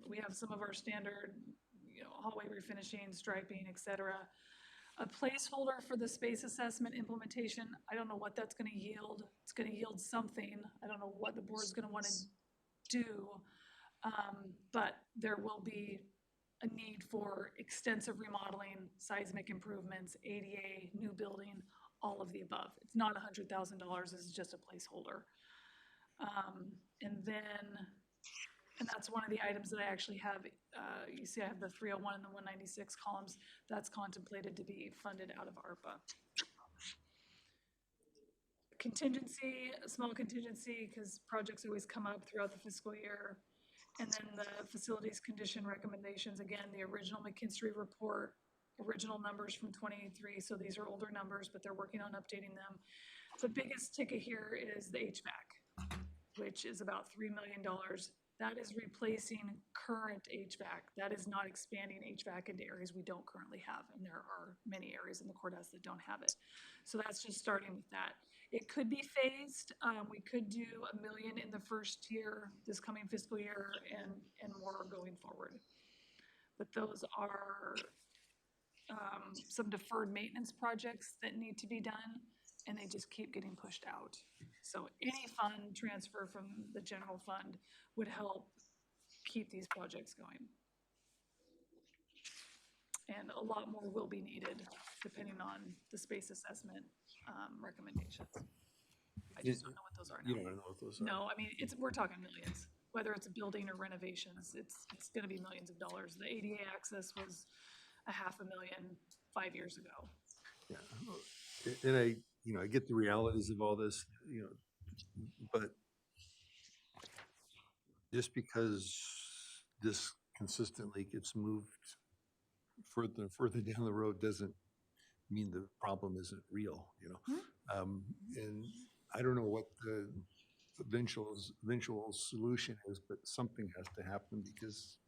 we have some of our standard, hallway refinishing, striping, etc. A placeholder for the space assessment implementation. I don't know what that's going to yield. It's going to yield something. I don't know what the board's going to want to do, but there will be a need for extensive remodeling, seismic improvements, ADA, new building, all of the above. It's not $100,000, this is just a placeholder. And that's one of the items that I actually have, you see I have the 301 and the 196 columns, that's contemplated to be funded out of ARPA. Contingency, a small contingency, because projects always come up throughout the fiscal year. And then the facilities condition recommendations, again, the original McKinstry report, original numbers from 23, so these are older numbers, but they're working on updating them. The biggest ticket here is the HVAC, which is about $3 million. That is replacing current HVAC. That is not expanding HVAC into areas we don't currently have, and there are many areas in the courthouse that don't have it. So that's just starting with that. It could be phased. We could do $1 million in the first year, this coming fiscal year, and more going forward. But those are some deferred maintenance projects that need to be done, and they just keep getting pushed out. So any fund transfer from the general fund would help keep these projects going. And a lot more will be needed depending on the space assessment recommendations. I just don't know what those are now. You don't know what those are? No, I mean, we're talking millions, whether it's a building or renovations, it's gonna be millions of dollars. The ADA access was $500,000 5 years ago. Yeah, and I get the realities of all this, but just because this consistently gets moved further and further down the road doesn't mean the problem isn't real, and I don't know what the eventual solution is, but something has to happen because,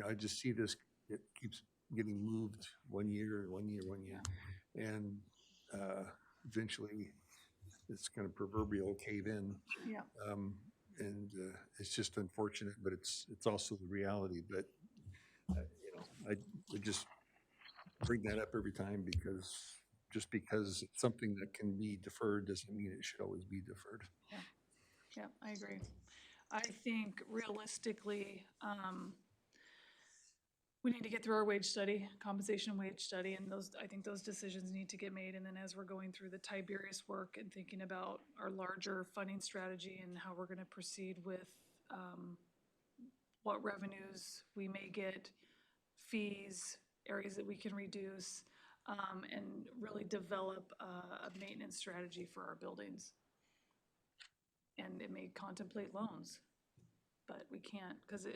I just see this, it keeps getting moved one year, and eventually it's going to proverbial cave in. Yeah. And it's just unfortunate, but it's also the reality. But I just bring that up every time because just because it's something that can be deferred doesn't mean it should always be deferred. Yeah, I agree. I think realistically, we need to get through our wage study, compensation wage study, and I think those decisions need to get made. And then as we're going through the Tiberius work and thinking about our larger funding strategy and how we're going to proceed with what revenues we may get, fees, areas that we can reduce, and really develop a maintenance strategy for our buildings. And it may contemplate loans, but we can't, because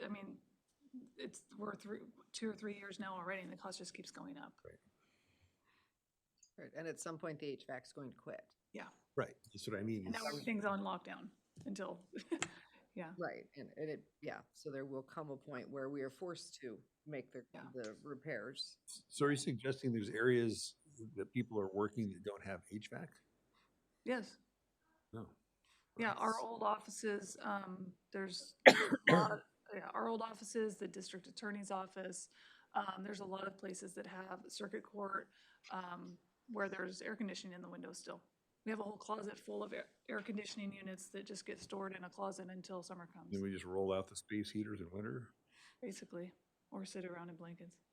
we're through 2 or 3 years now already, and the cost just keeps going up. Right, and at some point, the HVAC's going to quit. Yeah. Right, that's what I mean. And now everything's on lockdown until, yeah. Right, and so there will come a point where we are forced to make the repairs. So are you suggesting there's areas that people are working that don't have HVAC? Yes. No. Yeah, our old offices, there's a lot, our old offices, the district attorney's office, there's a lot of places that have circuit court, where there's air conditioning in the windows still. We have a whole closet full of air conditioning units that just get stored in a closet until summer comes. Then we just roll out the space heaters in winter? Basically, or sit around in blankets.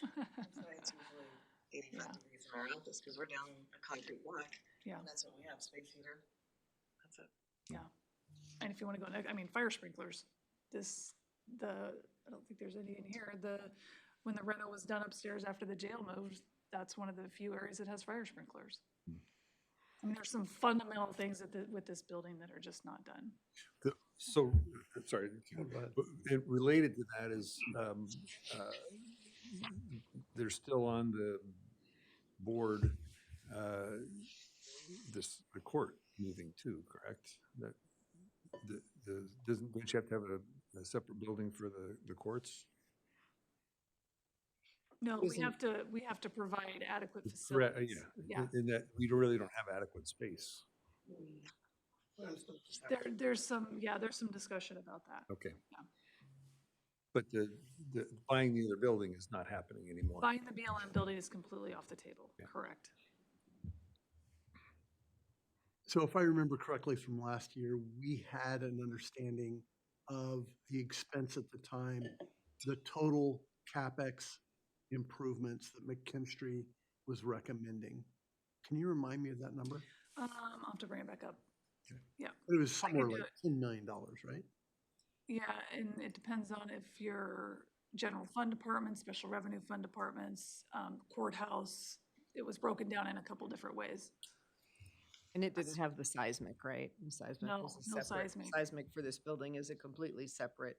That's why it's usually 85 degrees in our office, because we're down a concrete block. Yeah. And that's what we have, space heater. That's it. Yeah. And if you want to go, fire sprinklers, I don't think there's any in here. When the reno was done upstairs after the jail moved, that's one of the few areas that has fire sprinklers. There's some fundamental things with this building that are just not done. So, sorry, and related to that is, they're still on the board, the court moving too, correct? Don't you have to have a separate building for the courts? No, we have to provide adequate facilities. Yeah, in that we really don't have adequate space. There's some discussion about that. Okay. Yeah. But the buying the other building is not happening anymore. Buying the BLM building is completely off the table. Yeah. Correct. So if I remember correctly from last year, we had an understanding of the expense at the time, the total CapEx improvements that McKinstry was recommending. Can you remind me of that number? I'll have to bring it back up. Yeah. It was somewhere do like $10 million, right? Yeah, and it depends on if your general fund department, special revenue fund departments, courthouse, it was broken down in a couple different ways. And it didn't have the seismic, right? And seismic No, was a no separate- seismic. Seismic for this building is a completely separate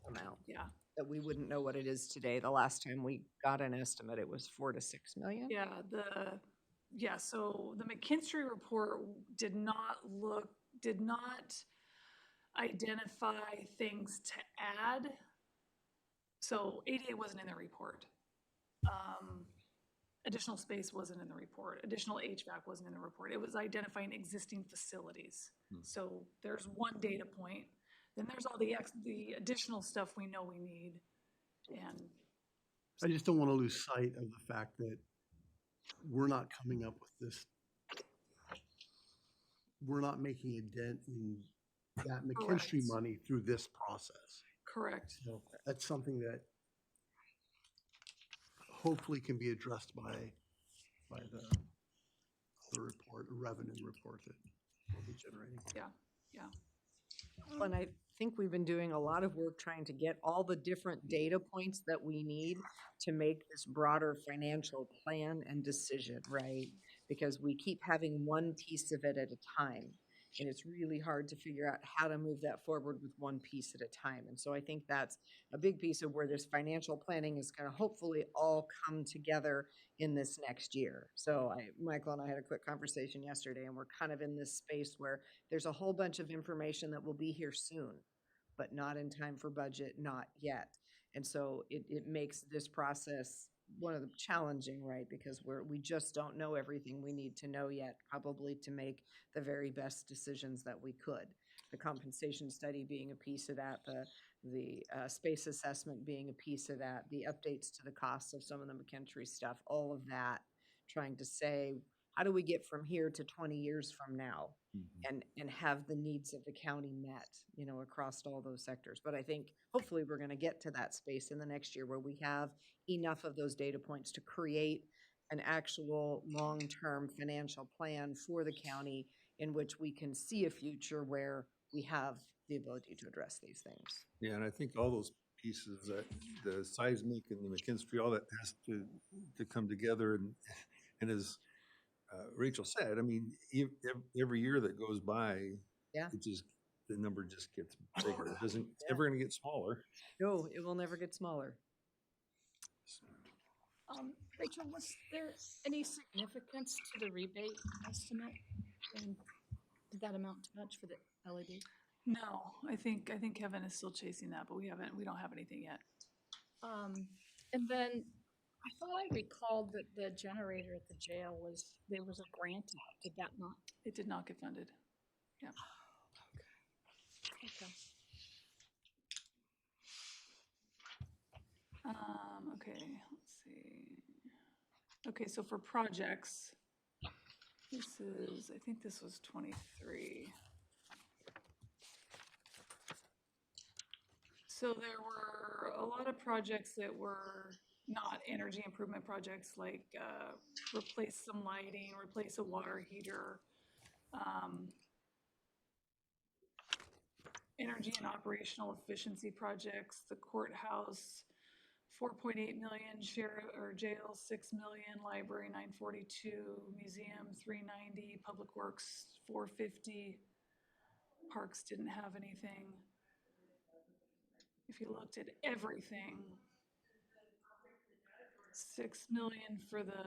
amount. Yeah. That we wouldn't know what it is today. The last time we got an estimate, it was 4 to 6 million. Yeah, so the McKinstry report did not identify things to add. So ADA wasn't in the report. Additional space wasn't in the report. Additional HVAC wasn't in the report. It was identifying existing facilities. So there's one data point. Then there's all the additional stuff we know we need. And I just don't want to lose sight of the fact that we're not coming up with this. We're not making a dent in that McKinstry Correct. money through this process. correct. So that's something that hopefully can be addressed by the report, revenue report that we'll be generating. Yeah. Well, and I think we've been doing a lot of work trying to get all the different data points that we need to make this broader financial plan and decision, right? Because we keep having one piece of it at a time. And it's really hard to figure out how to move that forward with one piece at a time. And so I think that's a big piece of where this financial planning is going to hopefully all come together in this next year. So Michael and I had a quick conversation yesterday, and we're kind of in this space where there's a whole bunch of information that will be here soon, but not in time for budget, not yet. And so it makes this process one of the challenging, right? Because we just don't know everything we need to know yet, probably to make the very best decisions that we could. The compensation study being a piece of that, the space assessment being a piece of that, the updates to the costs of some of the McKinstry stuff, all of that, trying to say, how do we get from here to 20 years from now and have the needs of the county met, across all those sectors. But I think hopefully we're going to get to that space in the next year where we have enough of those data points to create an actual long-term financial plan for the county in which we can see a future where we have the ability to address these things. Yeah, and I think all those pieces, the seismic and the McKinstry, all that has to come together. And as Rachel said, I mean, every year that goes by, the number just gets bigger. It's never going to get smaller. No, it will never get smaller. Rachel, was there any significance to the rebate estimate? And did that amount to much for the LED? No, I think Kevin is still chasing that, but we don't have anything yet. And then I thought I recalled that the generator at the jail there was a grant. Did that not? It did not get funded. Yeah. Okay. Okay, let's see. Okay, so for projects, I think this was 23. So there were a lot of projects that were not energy improvement projects, like replace some lighting, replace a water heater, energy and operational efficiency projects, the courthouse, 4.8 million, jail, 6 million, library, 942, museum, 390, public works, 450, parks didn't have anything. If you looked at everything, 6 million for the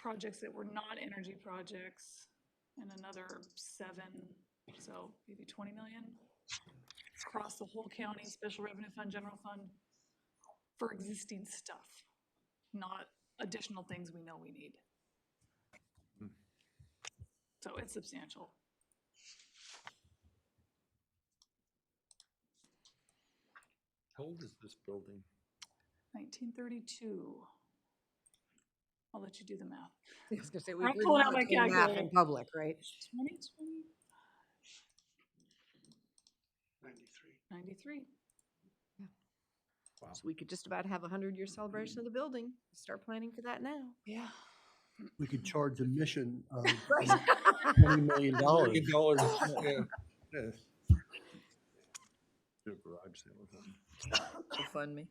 projects that were not energy projects, and another 7, so maybe 20 million across the whole county, special revenue fund, general fund, for existing stuff, not additional things we know we need. So it's substantial. How old is this building? 1932. I'll let you do the math. I was going to say, I'm pulling out my doing math calculator. in public, right? 2020? 93. 93. Wow. So we could just about have a 100-year celebration of the building. Start planning for that now. Yeah. We could charge admission of Right. $20 million. $1 million, yeah, yeah. Do a garage sale or something. GoFundMe.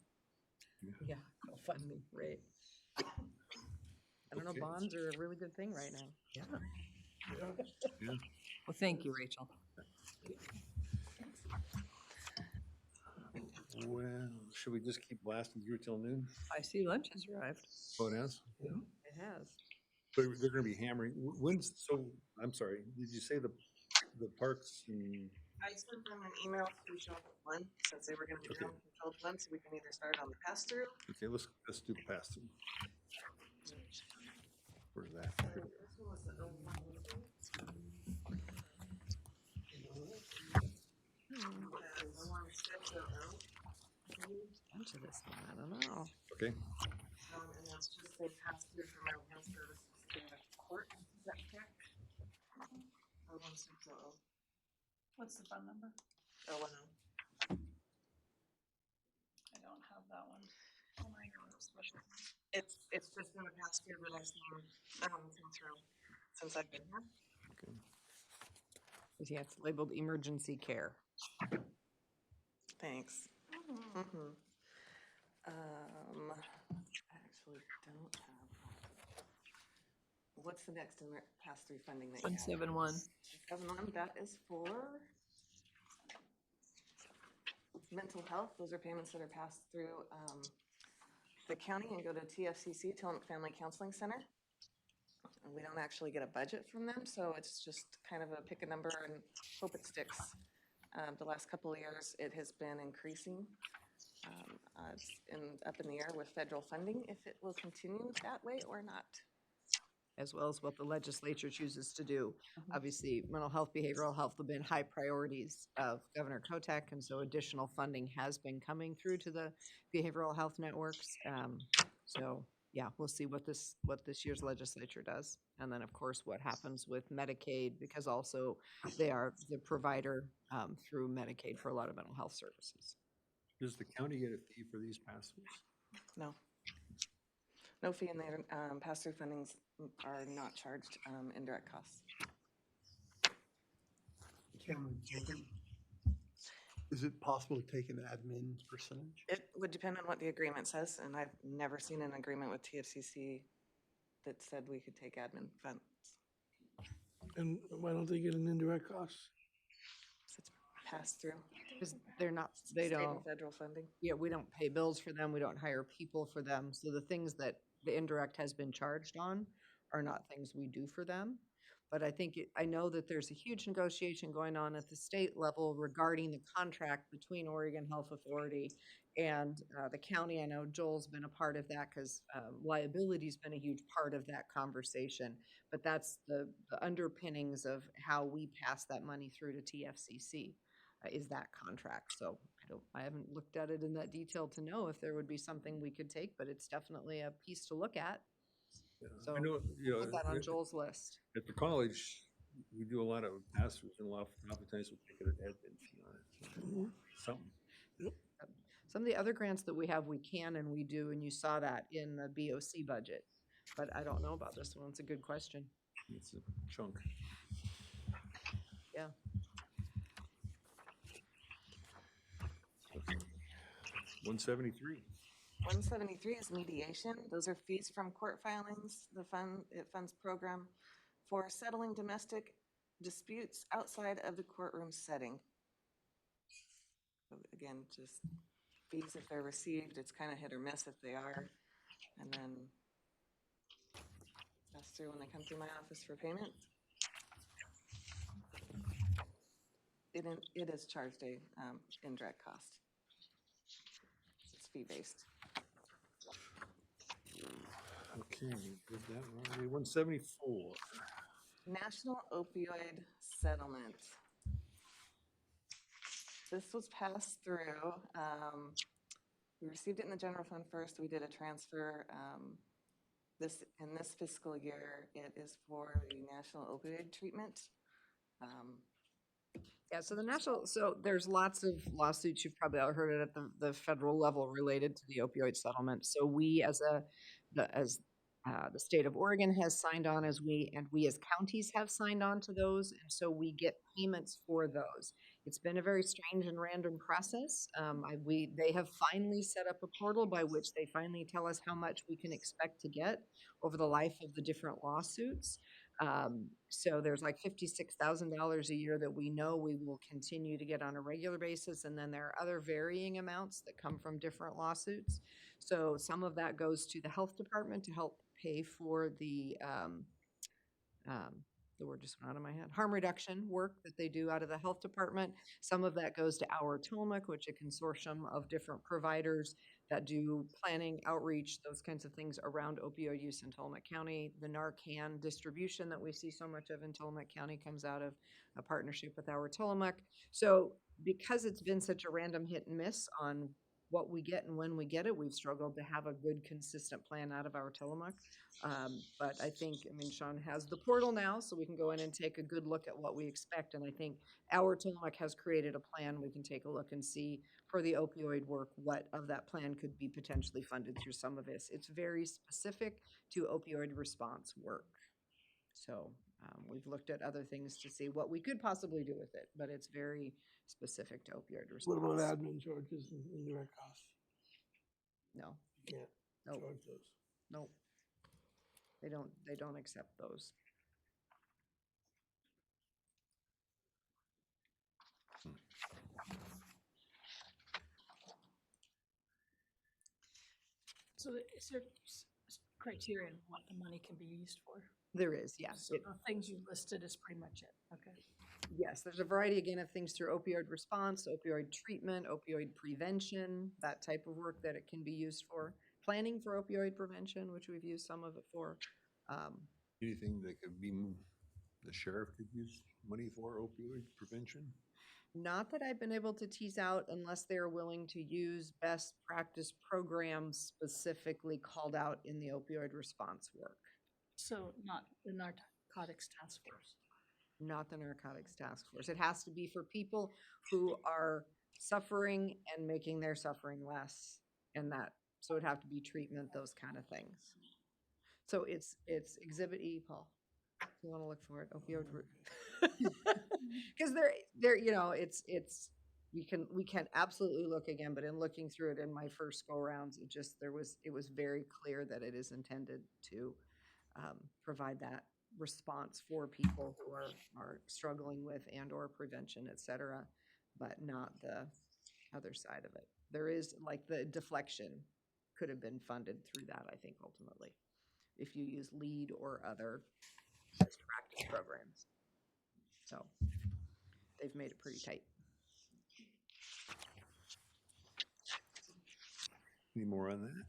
Yeah, fund me, right. I don't know, Okay. bonds are a really good thing right now. Yeah. Well, thank you, Rachel. Well, should we just keep blasting through till noon? I see lunch has arrived. Oh, it has? It has. But they're gonna be hammering, when's, so, I'm sorry, did you say the parks and, I sent them an email to show up at 1, since they were gonna be Okay. down until 1, so we can either start on the pass-through. okay, let's do the pass through. Where's that? Here we go. Bunch of this one, I don't know. Okay, And that's just they pass through from our health services to the court, is that correct? 01600. What's the phone number? 010. I don't have that one. Oh my gosh. It's just been a past year that I've seen come through since I've been here. Yeah, it's labeled emergency care. Thanks. Mhm. I actually don't have. What's the next in pass-through funding that you have? 171. 171, that is for mental health. Those are payments that are passed through the county and go to TFCC, Tillamook Family Counseling Center. And we don't actually get a budget from them, so it's just kind of a pick a number and hope it sticks. The last couple of years, it has been increasing. It's up in the air with federal funding, if it will continue that way or not. As well as what the legislature chooses to do. Obviously, mental health, behavioral health have been high priorities of Governor Kotek, and so additional funding has been coming through to the behavioral health networks. So, yeah, we'll see what this year's legislature does. And then, of course, what happens with Medicaid, because also they are the provider through Medicaid for a lot of mental health services. does the county get a fee for these pass-throughs? No. No fee in there. Pass-through fundings are not charged indirect costs. Is it possible to take an admin percentage? It would depend on what the agreement says, and I've never seen an agreement with TFCC that said we could take admin funds. And why don't they get an indirect cost? It's pass-through. Because they State don't. and federal funding. Yeah, we don't pay bills for them, we don't hire people for them, so the things that the indirect has been charged on are not things we do for them. But I know that there's a huge negotiation going on at the state level regarding the contract between Oregon Health Authority and the county. I know Joel's been a part of that because liability's been a huge part of that conversation. But that's the underpinnings of how we pass that money through to TFCC. Is that contract. So I haven't looked at it in that detail to know if there would be something we could take, but it's definitely a piece to look at. Yeah, So I know, put that on Joel's list. At the college, we do a lot of pass-throughs, and a lot of times we'll take an admin fee on it. Something. Some of the other grants that we have, we can and we do, and you saw that in the BOC budget. But I don't know about this one. It's a good question. It's a chunk. Yeah. 173. 173 is mediation. Those are fees from court filings. It funds program for settling domestic disputes outside of the courtroom setting. So again, just fees if they're received. It's kind of hit or miss if they are. And then pass through when they come through my office for payment. It is charged a indirect cost. It's fee-based. Okay, did that wrong. 174. National opioid settlement. This was passed through. We received it in the general fund first. We did a transfer. In this fiscal year, it is for the national opioid treatment. Yeah, so the national, so there's lots of lawsuits, you've probably all heard it at the federal level related to the opioid settlement. So we as the state of Oregon has signed on and we as counties have signed on to those. And so we get payments for those. It's been a very strange and random process. They have finally set up a portal by which they finally tell us how much we can expect to get over the life of the different lawsuits. So there's like $56,000 a year that we know we will continue to get on a regular basis. And then there are other varying amounts that come from different lawsuits. So some of that goes to the health department to help pay for the word just went out of my head, harm reduction work that they do out of the health department. Some of that goes to Our Tillamook, which is a consortium of different providers that do planning, outreach, those kinds of things around opioid use in Tillamook County. The Narcan distribution that we see so much of in Tillamook County comes out of a partnership with Our Tillamook. So because it's been such a random hit and miss on what we get and when we get it, we've struggled to have a good, consistent plan out of Our Tillamook. But I think, Sean has the portal now, so we can go in and take a good look at what we expect. And I think Our Tillamook has created a plan. We can take a look and see for the opioid work, what of that plan could be potentially funded through some of this. It's very specific to opioid response work. So we've looked at other things to see what we could possibly do with it, but it's very specific to opioid response. What about admin charges and indirect costs? No. You can't Nope. charge those. Nope. They don't accept those. So is there criteria on what the money can be used for? There is, yes. So the things you listed is pretty much it, okay. Yes, there's a variety again of things through opioid response, opioid treatment, opioid prevention, that type of work that it can be used for. Planning for opioid prevention, which we've used some of it for. Anything that could be, the sheriff could use money for opioid prevention? Not that I've been able to tease out unless they're willing to use best practice programs specifically called out in the opioid response work. So not the narcotics task force? Not the narcotics task force. It has to be for people who are suffering and making their suffering less, and that, so it'd have to be treatment, those kind of things. So it's Exhibit E, Paul. If you want to look for it, opioid, because they're we can absolutely look again, but in looking through it in my first go rounds, it was very clear that it is intended to provide that response for people who are struggling with and or prevention, et cetera, but not the other side of it. There is, like, the deflection could have been funded through that, I think, ultimately, if you use LEAD or other best practice programs. So they've made it pretty tight. Any more on that?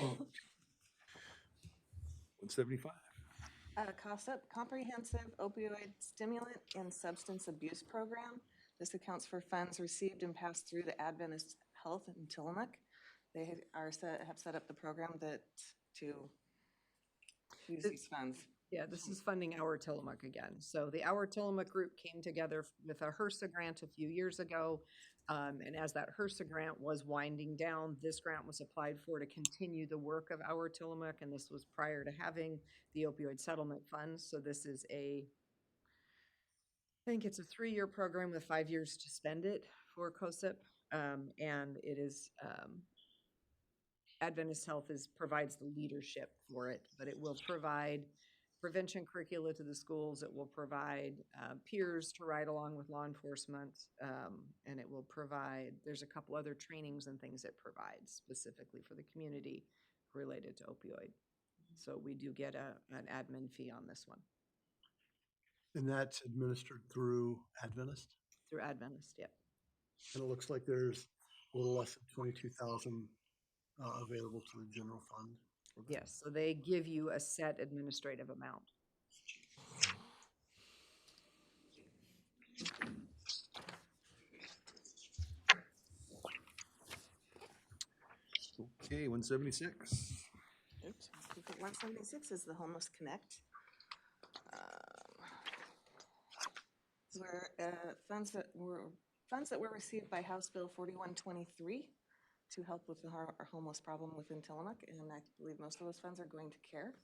175. COSSUP, Comprehensive Opioid Stimulant and Substance Abuse Program. This accounts for funds received and passed through the Adventist Health in Tillamook. They have set up the program to use these funds. Yeah, this is funding Our Tillamook again. So the Our Tillamook group came together with a HRSA grant a few years ago. And as that HRSA grant was winding down, this grant was applied for to continue the work of Our Tillamook. And this was prior to having the opioid settlement funds. So this is I think it's a 3-year program with 5 years to spend it for COSIP. And it is, Adventist Health provides the leadership for it, but it will provide prevention curricula to the schools. It will provide peers to ride along with law enforcement, and it will provide, there's a couple other trainings and things it provides specifically for the community related to opioid. So we do get an admin fee on this one. And that's administered through Adventist? Through Adventist, yep. And it looks like there's a little less than 22,000 available to the general fund. Yes, so they give you a set administrative amount. Okay, 176. Oops, 176 is the Homeless Connect. Were funds that were received by House Bill 4123 to help with our homeless problem within Tillamook, and I believe most of those funds are going to CARE.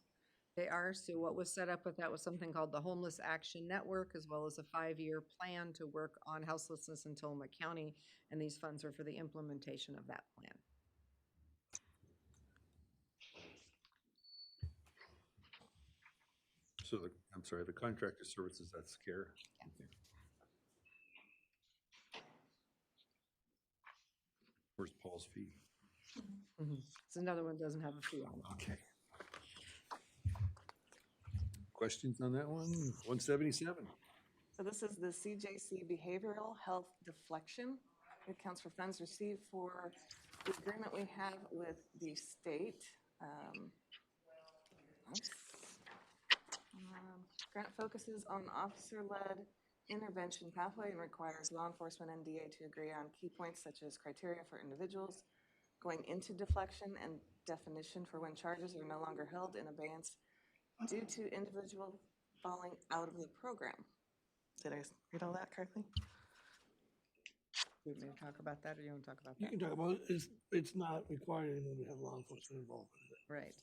They are, so what was set up with that was something called the Homeless Action Network, as well as a 5-year plan to work on houselessness in Tillamook County, and these funds are for the implementation of that plan. So I'm sorry, the contractor services, that's CARE? Okay. Where's Paul's fee? It's another one that doesn't have a fee on it. Okay. Questions on that one? 177. So this is the CJC Behavioral Health Deflection. It accounts for funds received for the agreement we have with the state. Grant focuses on officer-led intervention pathway and requires law enforcement and DA to agree on key points such as criteria for individuals going into deflection and definition for when charges are no longer held in abeyance due to individual falling out of the program. Did I read all that correctly? Do you want me to talk about that, or do you want to talk about You that? can talk about it. It's not required anymore to have law enforcement involved in it. Right.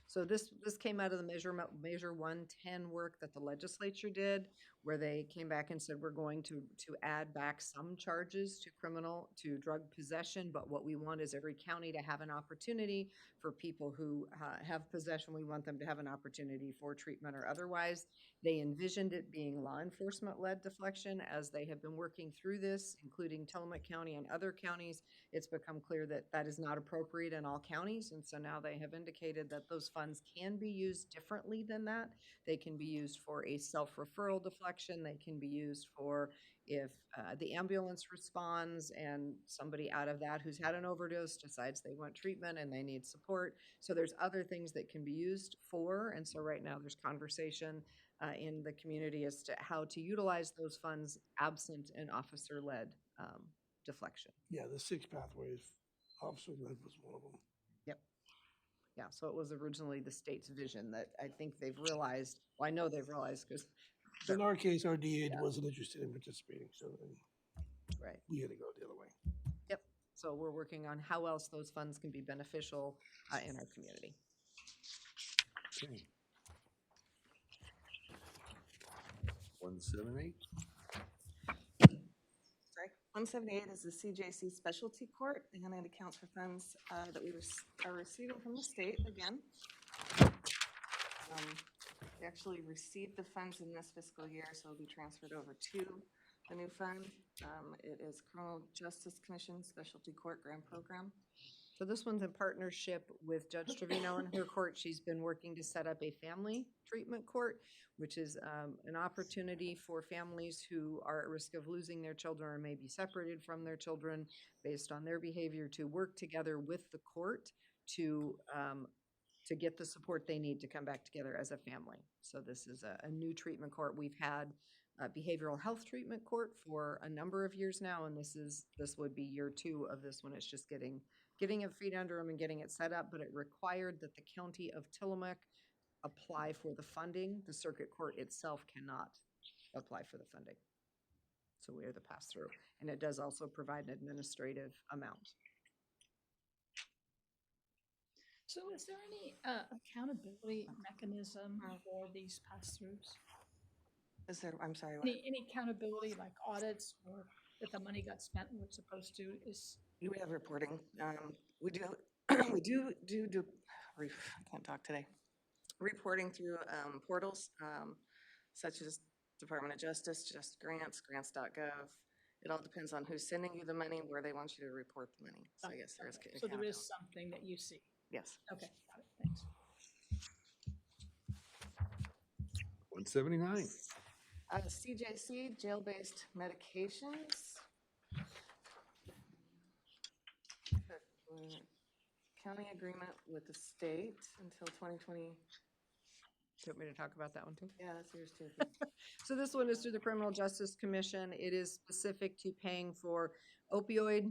So this came out of the Measure 110 work that the legislature did, where they came back and said, we're going to add back some charges to drug possession, but what we want is every county to have an opportunity for people who have possession. We want them to have an opportunity for treatment or otherwise. They envisioned it being law enforcement-led deflection. As they have been working through this, including Tillamook County and other counties, it's become clear that that is not appropriate in all counties, and so now they have indicated that those funds can be used differently than that. They can be used for a self-referral deflection. They can be used for if the ambulance responds and somebody out of that who's had an overdose decides they want treatment and they need support. So there's other things that can be used for, and so right now there's conversation in the community as to how to utilize those funds absent an officer-led deflection. Yeah, the 6 pathways, officer-led was one of them. Yep. Yeah, so it was originally the state's vision that I think they've realized, well, I know they've realized because. In our case, our DA wasn't interested in participating, so then Right. we had to go the other way. Yep. So we're working on how else those funds can be beneficial in our community. Okay. 178. Sorry, 178 is the CJC Specialty Court, and it accounts for funds that we are receiving from the state again. We actually received the funds in this fiscal year, so it'll be transferred over to the new fund. It is Criminal Justice Commission Specialty Court Grant Program. So this one's in partnership with Judge Trevino and her court. She's been working to set up a family treatment court, which is an opportunity for families who are at risk of losing their children or may be separated from their children based on their behavior to work together with the court to get the support they need to come back together as a family. So this is a new treatment court. We've had a behavioral health treatment court for a number of years now, and this would be year 2 of this one. It's just getting it feet under them and getting it set up, but it required that the county of Tillamook apply for the funding. The circuit court itself cannot apply for the funding. So we are the pass-through, and it does also provide an administrative amount. So is there any accountability mechanism for these pass-throughs? Is there, I'm sorry, what? Any accountability, like audits, or that the money got spent when it's supposed to? We have reporting. We do, I can't talk today. Reporting through portals such as Department of Justice, Just Grants, grants.gov. It all depends on who's sending you the money, where they want you to report the money. So I guess there is. So there is something that you see? Yes. Okay, got it, thanks. 179. CJC, jail-based medications. County agreement with the state until 2020. Do you want me to talk about that one too? Yeah, that's yours too. So this one is through the Criminal Justice Commission. It is specific to paying for opioid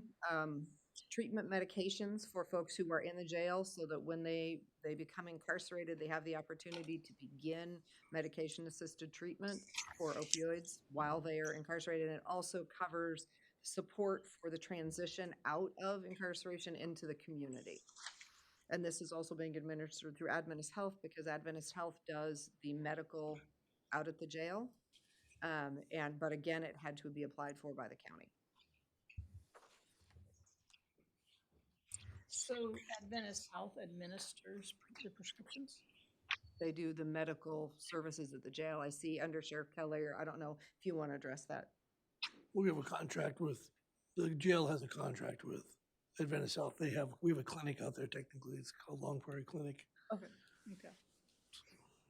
treatment medications for folks who are in the jail so that when they become incarcerated, they have the opportunity to begin medication-assisted treatment for opioids while they are incarcerated. And it also covers support for the transition out of incarceration into the community. And this is also being administered through Adventist Health because Adventist Health does the medical out at the jail. But again, it had to be applied for by the county. So Adventist Health administers the prescriptions? They do the medical services at the jail. I see Under Sheriff Kelly, or I don't know if you want to address that. We have a contract with, the jail has a contract with Adventist Health. We have a clinic out there technically. It's called Long Prairie Clinic. Okay. Okay.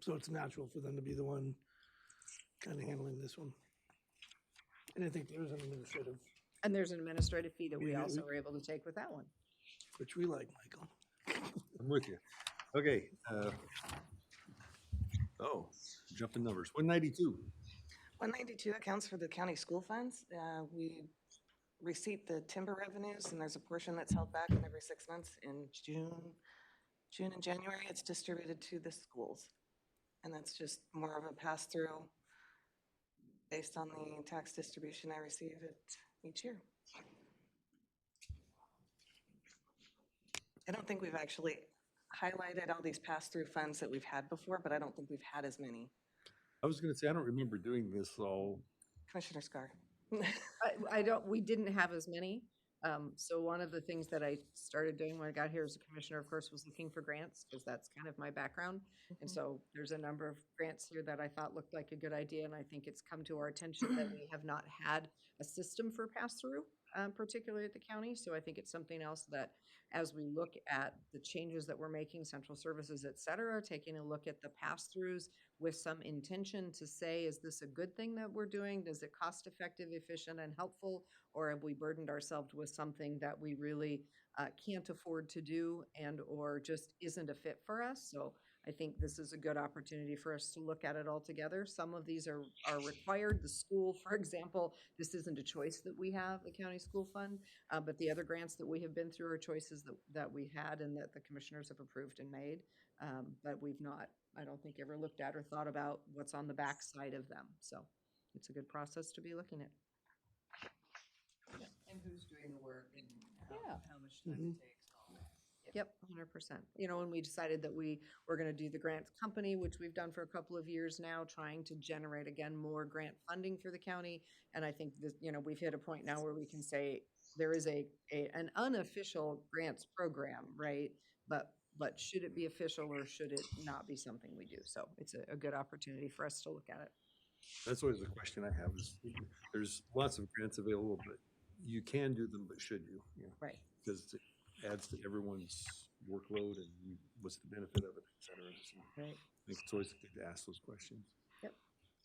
So it's natural for them to be the one kind of handling this one. And I think there's an administrative, And there's an administrative fee that we Yeah, also were able to take with that one. which we like, Michael. I'm with you. Okay, jumping numbers, 192. 192 accounts for the county school funds. We receipt the timber revenues, and there's a portion that's held back in every 6 months. In June and January, it's distributed to the schools. And that's just more of a pass-through based on the tax distribution I receive each year. I don't think we've actually highlighted all these pass-through funds that we've had before, but I don't think we've had as many. I was gonna say, I don't remember doing this all. Commissioner Scar. We didn't have as many. So one of the things that I started doing when I got here as a commissioner, of course, was looking for grants because that's kind of my background. And so there's a number of grants here that I thought looked like a good idea. And I think it's come to our attention that we have not had a system for pass-through, particularly at the county. So I think it's something else that as we look at the changes that we're making, central services, et cetera, taking a look at the pass-throughs with some intention to say, is this a good thing that we're doing? Is it cost-effective, efficient, and helpful? Or have we burdened ourselves with something that we really can't afford to do and or just isn't a fit for us? So I think this is a good opportunity for us to look at it all together. Some of these are required. The school, for example, this isn't a choice that we have, the county school fund, but the other grants that we have been through are choices that we had and that the commissioners have approved and made. But we've not, I don't think, ever looked at or thought about what's on the backside of them. So it's a good process to be looking at. And who's doing the work and Yeah. how much time it takes. Yep, 100%. You know, when we decided that we were going to do the grants company, which we've done for a couple of years now, trying to generate, again, more grant funding for the county. And I think that, you know, we've hit a point now where we can say there is an unofficial grants program, right? But should it be official or should it not be something we do? So it's a good opportunity for us to look at it. That's always the question I have is, there's lots of grants available, but you can do them, but should you? Right. Because it adds to everyone's workload and what's the benefit of it, et cetera. So Right. I think it's always good to ask those questions.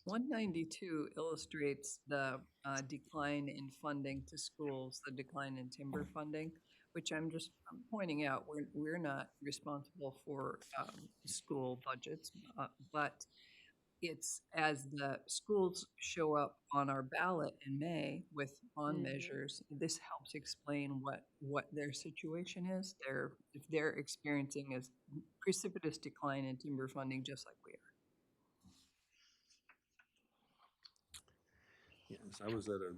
192 illustrates the decline in funding to schools, the decline in timber funding, which I'm pointing out, we're not responsible for school budgets, but it's as the schools show up on our ballot in May with bond measures, this helps explain what their situation is. If they're experiencing a precipitous decline in timber funding, just like we are. Yes, I was at a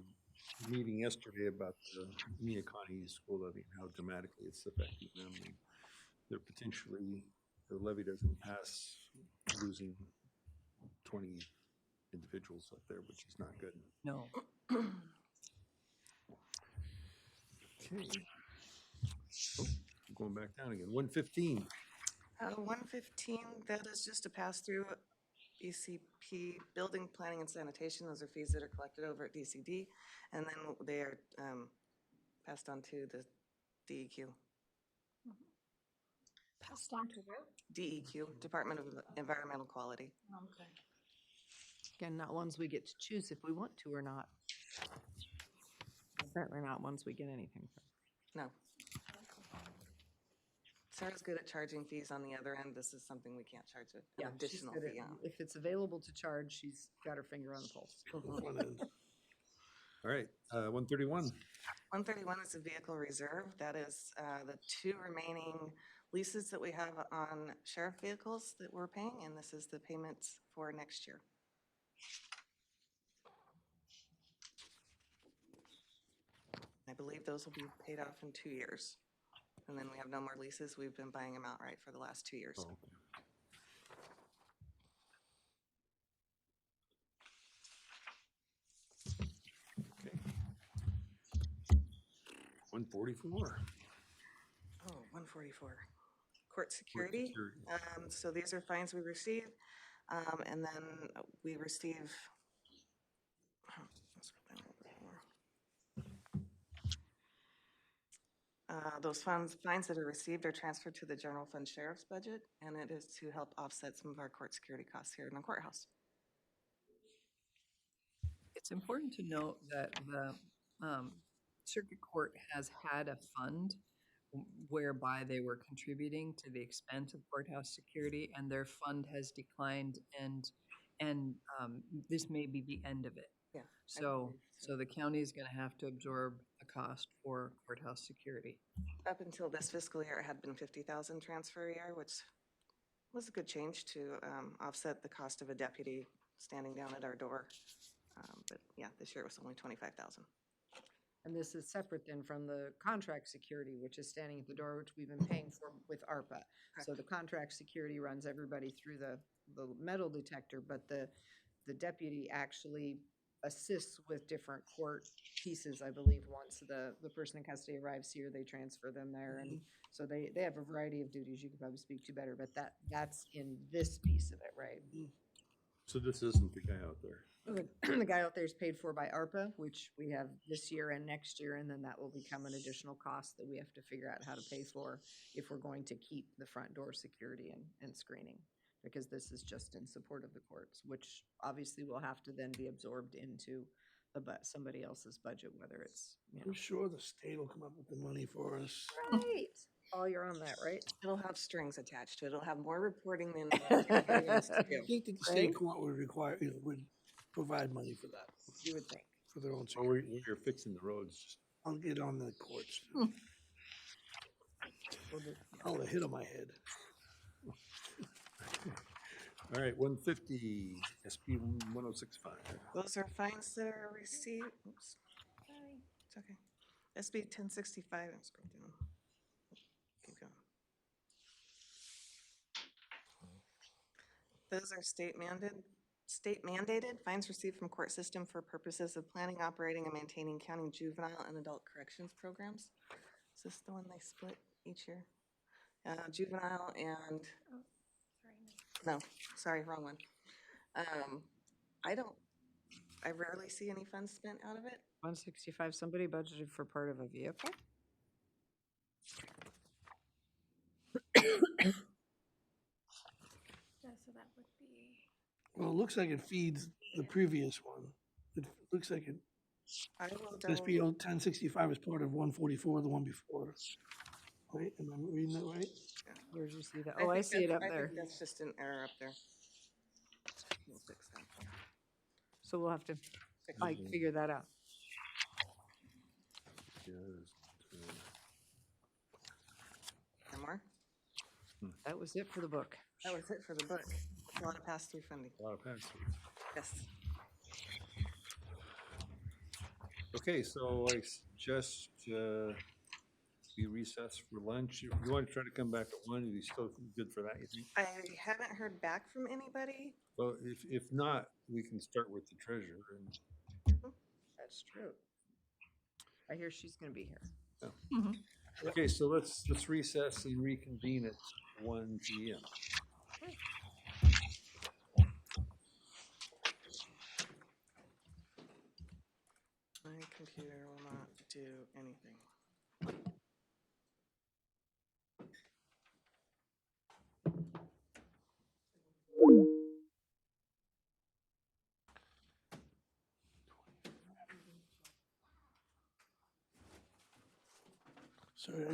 meeting yesterday about the Neocani school levy and how dramatically it's affecting them. And they're potentially, the levy doesn't pass, losing 20 individuals up there, which is not good. No. Okay. Oh, going back down again. 115. 115, that is just a pass-through ECP, building, planning, and sanitation. Those are fees that are collected over at DCD, and then they are passed on to the DEQ. Passed on to where? DEQ, Department of Environmental Quality. Okay. Again, not ones we get to choose if we want to or not. Certainly not ones we get anything from. No. Sarah's good at charging fees on the other end. This is something we can't charge an Yeah, she's additional good at- fee on. If it's available to charge, she's got her finger on the pulse. All right, 131. 131 is the vehicle reserve. That is the 2 remaining leases that we have on sheriff vehicles that we're paying, and this is the payments for next year. I believe those will be paid off in 2 years. And then we have no more leases. We've been buying them outright for the last 2 years. Oh, 144. Oh, 144. Court security. security. So these are fines we receive. And then we receive, let's scroll down a little bit more. Those fines that are received are transferred to the general fund sheriff's budget, and it is to help offset some of our court security costs here in the courthouse. It's important to note that the circuit court has had a fund whereby they were contributing to the expense of courthouse security, and their fund has declined, and this may be the end of it. Yeah. So the county is going to have to absorb the cost for courthouse security. Up until this fiscal year, it had been 50,000 transfer a year, which was a good change to offset the cost of a deputy standing down at our door. But yeah, this year it was only 25,000. And this is separate then from the contract security, which is standing at the door, which we've been paying for with ARPA. So the contract security runs everybody through the metal detector, but the deputy actually assists with different court pieces, I believe. Once the person in custody arrives here, they transfer them there. And so they have a variety of duties. You could probably speak to better, but that's in this piece of it, right? So this isn't the guy out there. The guy out there is paid for by ARPA, which we have this year and next year, and then that will become an additional cost that we have to figure out how to pay for if we're going to keep the front door security and screening, because this is just in support of the courts, which obviously will have to then be absorbed into somebody else's budget, whether it's, I'm sure the state will come up with the money for us. Right. Oh, you're on that, right? It'll have strings attached to it. It'll have more reporting than anybody else to do. I think the state court would require, would provide money for that. You would think. For their own Well, security. you're fixing the roads. I'll get on the courts. I'll hit on my head. All right, 150, SP 1065. Those are fines that are received. Oops. Sorry. It's okay. SB 1065. I'm scrolling down. Keep going. Those are state mandated fines received from court system for purposes of planning, operating, and maintaining county juvenile and adult corrections programs. Is this the one they split each year? Juvenile and, no, sorry, wrong one. I rarely see any funds spent out of it. 165, somebody budgeted for part of a vehicle? Yeah, so that would be. Well, it looks like it feeds the previous one. It looks like it, I will SB 1065 is part of 144, the one before. Right, am I reading that right? Where did you see that? Oh, I see it up there. That's just an error up there. We'll fix that. So we'll have to figure that out. And more? That was it for the book. That was it for the book. A lot of pass-through funding. A lot of pass-throughs. Yes. Okay, so I suggest we recess for lunch. You want to try to come back at 1? Are you still good for that, you think? I haven't heard back from anybody. Well, if not, we can start with the treasurer. That's true. I hear she's going to be here. Okay, so let's recess and reconvene at 1 p.m. My computer will not do anything. Sorry,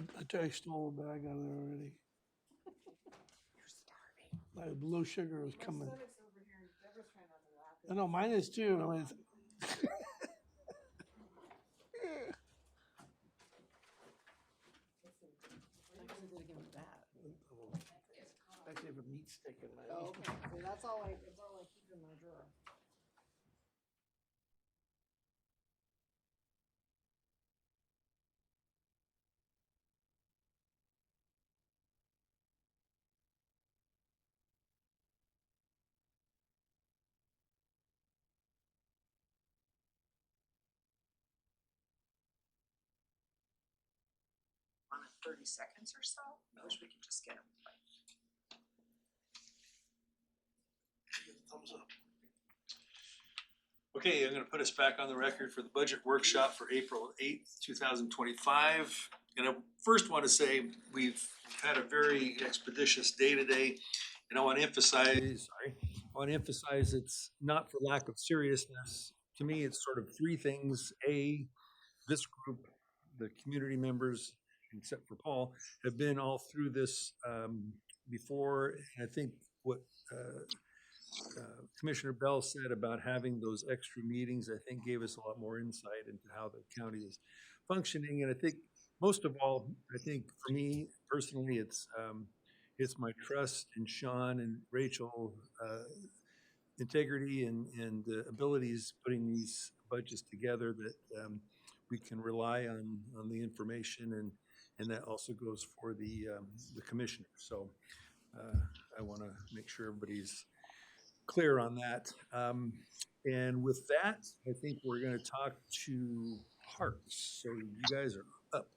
I stole a bag out of there already. You're starving. My low sugar was coming. I know, mine is too. stick in my. Oh, okay, so that's all I keep in my drawer. On 30 seconds or so. I wish we could just get them. Thumbs up. Okay, I'm gonna put us back on the record for the budget workshop for April 8th, 2025. And I first want to say we've had a very expeditious day today. And I want to emphasize, it's not for lack of seriousness. To me, it's sort of three things. A, this group, the community members, except for Paul, have been all through this before. And I think what Commissioner Bell said about having those extra meetings, I think gave us a lot more insight into how the county is functioning. And I think most of all, I think for me personally, it's my trust in Sean and Rachel, integrity and abilities putting these budgets together that we can rely on the information, and that also goes for the commissioner. So I want to make sure everybody's clear on that. And with that, I think we're going to talk to Parks. So you guys are up.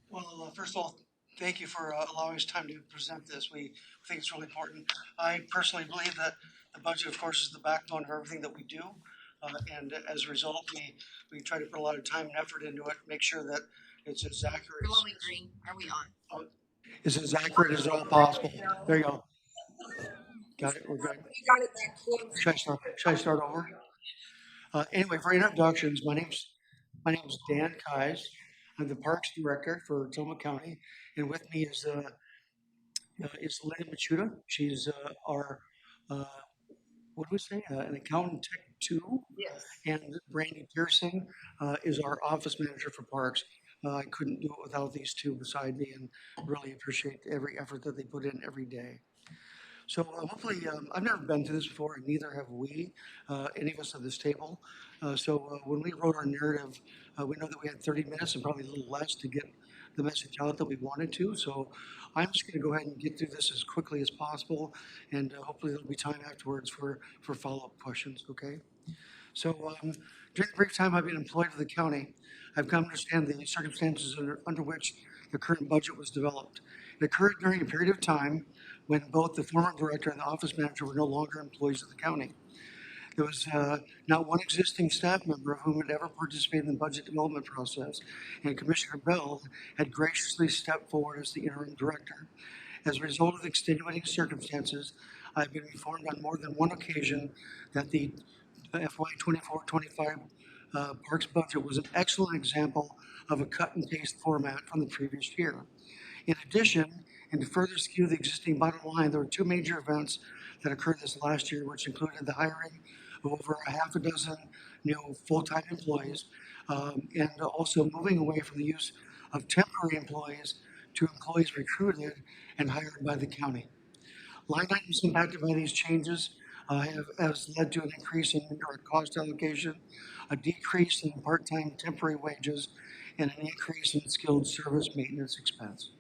Well, first of all, thank you for allowing us time to present this. We think it's really important. I personally believe that the budget, of course, is the backbone of everything that we do. And as a result, we try to put a lot of time and effort into it, make sure that it's as accurate. Glowing green, are we on? It's as accurate as all possible. There you go. Got it, we're good. You got it that quick. Should I start over? Anyway, for introductions, my name's Dan Keyes. I'm the Parks Director for Tillamook County, and with me is Linda Machuda. She's our what do we say? An accountant tech 2. Yes. And Brandy Pearson is our office manager for Parks. I couldn't do it without these two beside me, and really appreciate every effort that they put in every day. So hopefully, I've never been to this before, and neither have we, any of us at this table. So when we wrote our narrative, we know that we had 30 minutes and probably a little less to get the message out that we wanted to. So I'm just going to go ahead and get through this as quickly as possible, and hopefully there'll be time afterwards for follow-up questions, okay? So during the brief time I've been employed for the county, I've come to understand the circumstances under which the current budget was developed. It occurred during a period of time when both the former director and the office manager were no longer employees of the county. There was not one existing staff member of whom had ever participated in the budget development process, and Commissioner Bell had graciously stepped forward as the interim director. As a result of extenuating circumstances, I've been informed on more than one occasion that the FY 24-25 Parks budget was an excellent example of a cut and paste format from the previous year. In addition, and to further skew the existing bottom line, there were two major events that occurred this last year, which included the hiring of over a half a dozen new full-time employees, and also moving away from the use of temporary employees to employees recruited and hired by the county. Line items impacted by these changes has led to an increase in indirect cost allocation, a decrease in part-time temporary wages, and an increase in skilled service maintenance expense.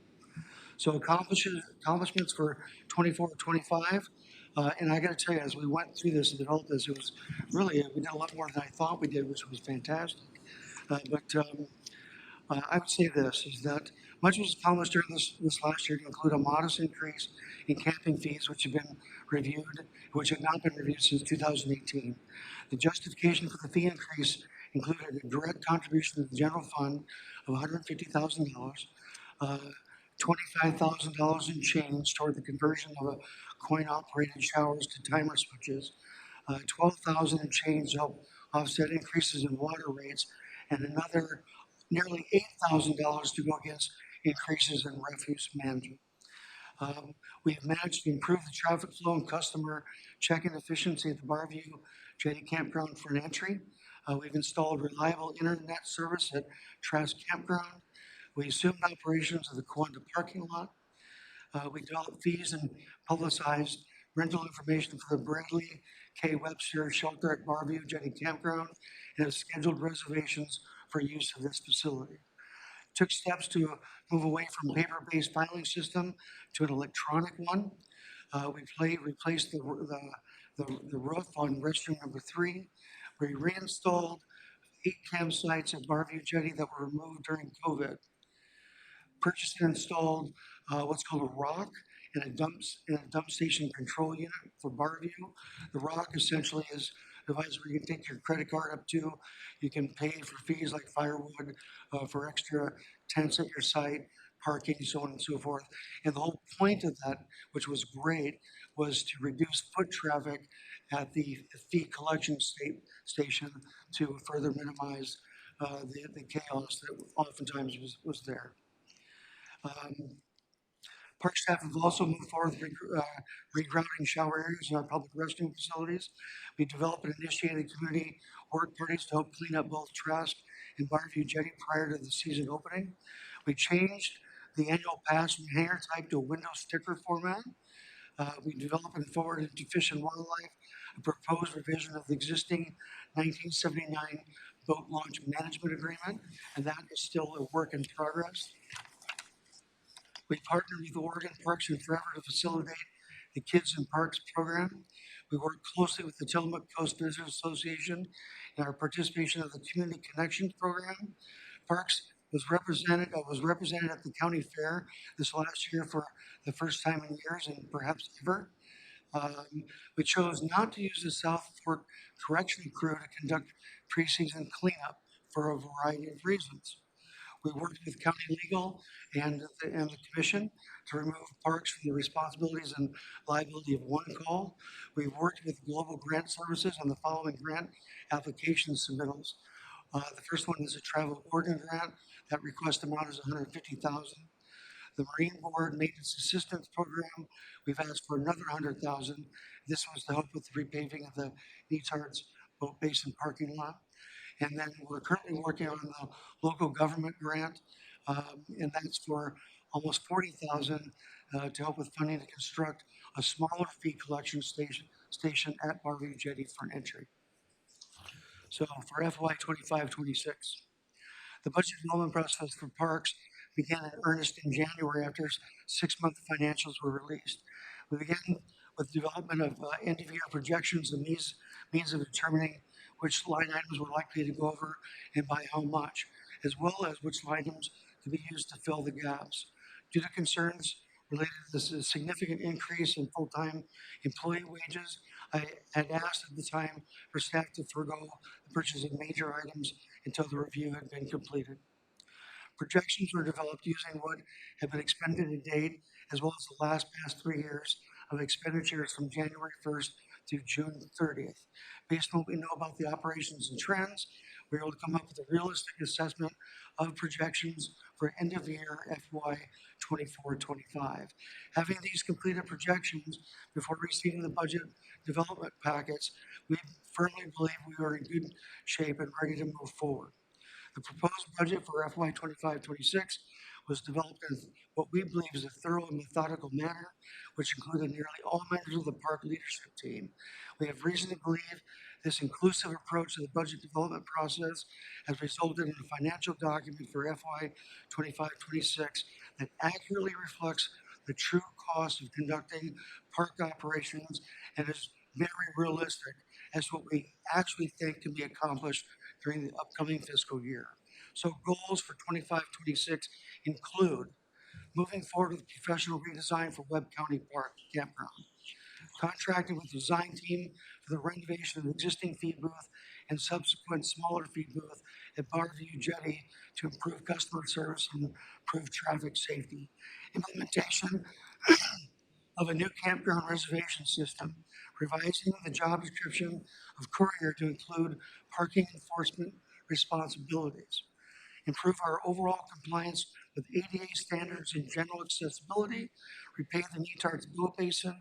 So accomplishments for 24-25, and I got to tell you, as we went through this and developed this, it was really, we did a lot more than I thought we did, which was fantastic. I would say this, is that much was accomplished during this last year to include a modest increase in camping fees, which have not been reviewed since 2018. The justification for the fee increase included a direct contribution to the general fund of $150,000, $25,000 in change toward the conversion of a coin-operated showers to timer switches, $12,000 in change to help offset increases in water rates, and another nearly $8,000 to go against increases in refuse management. We have managed to improve the traffic flow and customer check-in efficiency at the Barview Jetty Campground for an entry. We've installed reliable internet service at Trask Campground. We assumed operations of the Quanta parking lot. We developed fees and publicized rental information for the Bradley K. Webster Shelter at Barview Jetty Campground and have scheduled reservations for use of this facility. Took steps to move away from paper-based filing system to an electronic one. We replaced the roof on restroom number 3. We reinstalled 8 campsites at Barview Jetty that were removed during COVID. Purchased and installed what's called a ROC and a dump station control unit for Barview. The ROC essentially is a device where you can take your credit card up to. You can pay for fees like firewood, for extra tents at your site, parking, so on and so forth. And the whole point of that, which was great, was to reduce foot traffic at the fee collection station to further minimize the chaos that oftentimes was there. Park staff have also moved forward with regrouting shower areas in our public restroom facilities. We developed and initiated community work parties to help clean up both Trask and Barview Jetty prior to the season opening. We changed the annual pass from hanger type to a window sticker format. We developed and forwarded to Fish and Wildlife a proposed revision of the existing 1979 boat launch management agreement, and that is still a work in progress. We partnered with Oregon Parks and Forever to facilitate the Kids in Parks program. We worked closely with the Tillamook Coast Visitors Association in our participation of the Community Connections program. Parks was represented at the county fair this last year for the first time in years and perhaps ever. We chose not to use the South Fork Correctional Crew to conduct preseason cleanup for a variety of reasons. We worked with county legal and the commission to remove parks from the responsibilities and liability of one call. We worked with Global Grant Services on the following grant application submittals. The first one is a travel coordinator grant. That request amount is $150,000. The Marine Board Maintenance Assistance Program, we've asked for another $100,000. This was to help with the repaving of the Neatards Boat Basin parking lot. And then we're currently working on the local government grant, and that's for almost $40,000 to help with funding to construct a smaller fee collection station at Barview Jetty for an entry. So for FY 25-26, the budget development process for parks began in earnest in January after 6-month financials were released. We began with development of end-of-year projections and means of determining which line items were likely to go over and by how much, as well as which line items could be used to fill the gaps. Due to concerns related to the significant increase in full-time employee wages, I had asked at the time for staff to forego the purchase of major items until the review had been completed. Projections were developed using what had been expended to date, as well as the past 3 years of expenditures from January 1st to June 30th. Based on what we know about the operations and trends, we were able to come up with a realistic assessment of projections for end of year FY 24-25. Having these completed projections before receiving the budget development packets, we firmly believe we are in good shape and ready to move forward. The proposed budget for FY 25-26 was developed in what we believe is a thorough and methodical manner, which included nearly all members of the park leadership team. We have reason to believe this inclusive approach to the budget development process has resulted in a financial document for FY 25-26 that accurately reflects the true cost of conducting park operations and is very realistic as to what we actually think can be accomplished during the upcoming fiscal year. So goals for 25-26 include moving forward with professional redesign for Webb County Park Campground, contracting with the design team for the renovation of the existing feed booth and subsequent smaller feed booth at Barview Jetty to improve customer service and improve traffic safety, implementation of a new campground reservation system, revising the job description of courier to include parking enforcement responsibilities, improve our overall compliance with ADA standards and general accessibility, repave the Neatards Boat Basin,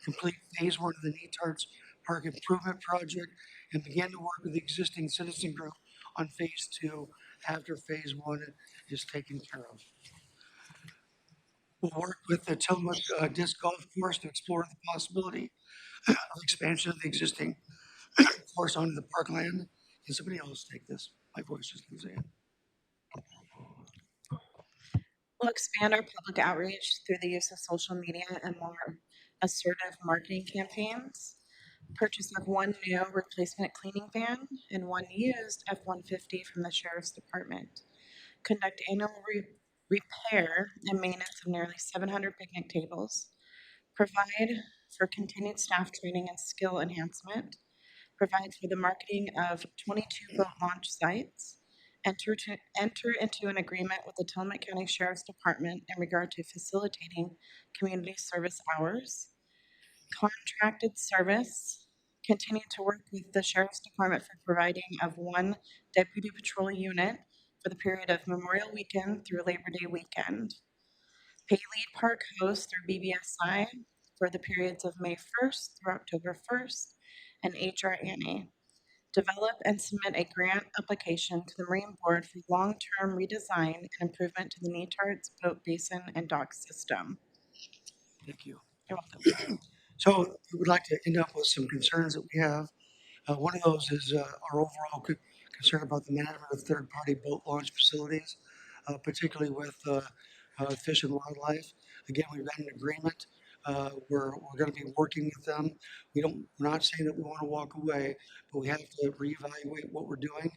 complete phase 1 of the Neatards Park Improvement Project, and begin to work with the existing citizen group on phase 2 after phase 1 is taken care of. We'll work with the Tillamook Disc Golf Course to explore the possibility of expansion of the existing course onto the parkland. Can somebody else take this? My voice just leaves in. We'll expand our public outreach through the use of social media and more assertive marketing campaigns. Purchase of one new replacement cleaning van and one used F-150 from the Sheriff's Department. Conduct annual repair and maintenance of nearly 700 picnic tables. Provide for continued staff training and skill enhancement. Provide for the marketing of 22 boat launch sites. Enter into an agreement with the Tillamook County Sheriff's Department in regard to facilitating community service hours. Contracted service. Continue to work with the Sheriff's Department for providing of one deputy patrol unit for the period of Memorial Weekend through Labor Day weekend. Pay lead park host through BBSI for the periods of May 1st through October 1st, and HR Annie. Develop and submit a grant application to the Marine Board for long-term redesign and improvement to the Netards Boat Basin and Dock System. Thank you. You're welcome. So we would like to end up with some concerns that we have. One of those is our overall concern about the management of third-party boat launch facilities, particularly with Fish and Wildlife. Again, we've got an agreement. We're going to be working with them. We're not saying that we want to walk away, but we have to reevaluate what we're doing,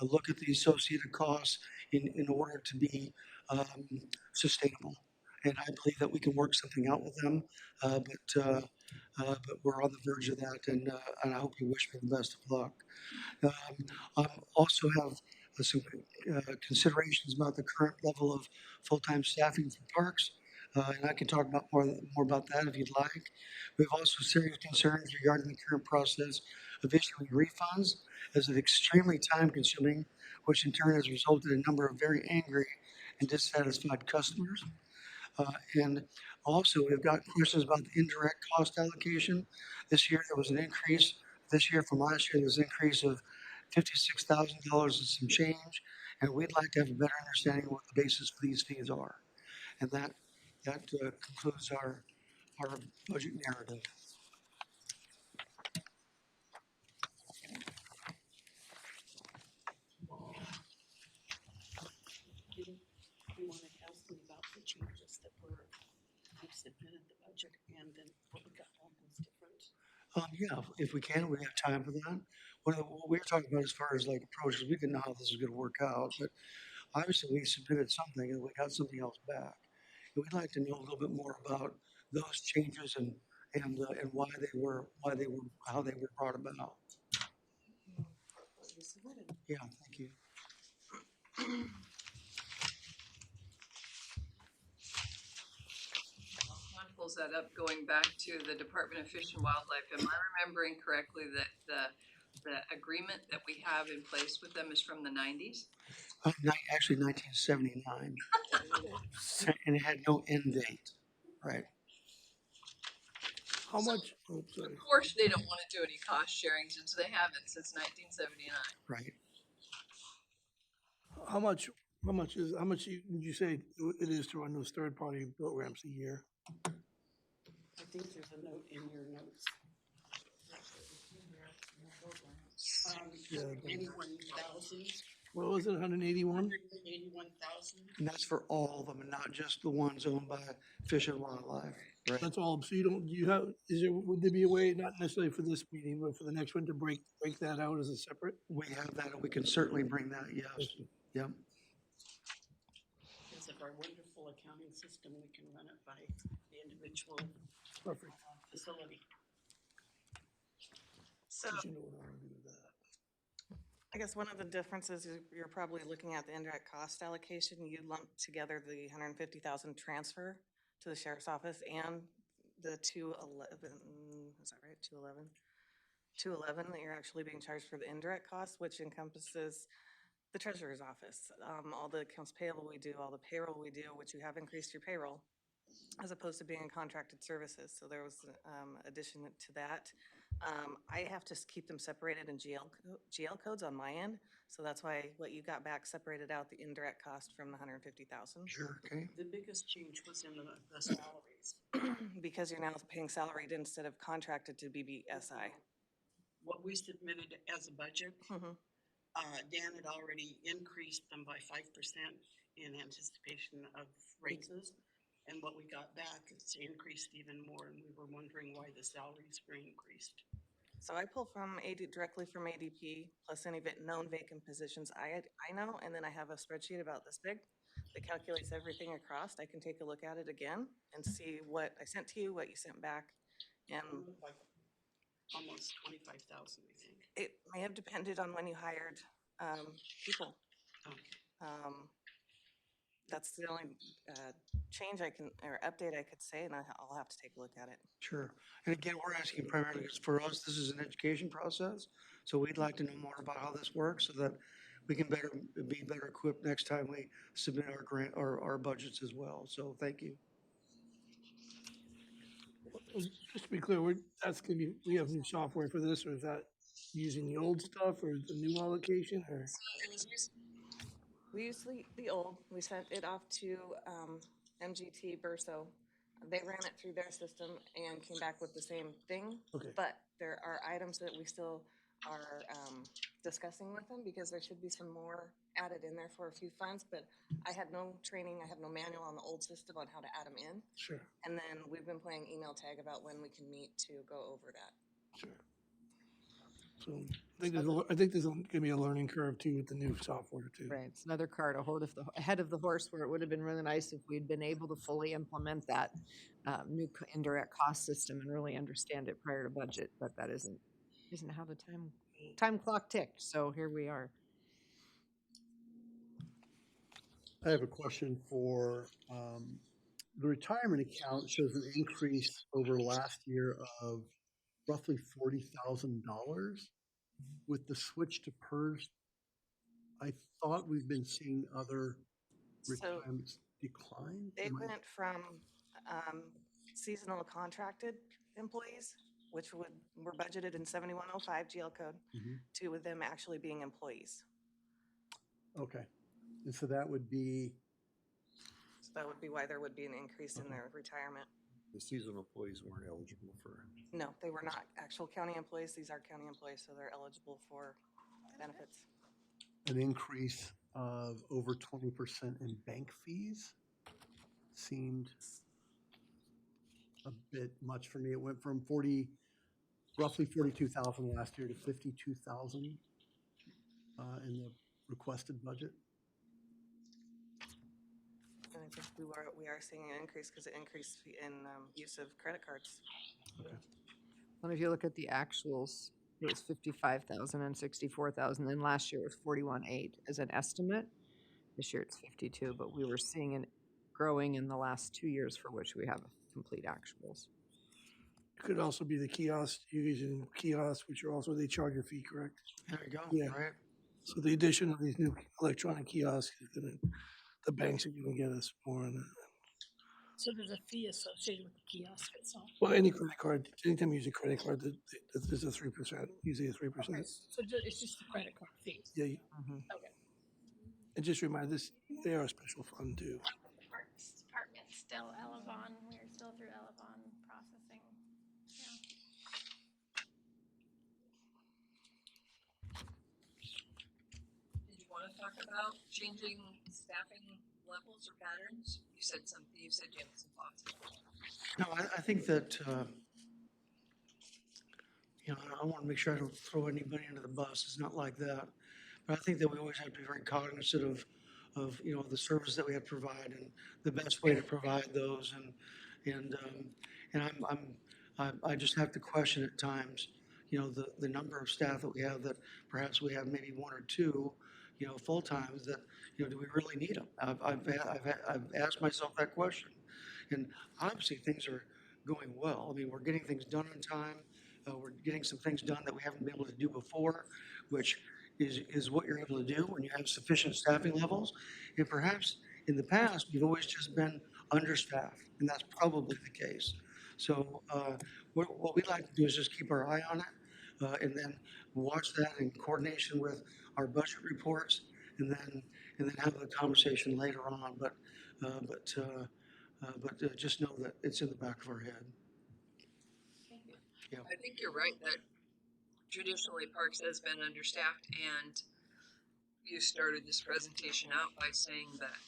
look at the associated costs in order to be sustainable. And I believe that we can work something out with them, but we're on the verge of that, and I hope you wish me the best of luck. I also have some considerations about the current level of full-time staffing for parks, and I can talk about more about that if you'd like. We have also serious concerns regarding the current process of issuing refunds, as it's extremely time-consuming, which in turn has resulted in a number of very angry and dissatisfied customers. And also, we've got questions about the indirect cost allocation. This year, there was an increase. This year from last year, there was an increase of $56,000 and some change. And we'd like to have a better understanding of what the basis for these fees are. And that concludes our budget narrative. You want to ask me about the changes that I've submitted the budget and then what we got wrong was different? Yeah, if we can, we have time for that. What we were talking about as far as like approaches, we didn't know how this was going to work out, but obviously we submitted something and we got something else back. And we'd like to know a little bit more about those changes and why they were how they were brought about. Yeah, thank you. Pulls that up, going back to the Department of Fish and Wildlife. Am I remembering correctly that the agreement that we have in place with them is from the 90s? Actually, 1979, and it had no end date, right? How much? Oh, Of course, they don't want to do any cost sharing since they haven't since 1979. Right. How much would you say it is to run those third-party programs a year? I think there's a note in your notes. 81,000. What was it, 181? 181,000. And that's for all of them, and not just the ones owned by Fish and Wildlife, right? That's all. So would there be a way, not necessarily for this meeting, but for the next one to break that out as a separate? We have that, and we can certainly bring that, yes. Yep. Because of our wonderful accounting system, we can run it by the individual facility. So, I guess one of the differences is you're probably looking at the indirect cost allocation. You lump together the 150,000 transfer to the sheriff's office and the 211, is that right? 211 that you're actually being charged for the indirect costs, which encompasses the treasurer's office, all the accounts payable we do, all the payroll we do, which you have increased your payroll, as opposed to being in contracted services. So there was addition to that. I have to keep them separated in GL codes on my end. So that's why what you got back separated out the indirect cost from the 150,000. Sure, okay. The biggest change was in the salaries. Because you're now paying salaried instead of contracted to BBSI. What we submitted as a budget, Dan had already increased them by 5% in anticipation of raises. And what we got back is increased even more, and we were wondering why the salaries were increased. So I pull from directly from ADP, plus any known vacant positions I know, and then I have a spreadsheet about this big that calculates everything across. I can take a look at it again and see what I sent to you, what you sent back. And Like almost 25,000, I think. it may have depended on when you hired people. That's the only change or update I could say, and I'll have to take a look at it. Sure. And again, we're asking primarily because for us, this is an education process. So we'd like to know more about how this works so that we can be better equipped next time we submit our grant or our budgets as well. So thank you. Just to be clear, we have new software for this, or is that using the old stuff or the new allocation, or? We used the old, we sent it off to MGT Burso. They ran it through their system and came back with the same thing. Okay. But there are items that we still are discussing with them because there should be some more added in there for a few funds, but I had no training, I have no manual on the old system on how to add them in. Sure. And then we've been playing email tag about when we can meet to go over that. Sure. So I think there's going to be a learning curve too with the new software too. Right, it's another cart ahead of the horse, where it would have been really nice if we'd been able to fully implement that new indirect cost system and really understand it prior to budget, but that isn't how the time clock ticked, so here we are. I have a question for, the retirement account shows an increase over last year of roughly $40,000. With the switch to PERS, I thought we've been seeing other retirements decline. They went from seasonal contracted employees, which were budgeted in 7105 GL code, to with them actually being employees. Okay, and so that would be? So that would be why there would be an increase in their retirement. The seasonal employees weren't eligible for. No, they were not actual county employees. These are county employees, so they're eligible for benefits. An increase of over 20% in bank fees seemed a bit much for me. It went from roughly 42,000 last year to 52,000 in the requested budget. And I think we are seeing an increase because it increased in use of credit cards. Well, if you look at the actuals, it was 55,000 and 64,000, and last year it was 41.8 as an estimate. This year it's 52, but we were seeing it growing in the last 2 years for which we have complete actuals. It could also be the kiosk, you're using kiosks, which are also, they charge a fee, correct? There you go. Yeah. Right. So the addition of these new electronic kiosks is gonna, the banks are gonna get us more on that. So there's a fee associated with the kiosk itself. Well, any credit card, anytime you use a credit card, there's a 3%, usually a 3%. Okay, so it's just the credit card fee. Yeah, Okay. and just remind this, they are a special fund too. The Parks Department's still Elevon, we're still through Elevon processing. Did you want to talk about changing staffing levels or patterns? You said you had some thoughts. No, I think that, I want to make sure I don't throw anybody under the bus. It's not like that. But I think that we always have to be very cognizant of the service that we have to provide and the best way to provide those. And I just have to question at times, the number of staff that we have, that perhaps we have maybe one or two, full-times that, do we really need them? I've asked myself that question. And obviously things are going well. I mean, we're getting things done on time. We're getting some things done that we haven't been able to do before, which is what you're able to do when you have sufficient staffing levels. And perhaps in the past, we've always just been understaffed, and that's probably the case. So what we'd like to do is just keep our eye on it, and then watch that in coordination with our budget reports, and then have the conversation later on. But just know that it's in the back of our head. Yeah. I think you're right that traditionally Parks has been understaffed, and you started this presentation out by saying that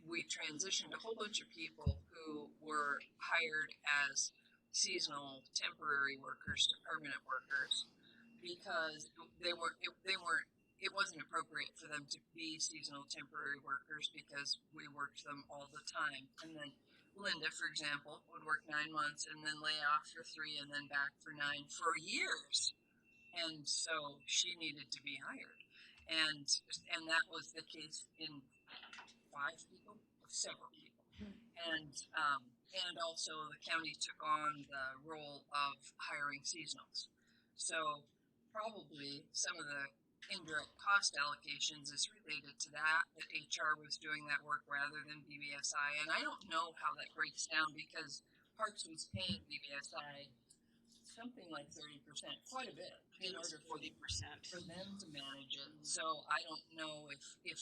we transitioned a whole bunch of people who were hired as seasonal temporary workers to permanent workers because it wasn't appropriate for them to be seasonal temporary workers because we worked them all the time. And then Linda, for example, would work 9 months and then lay off for 3 and then back for 9 for years. And so she needed to be hired. And that was the case in 5 people, several people. And also the county took on the role of hiring seasonals. So probably some of the indirect cost allocations is related to that HR was doing that work rather than BBSI. And I don't know how that breaks down because Parks was paying BBSI something like 30%, quite a bit, in order for 40% for them to manage it. So I don't know if it,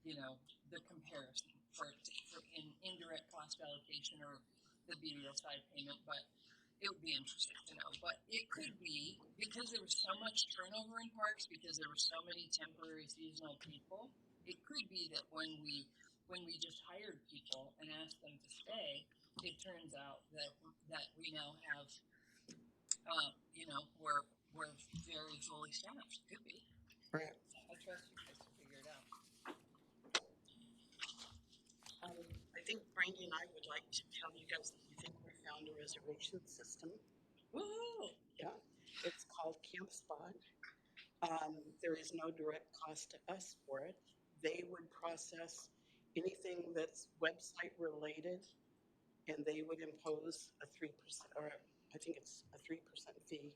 the comparison for in indirect cost allocation or the BBSI payment, but it would be interesting to know. But it could be because there was so much turnover in Parks, because there were so many temporary seasonal people. It could be that when we just hired people and asked them to stay, it turns out that we now have we're very fully staffed. Could be. Right. I trust you guys to figure it out. I think Brandy and I would like to tell you guys that we think we found a reservation system. Woo! Yeah, it's called Camp Spot. There is no direct cost to us for it. They would process anything that's website related, and they would impose a 3%, or I think it's a 3% fee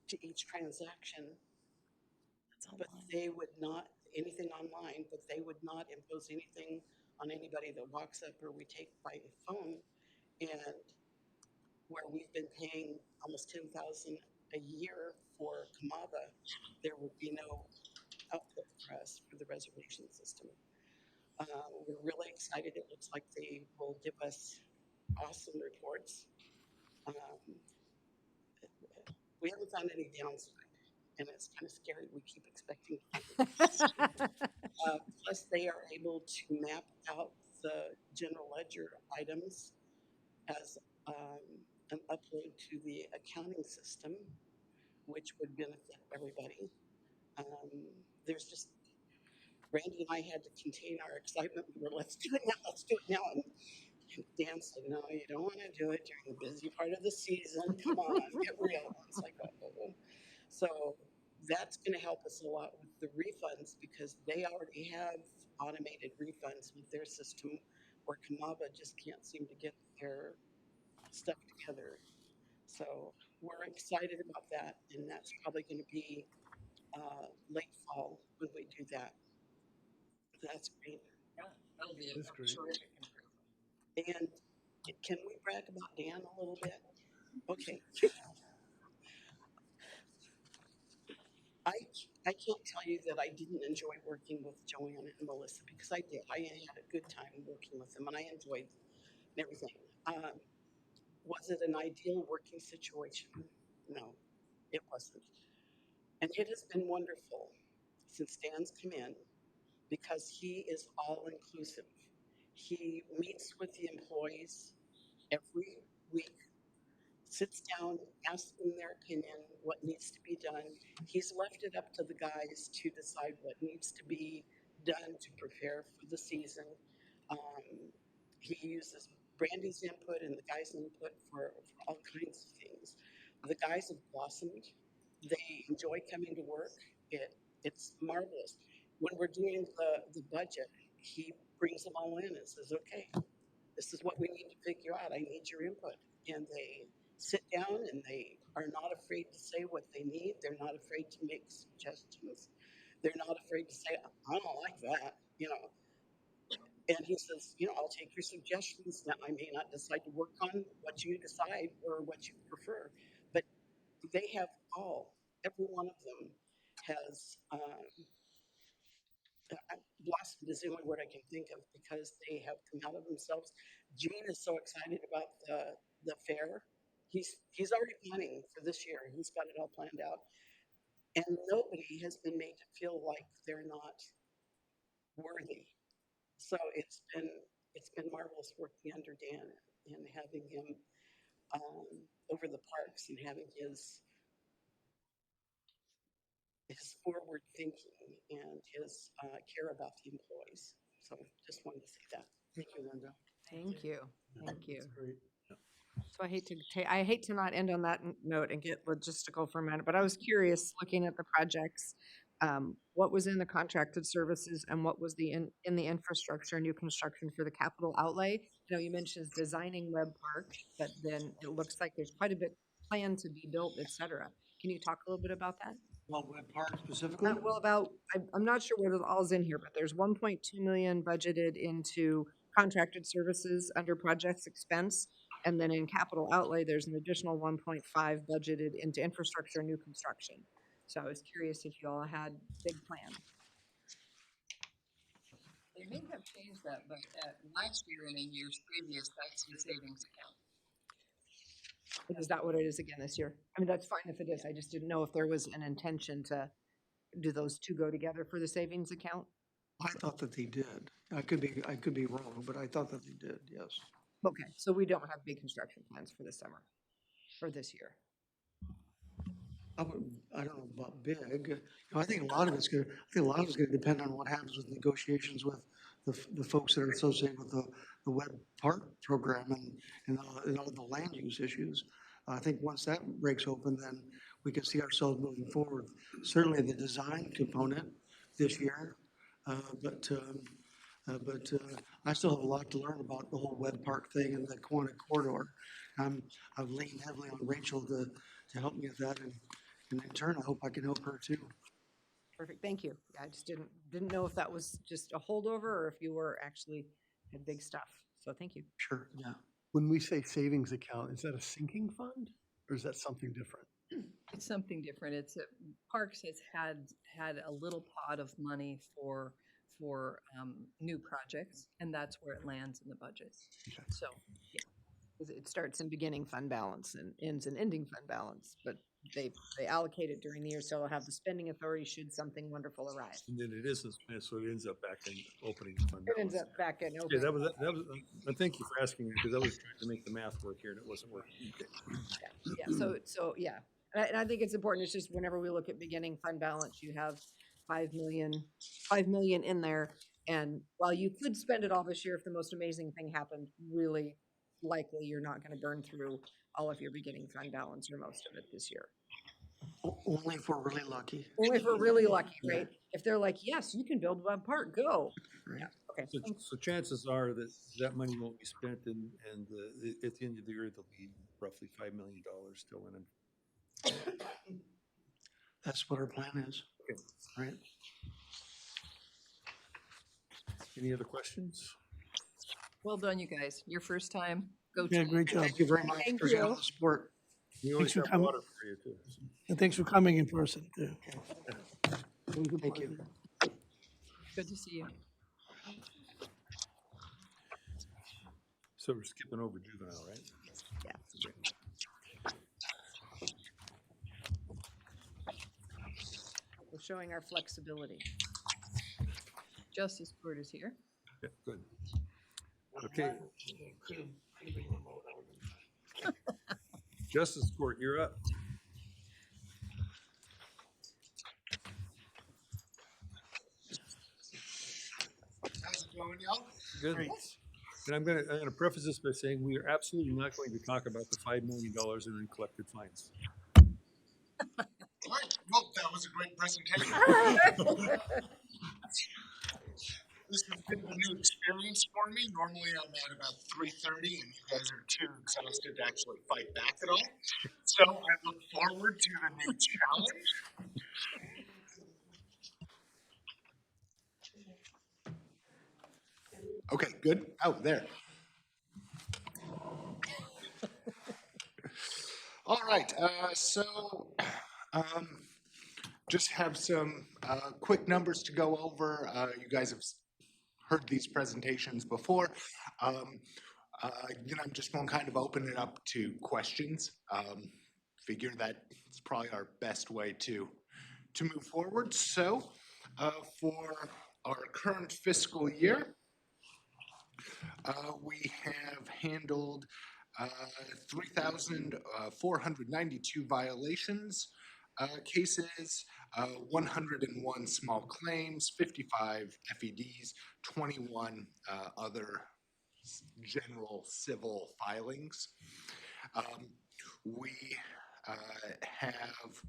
to each transaction. But they would not, anything online, but they would not impose anything on anybody that walks up or we take by phone. And where we've been paying almost $10,000 a year for Kamava, there would be no output for us for the reservation system. We're really excited. It looks like they will give us awesome reports. We haven't found any downside, and it's kind of scary. We keep expecting. Plus, they are able to map out the general ledger items as an upload to the accounting system, which would benefit everybody. There's just, Randy and I had to contain our excitement. We were, let's do it now, let's do it now. And Dan said, no, you don't want to do it during the busy part of the season. Come on, get real. It's like, oh. So that's going to help us a lot with the refunds because they already have automated refunds with their system where Kamava just can't seem to get their stuff together. So we're excited about that, and that's probably going to be late fall when we do that. That's great. Yeah, that'll be a great. terrific improvement. And can we brag about Dan a little bit? Okay. I can't tell you that I didn't enjoy working with Joanne and Melissa because I did. I had a good time working with them and I enjoyed everything. Was it an ideal working situation? No, it wasn't. And it has been wonderful since Dan's come in because he is all inclusive. He meets with the employees every week, sits down, asks them their opinion, what needs to be done. He's left it up to the guys to decide what needs to be done to prepare for the season. He uses Brandy's input and the guys' input for all kinds of things. The guys have blossomed. They enjoy coming to work. It's marvelous. When we're doing the budget, he brings them all in and says, okay, this is what we need to figure out. I need your input. And they sit down and they are not afraid to say what they need. They're not afraid to make suggestions. They're not afraid to say, I don't like that. And he says, you know, I'll take your suggestions. Now, I may not decide to work on what you decide or what you prefer, but they have every one of them has, blossomed is the only word I can think of because they have come out of themselves. Gene is so excited about the fair. He's already planning for this year. He's got it all planned out. And nobody has been made to feel like they're not worthy. So it's been marvelous working under Dan and having him over the parks and having his forward thinking and his care about the employees. So just wanted to say that. Thank you, Linda. Thank you. Thank you. That's great. So I hate to not end on that note and get logistical for a minute, but I was curious, looking at the projects, what was in the contracted services and what was in the infrastructure, new construction for the capital outlay? You know, you mentioned designing Webb Park, but then it looks like there's quite a bit planned to be built, et cetera. Can you talk a little bit about that? Well, Webb Park specifically? I'm not sure what it all's in here, but there's 1.2 million budgeted into contracted services under projects expense. And then in capital outlay, there's an additional 1.5 budgeted into infrastructure and new construction. So I was curious if you all had big plans. They may have changed that, but last year and in years previous, that's the savings account. Is that what it is again this year? I mean, that's fine if it is. I just didn't know if there was an intention to do those two go together for the savings account. I thought that they did. I could be wrong, but I thought that they did, yes. Okay, so we don't have big construction plans for this summer, for this year. I don't know about big. You know, I think a lot of it's gonna depend on what happens with negotiations with the folks that are associated with the Webb Park program and all the land use issues. I think once that breaks open, then we can see ourselves moving forward. Certainly the design component this year, but I still have a lot to learn about the whole Webb Park thing and the Quanah corridor. I've leaned heavily on Rachel to help me with that, and in turn, I hope I can help her too. Perfect, thank you. Yeah, I just didn't know if that was just a holdover or if you were actually had big stuff. So thank you. Sure, yeah. When we say savings account, is that a sinking fund or is that something different? It's something different. Parks has had a little pot of money for new projects, and that's where it lands in the budget. Okay. So, yeah, 'cause it starts in beginning fund balance and ends in ending fund balance, but they allocate it during the year, so they'll have the spending authority should something wonderful arise. And then it isn't spent, so it ends up back in opening fund It ends balance. up back in Yeah, open. that was, thank you for asking me, because I was trying to make the math work here and it wasn't working. Yeah, so, yeah. And I think it's important, it's just whenever we look at beginning fund balance, you have 5 million in there. And while you could spend it all this year, if the most amazing thing happened, really likely you're not gonna burn through all of your beginning fund balance or most of it this year. Only if we're really lucky. Only if we're really lucky, right? If they're like, yes, you can build Webb Park, go. Yeah, okay. So chances are that money won't be spent and at the end of the year, there'll be roughly $5 million still in it. That's what our plan is, Okay. right? Any other questions? Well done, you guys. Your first time. Go Yeah, team. great job. Thank you very much Thank for you. all the support. We always for have coming. water for you too. And thanks for coming in person too. Thank you. Good to see you. So we're skipping over juvenile, right? Yeah. We're showing our flexibility. Justice Court is here. Yeah, good. Okay. Justice Court, you're up. How's it going, y'all? Good. And I'm gonna preface this by saying we are absolutely not going to talk about the $5 million in uncollected fines. All right, well, that was a great presentation. This has been a new experience for me. Normally I'm at about 3:30 and you guys are too exhausted to actually fight back at all. So I look forward to the new challenge. Okay, good. Oh, there. All right, um, just have some quick numbers to go over. You guys have heard these presentations before. I'm just going to kind of open it up to questions. Figure that it's probably our best way to move forward. So, for our current fiscal year, we have handled 3,492 violations cases, 101 small claims, 55 FEDs, 21 other general civil filings. We have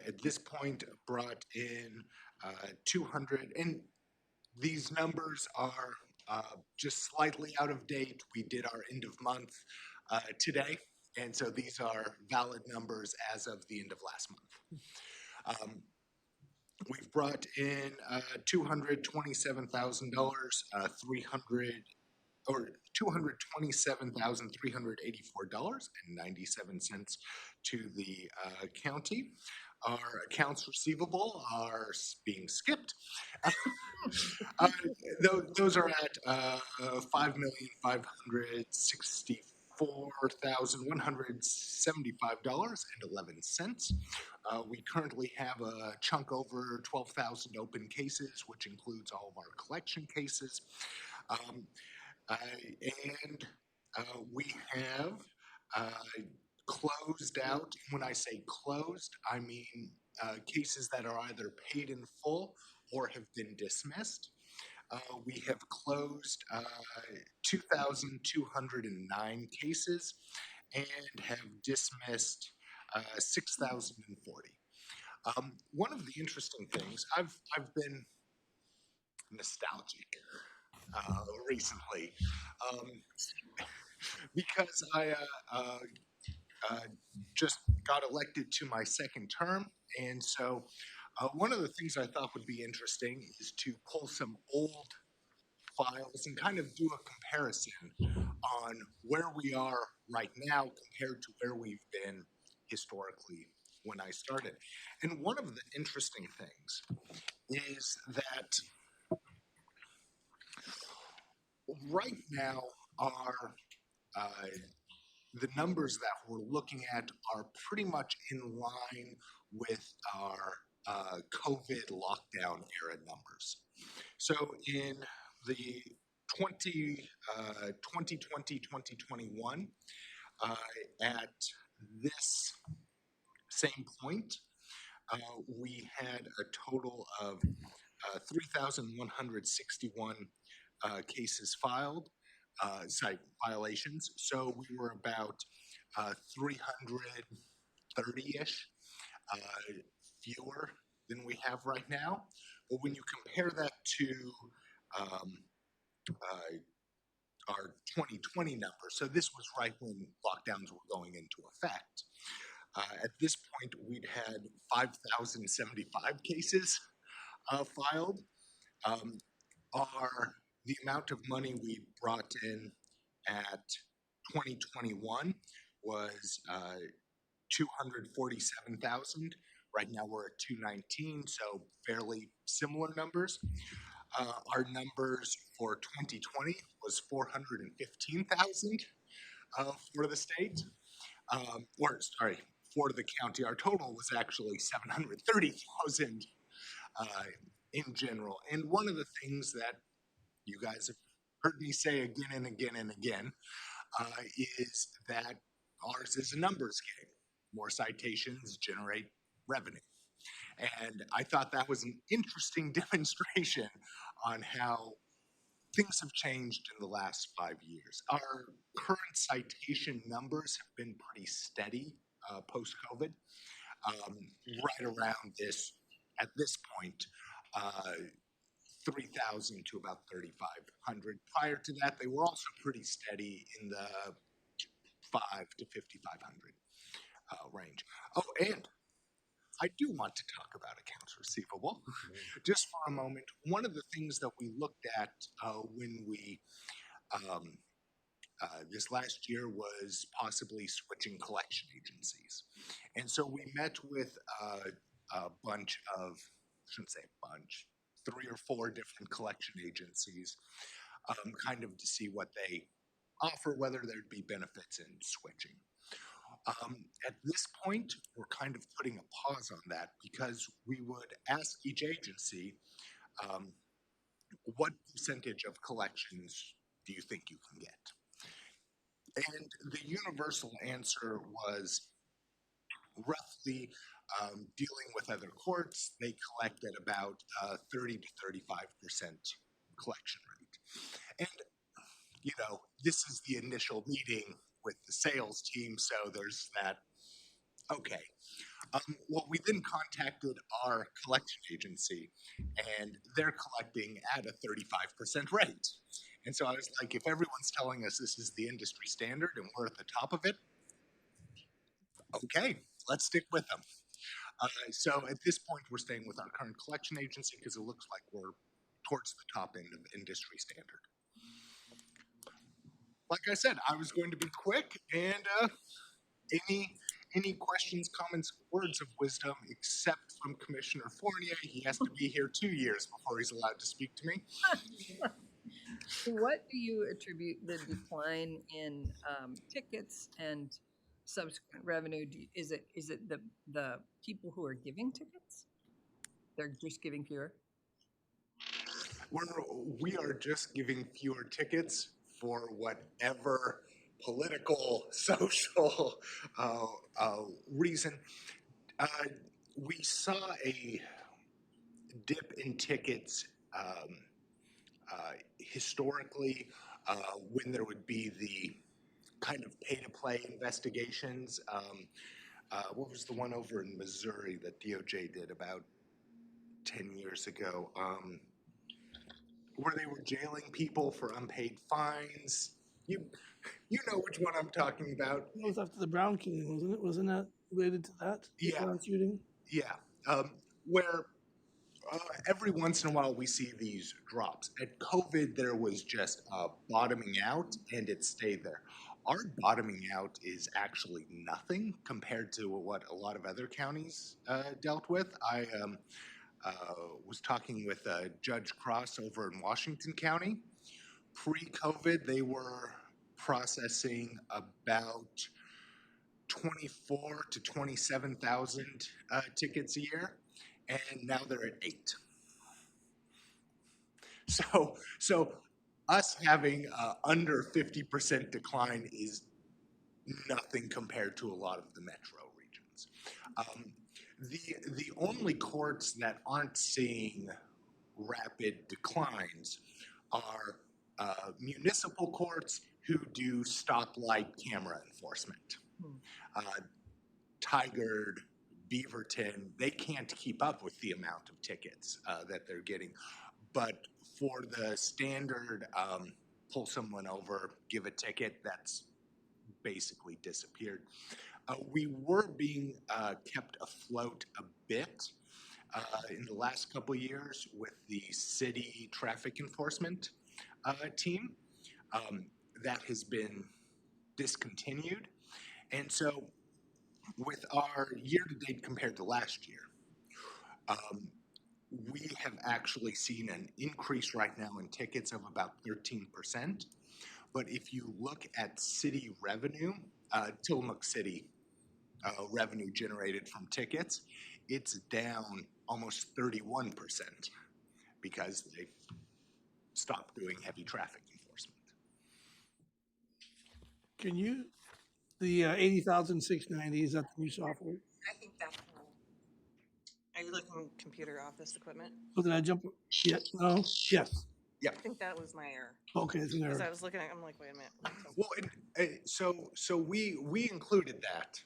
at this point brought in 200, and these numbers are just slightly out of date. We did our end of month today, and so these are valid numbers as of the end of last month. We've brought in $227,000, $227,384.97 to the county. Our accounts receivable are being skipped. Those are at $5,564,175.11. We currently have a chunk over 12,000 open cases, which includes all of our collection cases. We have closed out. When I say closed, I mean cases that are either paid in full or have been dismissed. We have closed 2,209 cases and have dismissed 6,040. One of the interesting things, I've been nostalgic recently because I just got elected to my second term, and so one of the things I thought would be interesting is to pull some old files and kind of do a comparison on where we are right now compared to where we've been historically when I started. And one of the interesting things is that right now the numbers that we're looking at are pretty much in line with our COVID lockdown era numbers. So in the 2020, 2021, at this same point, we had a total of 3,161 cases filed, violations. So we were about 330-ish fewer than we have right now. But when you compare that to our 2020 number, so this was right when lockdowns were going into effect. At this point, we'd had 5,075 cases filed. The amount of money we brought in at 2021 was 247,000. Right now we're at 219, so fairly similar numbers. Our numbers for 2020 was 415,000 for the state, for the county. Our total was actually 730,000 in general. And one of the things that you guys have heard me say again and again and again is that ours is a numbers game. More citations generate revenue. And I thought that was an interesting demonstration on how things have changed in the last 5 years. Our current citation numbers have been pretty steady post-COVID, right around at this point, 3,000 to about 3,500. Prior to that, they were also pretty steady in the 5 to 5,500 range. Oh, and I do want to talk about accounts receivable just for a moment. One of the things that we looked at when we um, this last year was possibly switching collection agencies. And so we met with a bunch of, shouldn't say a bunch, 3 or 4 different collection agencies, kind of to see what they offer, whether there'd be benefits in switching. At this point, we're kind of putting a pause on that because we would ask each agency, what percentage of collections do you think you can get? And the universal answer was roughly dealing with other courts, they collect at about 30 to 35% collection rate. And, you know, this is the initial meeting with the sales team, so there's that, okay. Well, we then contacted our collection agency, and they're collecting at a 35% rate. And so I was like, if everyone's telling us this is the industry standard and we're at the top of it, okay, let's stick with them. So at this point, we're staying with our current collection agency because it looks like we're towards the top end of industry standard. Like I said, I was going to be quick, and any questions, comments, words of wisdom, except from Commissioner Fournier. He has to be here 2 years before he's allowed to speak to me. To what do you attribute the decline in tickets and subsequent revenue? Is it the people who are giving tickets? They're just giving fewer? We are just giving fewer tickets for whatever political, social reason. We saw a dip in tickets historically when there would be the kind of pay-to-play investigations. What was the one over in Missouri that DOJ did about 10 years ago? Where they were jailing people for unpaid fines. You know which one I'm talking about. It was after the Brown killing, wasn't it? Wasn't that related to that? The Yeah. Brown shooting? Yeah, where every once in a while we see these drops. At COVID, there was just bottoming out, and it stayed there. Our bottoming out is actually nothing compared to what a lot of other counties dealt with. I was talking with Judge Cross over in Washington County. Pre-COVID, they were processing about 24 to 27,000 tickets a year, and now they're at 8. So us having under 50% decline is nothing compared to a lot of the metro regions. The only courts that aren't seeing rapid declines are municipal courts who do stoplight camera enforcement. Tigard, Beaverton, they can't keep up with the amount of tickets that they're getting. But for the standard pull someone over, give a ticket, that's basically disappeared. We were being kept afloat a bit in the last couple of years with the city traffic enforcement team. That has been discontinued. And so with our year-to-date compared to last year, we have actually seen an increase right now in tickets of about 13%. But if you look at city revenue, Tillamook City revenue generated from tickets, it's down almost 31% because they've stopped doing heavy traffic enforcement. Can you, the 80,690, is that the new software? I think that's. Are you looking computer office equipment? So did I jump? Yeah, no, yes. Yeah. I think that was my error. Okay, it's an Because error. I was looking at, I'm like, wait a minute. Well, so we included that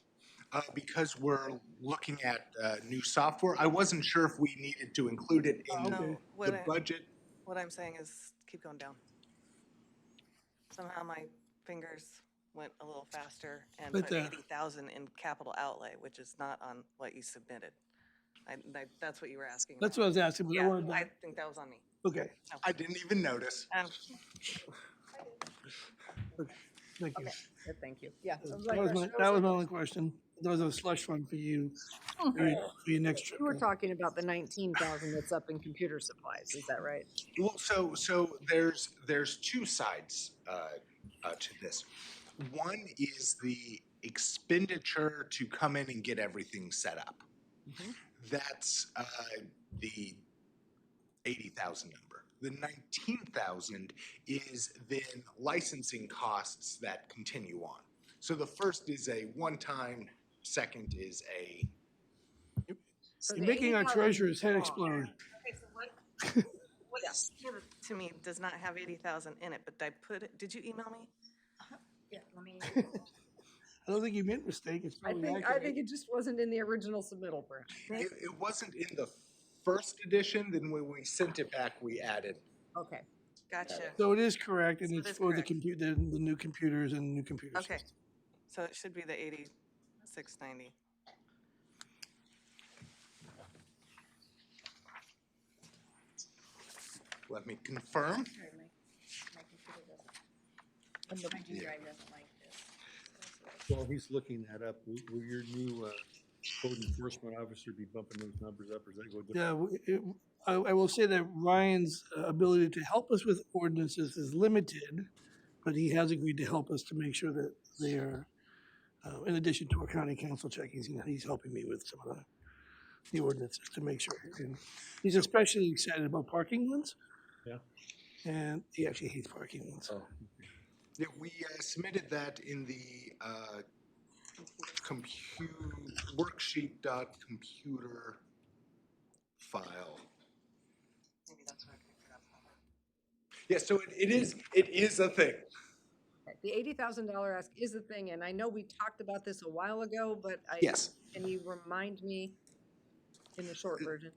because we're looking at new software. I wasn't sure if we needed to include it in the budget. What I'm saying is keep going down. Somehow my fingers went a little faster and Right put there. 80,000 in capital outlay, which is not on what you submitted. That's what you were asking. That's about. what I was asking, but I Yeah, wanted I to, think that was on me. okay, I didn't even notice. thank you. Okay, yeah, thank you. Yeah. That was my only question. That was a slush fund for you, for your next trip. You were talking about the 19,000 that's up in computer supplies, is that right? Well, so there's two sides to this. One is the expenditure to come in and get everything set up. That's the 80,000 number. The 19,000 is then licensing costs that continue on. So the first is a one-time, second is a. You're making our treasurer's head explode. Okay, so what is, to me, does not have 80,000 in it, but did you email me? Yeah, let me. I don't think you made a mistake. It's I probably think accurate. it just wasn't in the original submittal, perhaps. It wasn't in the first edition. Then when we sent it back, we added. Okay. Gotcha. So it is correct, and So it it's is for the correct. the new computers and new computer Okay, systems. so it should be the 8690. Let me confirm. While he's looking that up, will your new code enforcement officer be bumping those numbers up, or does that go different? Yeah, I will say that Ryan's ability to help us with ordinances is limited, but he has agreed to help us to make sure that they are, in addition to our county council checkings, he's helping me with some of the ordinances to make sure. And he's especially excited about parking ones. Yeah. And he actually hates parking ones. Oh. Yeah, we submitted that in the worksheet.computer file. Maybe that's what I picked it up. Yeah, so it is a thing. The $80,000 ask is a thing, and I know we talked about this a while ago, but Yes. Can you remind me in the short version?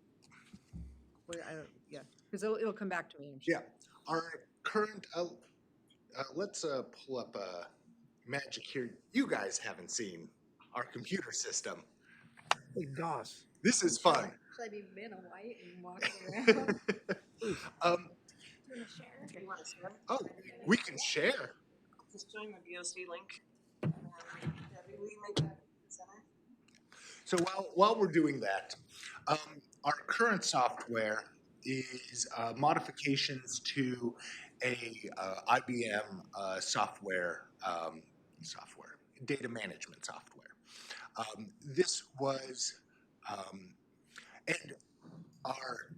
Because it'll come back to me, I'm sure. Yeah, our current, let's pull up Magic here. You guys haven't seen our computer system. Like DOS. This is fun. Should I be Vanna White and walking around? Do you want to share? Oh, we can share. Just join the BOC link. Debbie, will you make that center? So while we're doing that, our current software is modifications to a IBM software, data management software. This was, and our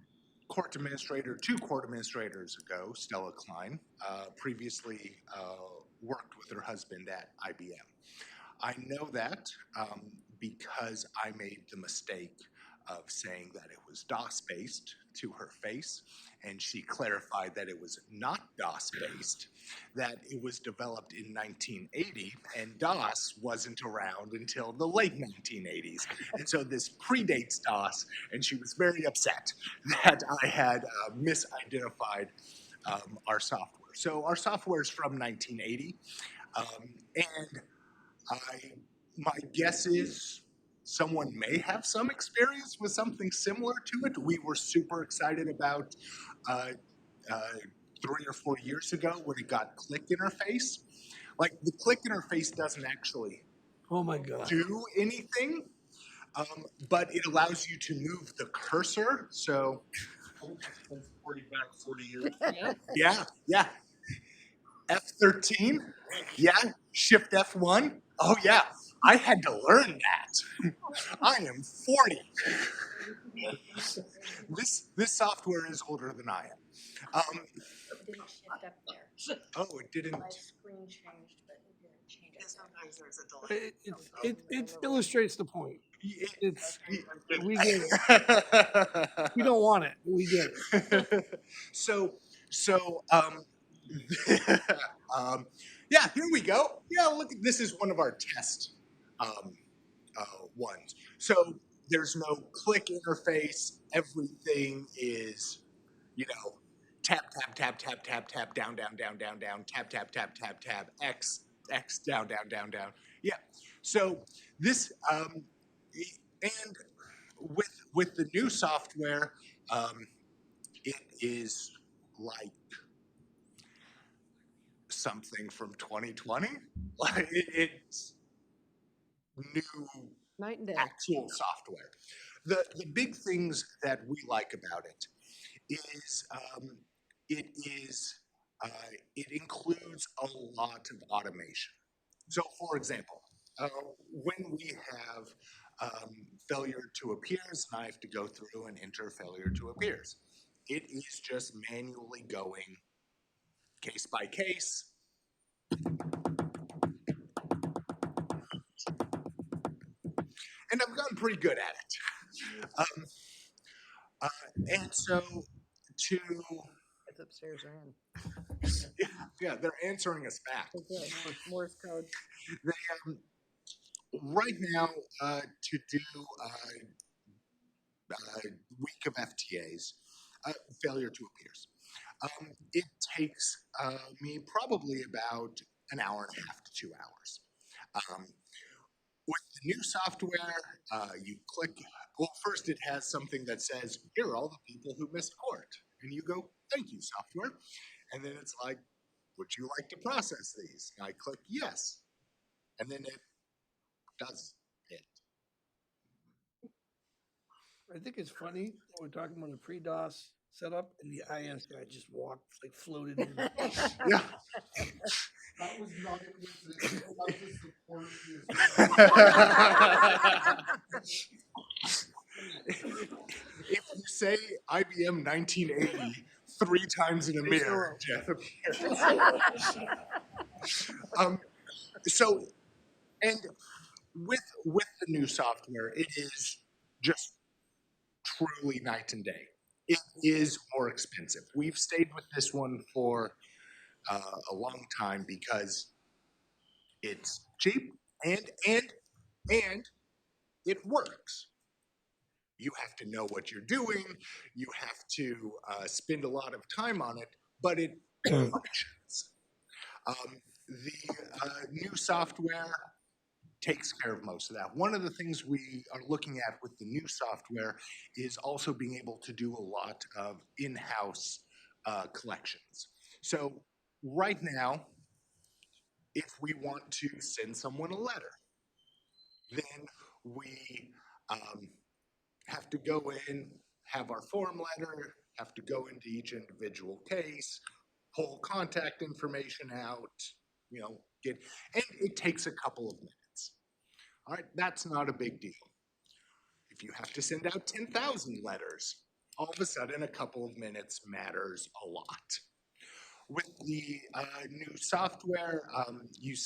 two court administrators ago, Stella Klein, previously worked with her husband at IBM. I know that because I made the mistake of saying that it was DOS-based to her face, and she clarified that it was not DOS-based, that it was developed in 1980, and DOS wasn't around until the late 1980s. And so this predates DOS, and she was very upset that I had misidentified our software. So our software is from 1980, and my guess is someone may have some experience with something similar to it. We were super excited about 3 or 4 years ago when it got Click Interface. Like, the Click Interface doesn't actually Oh my God. do anything, but it allows you to move the cursor. So, 40 back 40 years. Yeah. F13, yeah. Shift F1, oh yeah. I had to learn that. I am 40. This software is older than I am. It didn't shift up there. Oh, it didn't. My screen changed, but it didn't change it. Sometimes there's a delay. It illustrates the point. We get it. We don't want it. We get it. So, yeah, here we go. Yeah, look, this is one of our test ones. So there's no click interface. Everything is, tap, tap, tap, tap, tap, tap, down, down, down, down, down, tap, tap, tap, tap, tap, X, down, down, down, down. Yeah. So this, and with With the new software, it is like something from 2020. Like it's new Night and day. actual software. The big things that we like about it is it includes a lot of automation. So, for example, when we have failure to appears, and I have to go through and enter failure to appears, it is just manually going case by case. And I've gotten pretty good at it. And so to It's upstairs or in. yeah, they're answering us back. Okay, Morse code. They, right now, to do week of FTAs, failure to appears, it takes me probably about an hour and a half to 2 hours. With the new software, you click, well, first it has something that says, here are all the people who missed court. And you go, thank you, software. And then it's like, would you like to process these? And I click yes. And then it does it. I think it's funny that we're talking about a pre-DOS setup and the IS guy just walked, like floated in. Yeah. That was not a coincidence. That was a support. If you say IBM 1980 3 times in a mirror, Jeff appears. So, and with the new software, it is just truly night and day. It is more expensive. We've stayed with this one for a long time because it's cheap and it works. You have to know what you're doing. You have to spend a lot of time on it, but it functions. The new software takes care of most of that. One of the things we are looking at with the new software is also being able to do a lot of in-house collections. So right now, if we want to send someone a letter, then we have to go in, have our form letter, have to go into each individual case, pull contact information out, and it takes a couple of minutes. All right, that's not a big deal. If you have to send out 10,000 letters, all of a sudden a couple of minutes matters a lot. With the new software, you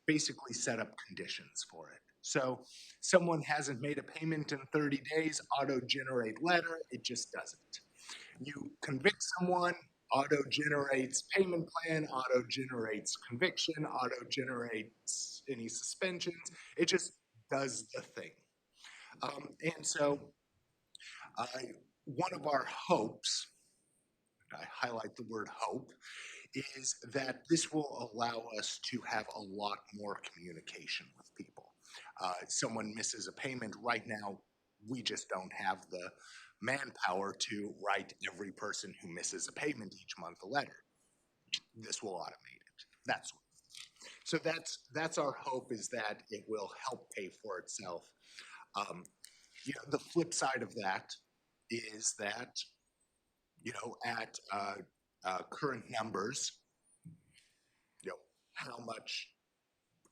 basically set up conditions for it. So someone hasn't made a payment in 30 days, auto-generate letter, it just doesn't. You convict someone, auto-generates payment plan, auto-generates conviction, auto-generates any suspensions. It just does the thing. And so one of our hopes, I highlight the word hope, is that this will allow us to have a lot more communication with people. Someone misses a payment right now, we just don't have the manpower to write every person who misses a payment each month a letter. This will automate it. So that's our hope, is that it will help pay for itself. The flip side of that is that, at current numbers, how much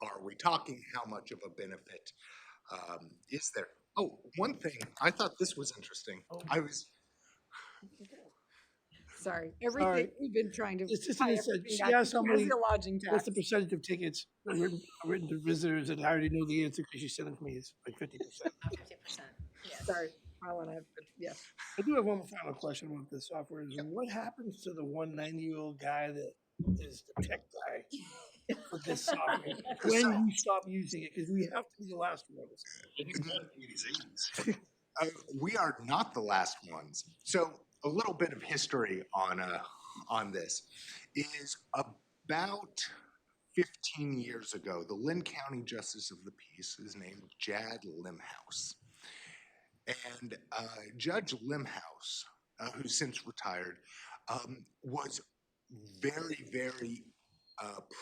are we talking? How much of a benefit is there? Oh, one thing, I thought this was interesting. Sorry, everything we've been trying to. Just tie said, everything she up asked how because many, of the lodging what's tax. the percentage of tickets written to visitors, and I already know the answer because she sent it to me, it's like 50%. 50%, yes. Sorry, I want to have, yes. I do have one final question about this software. Is what happens to the 190-year-old guy that is the tech guy with this software? When you stop using it, because we have to be the last ones. We are not the last ones. So a little bit of history on this is about 15 years ago, the Lynn County Justice of the Peace is named Jad Limhouse. And And Judge Limhouse, who's since retired, was very, very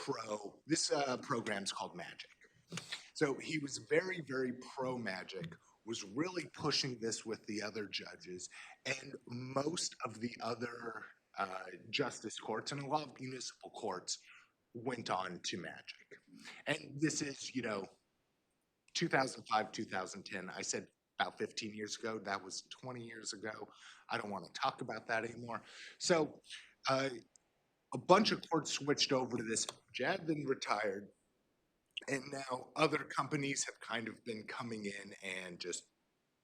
pro. This program's called Magic. So he was very, very pro Magic, was really pushing this with the other judges, and most of the other justice courts and a lot of municipal courts went on to Magic. And this is, 2005, 2010. I said about 15 years ago. That was 20 years ago. I don't want to talk about that anymore. So a bunch of courts switched over to this. Jad then retired. And now other companies have kind of been coming in and just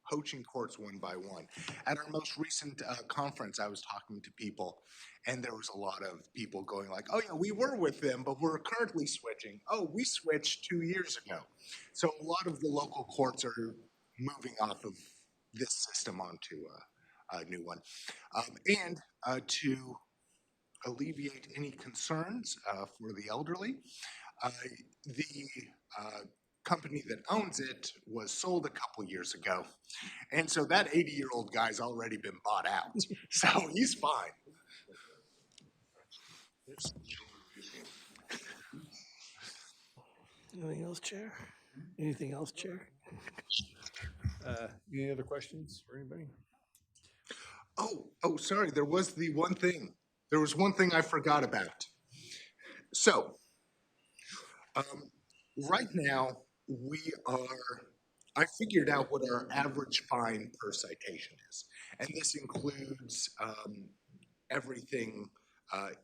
poaching courts one by one. At our most recent conference, I was talking to people, and there was a lot of people going like, oh yeah, we were with them, but we're currently switching. Oh, we switched 2 years ago. So a lot of the local courts are moving off of this system onto a new one. And to alleviate any concerns for the elderly, the company that owns it was sold a couple years ago. And so that 80-year-old guy's already been bought out. So he's fine. Anything else, Chair? Anything else, Chair? Any other questions for anybody? Oh, sorry. There was the one thing. There was one thing I forgot about. So, right now, I figured out what our average fine per citation is. And this includes everything.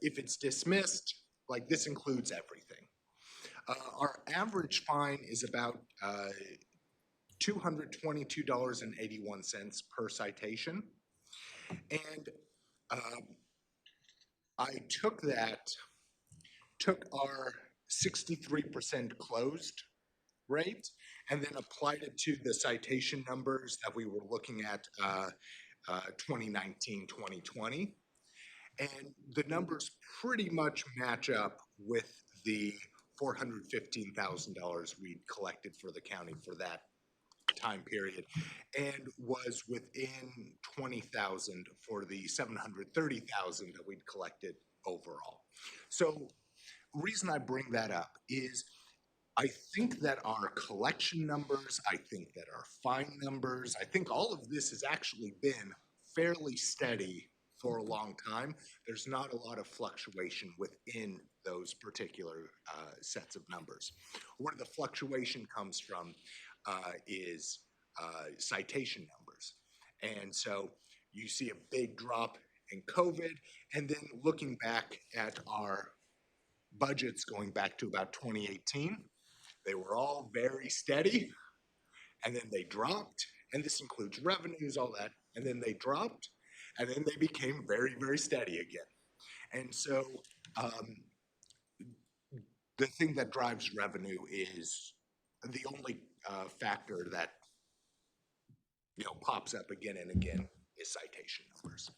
If it's dismissed, like this includes everything. Our average fine is about $222.81 per citation. And I took our 63% closed rate and then applied it to the citation numbers that we were looking at 2019, 2020. And the numbers pretty much match up with the $415,000 we'd collected for the county for that time period, and was within 20,000 for the 730,000 that we'd collected overall. So reason I bring that up is I think that our collection numbers, I think that our fine numbers, I think all of this has actually been fairly steady for a long time. There's not a lot of fluctuation within those particular sets of numbers. Where the fluctuation comes from is citation numbers. And so you see a big drop in COVID, and then looking back at our budgets going back to about 2018, they were all very steady, and then they dropped, and this includes revenues, all that, and then they dropped, and then they became very, very steady again. And so the thing that drives revenue is the only factor that pops up again and again is citation numbers.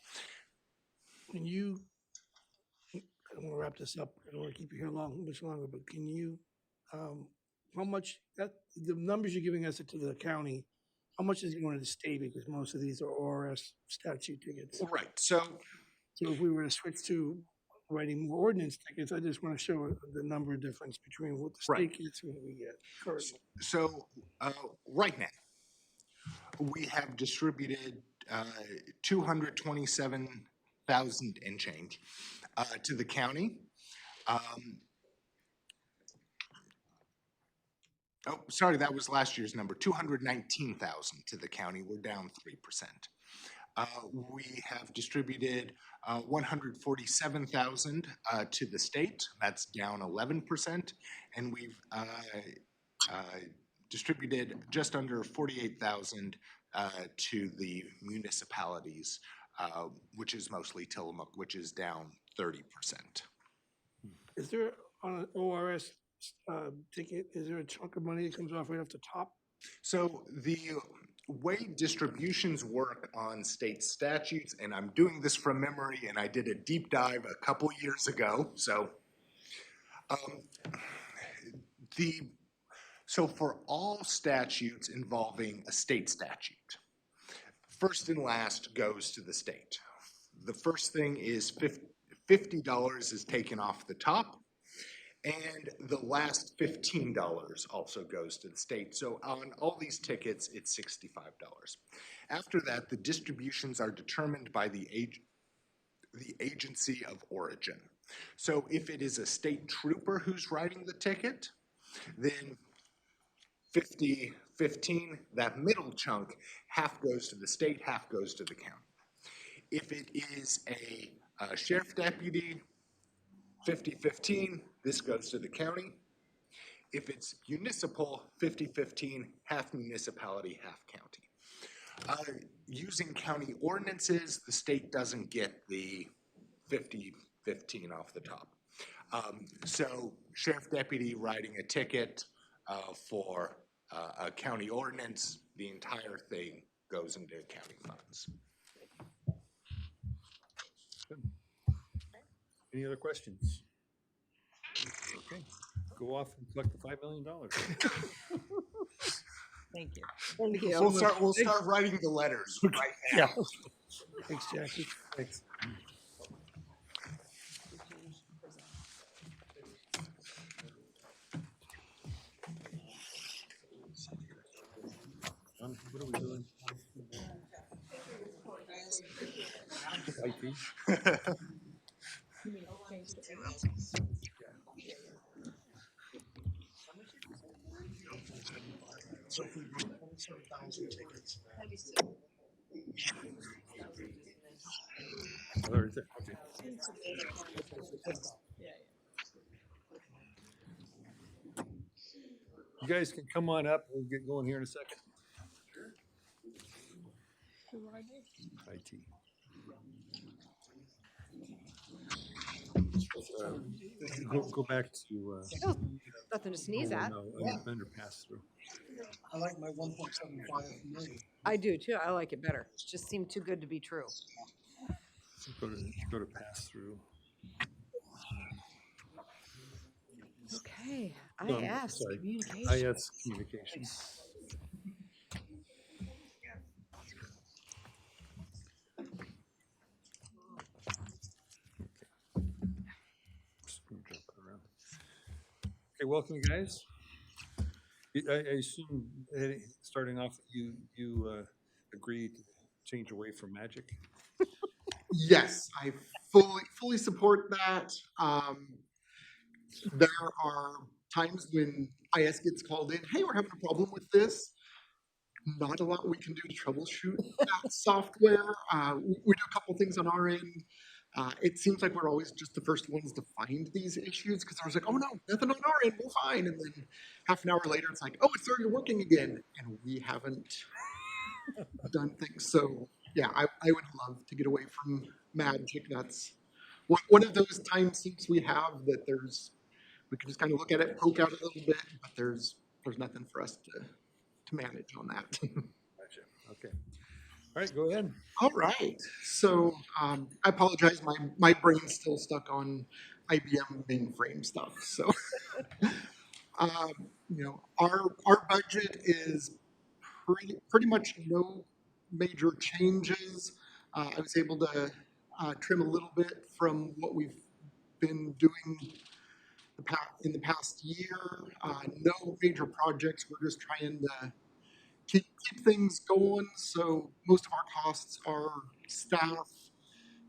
Can you, I don't want to wrap this up, I don't want to keep you here much longer, but can you, how much, the numbers you're giving us to the county, how much is going to the state, because most of these are ORS statute tickets? Right, so if we were to switch to writing more ordinance tickets, I just want to show the number difference between what the state gets and what we get currently. So right now, we have distributed 227,000 and change to the county. Oh, sorry, that was last year's number, 219,000 to the county. We're down 3%. We have distributed 147,000 to the state. That's down 11%. And we've distributed just under 48,000 to the municipalities, which is mostly Tillamook, which is down 30%. Is there on an ORS ticket, is there a chunk of money that comes off right off the top? So the way distributions work on state statutes, and I'm doing this from memory, and I did a deep dive a couple years ago. So for all statutes involving a state statute, First and last goes to the state. The first thing is $50 is taken off the top, and the last $15 also goes to the state. So on all these tickets, it's $65. After that, the distributions are determined by the agency of origin. So if it is a state trooper who's writing the ticket, then 50, 15, that middle chunk, half goes to the state, half goes to the county. If it is a sheriff deputy, 50-15, this goes to the county. If it's municipal, 50-15, half municipality, half county. Using county ordinances, the state doesn't get the 50-15 off the top. So sheriff deputy writing a ticket for a county ordinance, the entire thing goes into county funds. Any other questions? Okay, go off and collect the $5 million. Thank you. Thank you. We'll start writing the letters right now. Yeah. Thanks, Jackie. Thanks. What are we doing? So if we sort of 1,000 tickets. Oh, is it? Okay. You guys can come on up. We'll get going here in a second. Who are they? IT. Go back to. Oh, nothing to sneeze at. No, vendor pass through. I like my 1.75 million. I do too. I like it better. It just seemed too good to be true. Go to pass through. Okay, No, IS sorry. communication. IS communications. Okay, welcome, you guys. I assume, starting off, you agreed to change away from magic? Yes, I fully support that. There are times when IS gets called in, hey, we're having a problem with this. Not a lot we can do to troubleshoot that software. We do a couple things on our end. It seems like we're always just the first ones to find these issues because I was like, oh no, nothing on our end, we're fine. And then half an hour later, it's like, oh, it's started working again. And we haven't done things. So yeah, I would love to get away from magic. That's one of those time sinks we have that we can just kind of look at it, poke out a little bit, but there's nothing for us to manage on that. Gotcha. Okay. All right, go ahead. All right. So I apologize. My brain's still stuck on IBM mainframe stuff. So, our budget is pretty much no major changes. I was able to trim a little bit from what we've been doing in the past year. No major projects. We're just trying to keep things going. So most of our costs are staff,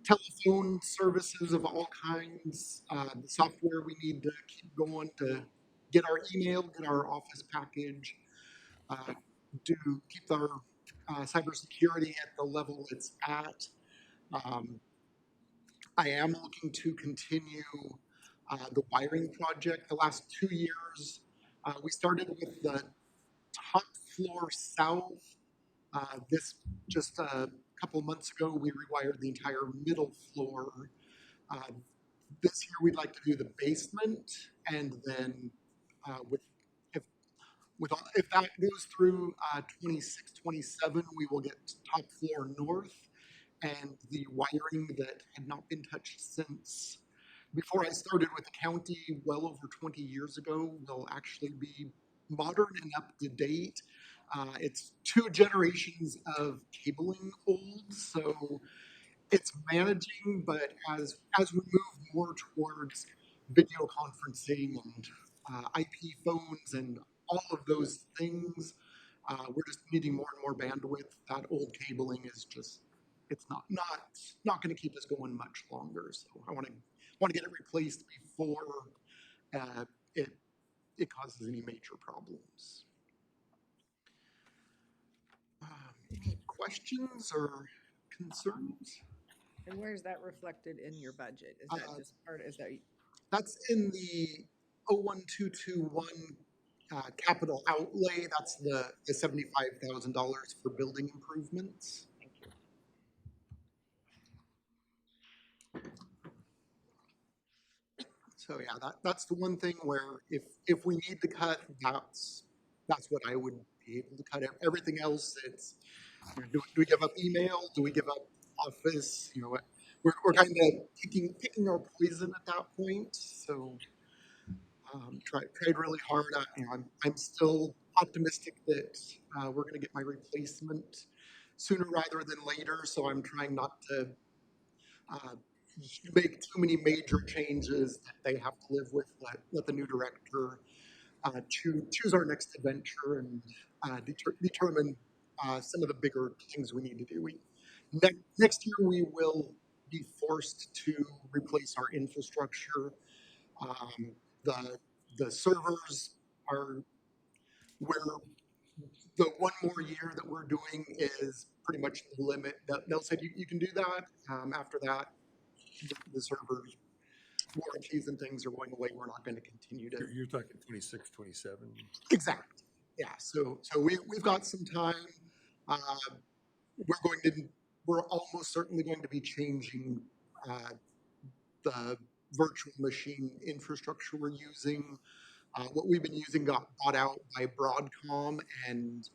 telephone services of all kinds, the software we need to keep going to get our email, get our office package, to keep our cybersecurity at the level it's at. I am looking to continue the wiring project. The last 2 years, we started with the top floor south. This just a couple months ago, we rewired the entire middle floor. This year, we'd like to do the basement, and then if that goes through 26, 27, we will get top floor north, and the wiring that had not been touched since before I started with the county well over 20 years ago will actually be modern and up to date. It's 2 generations of cabling old, so it's managing, but as we move more towards video conferencing and IP phones and all of those things, we're just needing more and more bandwidth. That old cabling is just, it's not going to keep us going much longer. So I want to get it replaced before it causes any major problems. Any questions or concerns? And where's that reflected in your budget? Is that just part, is that? That's in the 01221 capital outlay. That's the $75,000 for building improvements. Thank you. So yeah, that's the one thing where if we need to cut, that's what I would be able to cut. Everything else, it's, do we give up email? Do we give up office? You know, we're kind of picking our poison at that point. So tried really hard. I'm still optimistic that we're going to get my replacement sooner rather than later. So I'm trying not to make too many major changes that they have to live with. Let the new director choose our next adventure and determine some of the bigger things we need to do. Next year we will be forced to replace our infrastructure. The servers are where the one more year that we're doing is pretty much the limit. They'll say you can do that. After that, the servers warranties and things are going away. We're not going to continue to. You're talking 26, 27. Exactly. Yeah. So we've got some time. We're almost certainly going to be changing the virtual machine infrastructure we're using. What we've been using got bought out by Broadcom, and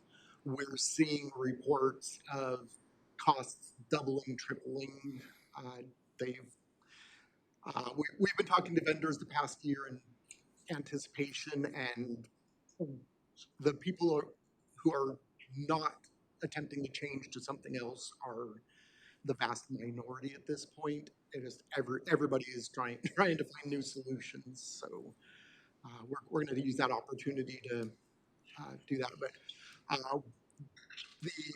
we're seeing reports of costs doubling, tripling. We've been talking to vendors the past year in anticipation, and the people who are not attempting to change to something else are the vast minority at this point. It is everybody is trying to find new solutions. So we're going to use that opportunity to do that. But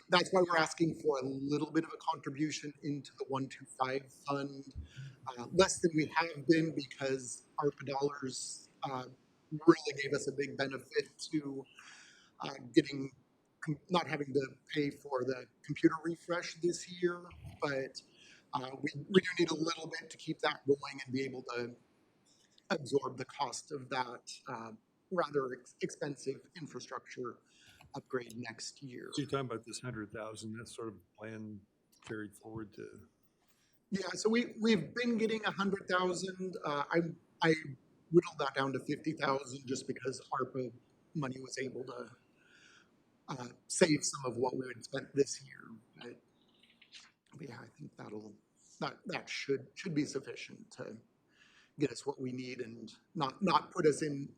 that's why we're asking for a little bit of a contribution into the 125 fund, less than we have been, because ARPA dollars really gave us a big benefit to not having to pay for the computer refresh this year. But we do need a little bit to keep that going and be able to absorb the cost of that rather expensive infrastructure upgrade next year. So you're talking about this 100,000, that's sort of plan carried forward to. Yeah, so we've been getting 100,000. I whittled that down to 50,000 just because ARPA money was able to save some of what we had spent this year. But yeah, I think that should be sufficient to get us what we need and not put us in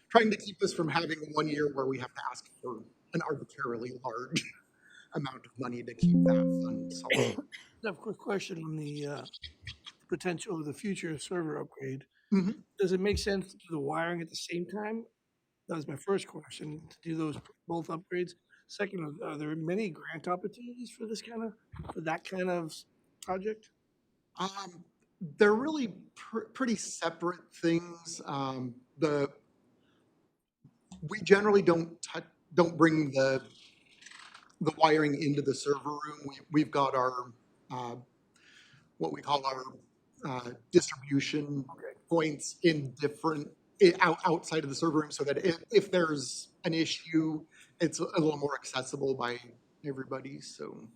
trying to keep us from having 1 year where we have to ask for an arbitrarily large amount of money to keep that fund solid. I have a quick question on the potential of the future server upgrade. Mm-hmm. Does it make sense to do the wiring at the same time? That was my first question, to do those both upgrades. Second, are there many grant opportunities for that kind of project? They're really pretty separate things. We generally don't bring the wiring into the server room. We've got our what we call our distribution points in different outside of the server room, so that if there's an issue, it's a little more accessible by everybody. So,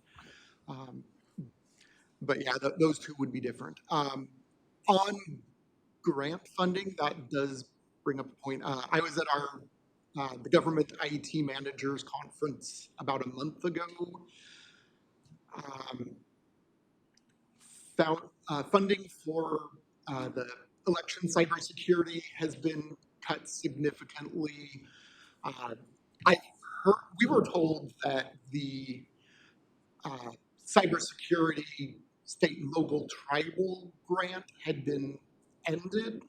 but yeah, those two would be different. On grant funding, that does bring up a point. I was at the government IT managers conference about a month ago. Funding for the election cybersecurity has been cut significantly. I've we were told that the cybersecurity state and local tribal grant had been ended.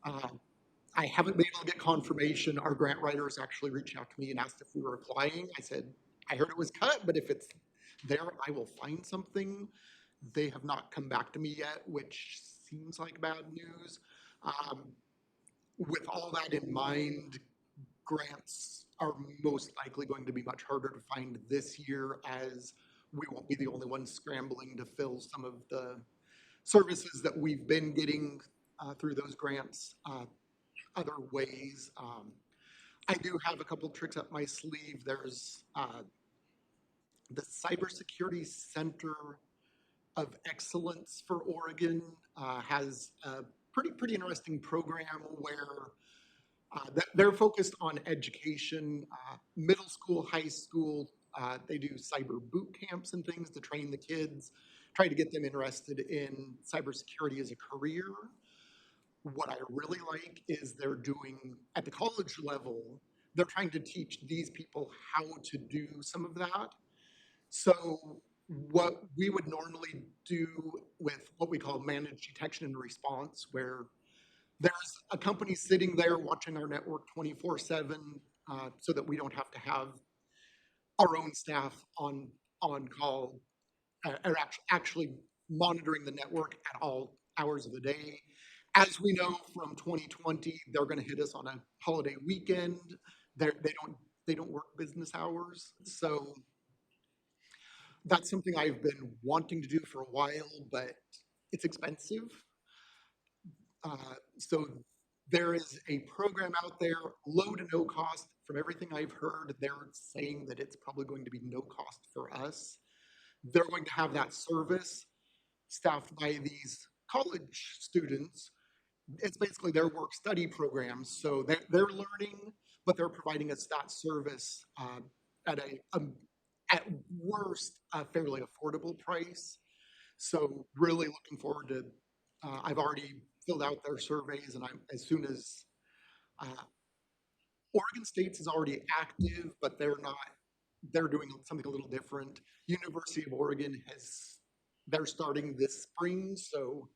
I haven't been able to get confirmation. Our grant writers actually reached out to me and asked if we were applying. I said, I heard it was cut, but if it's there, I will find something. They have not come back to me yet, which seems like bad news. With all that in mind, grants are most likely going to be much harder to find this year, as we won't be the only ones scrambling to fill some of the services that we've been getting through those grants other ways. I do have a couple tricks up my sleeve. There's the Cybersecurity Center of Excellence for Oregon has a pretty interesting program where they're focused on education, middle school, high school. They do cyber boot camps and things to train the kids, try to get them interested in cybersecurity as a career. What I really like is they're doing, at the college level, they're trying to teach these people how to do some of that. So what we would normally do with what we call managed detection and response, where there's a company sitting there watching our network 24/7 so that we don't have to have our own staff on call or actually monitoring the network at all hours of the day. As we know from 2020, they're going to hit us on a holiday weekend. They don't work business hours. So that's something I've been wanting to do for a while, but it's expensive. So there is a program out there, low to no cost. From everything I've heard, they're saying that it's probably going to be no cost for us. They're going to have that service staffed by these college students. It's basically their work study programs. So they're learning, but they're providing us that service at at worst, a fairly affordable price. So really looking forward to, I've already filled out their surveys, and as soon as, Oregon State's is already active, but they're doing something a little different. University of Oregon they're starting this spring, so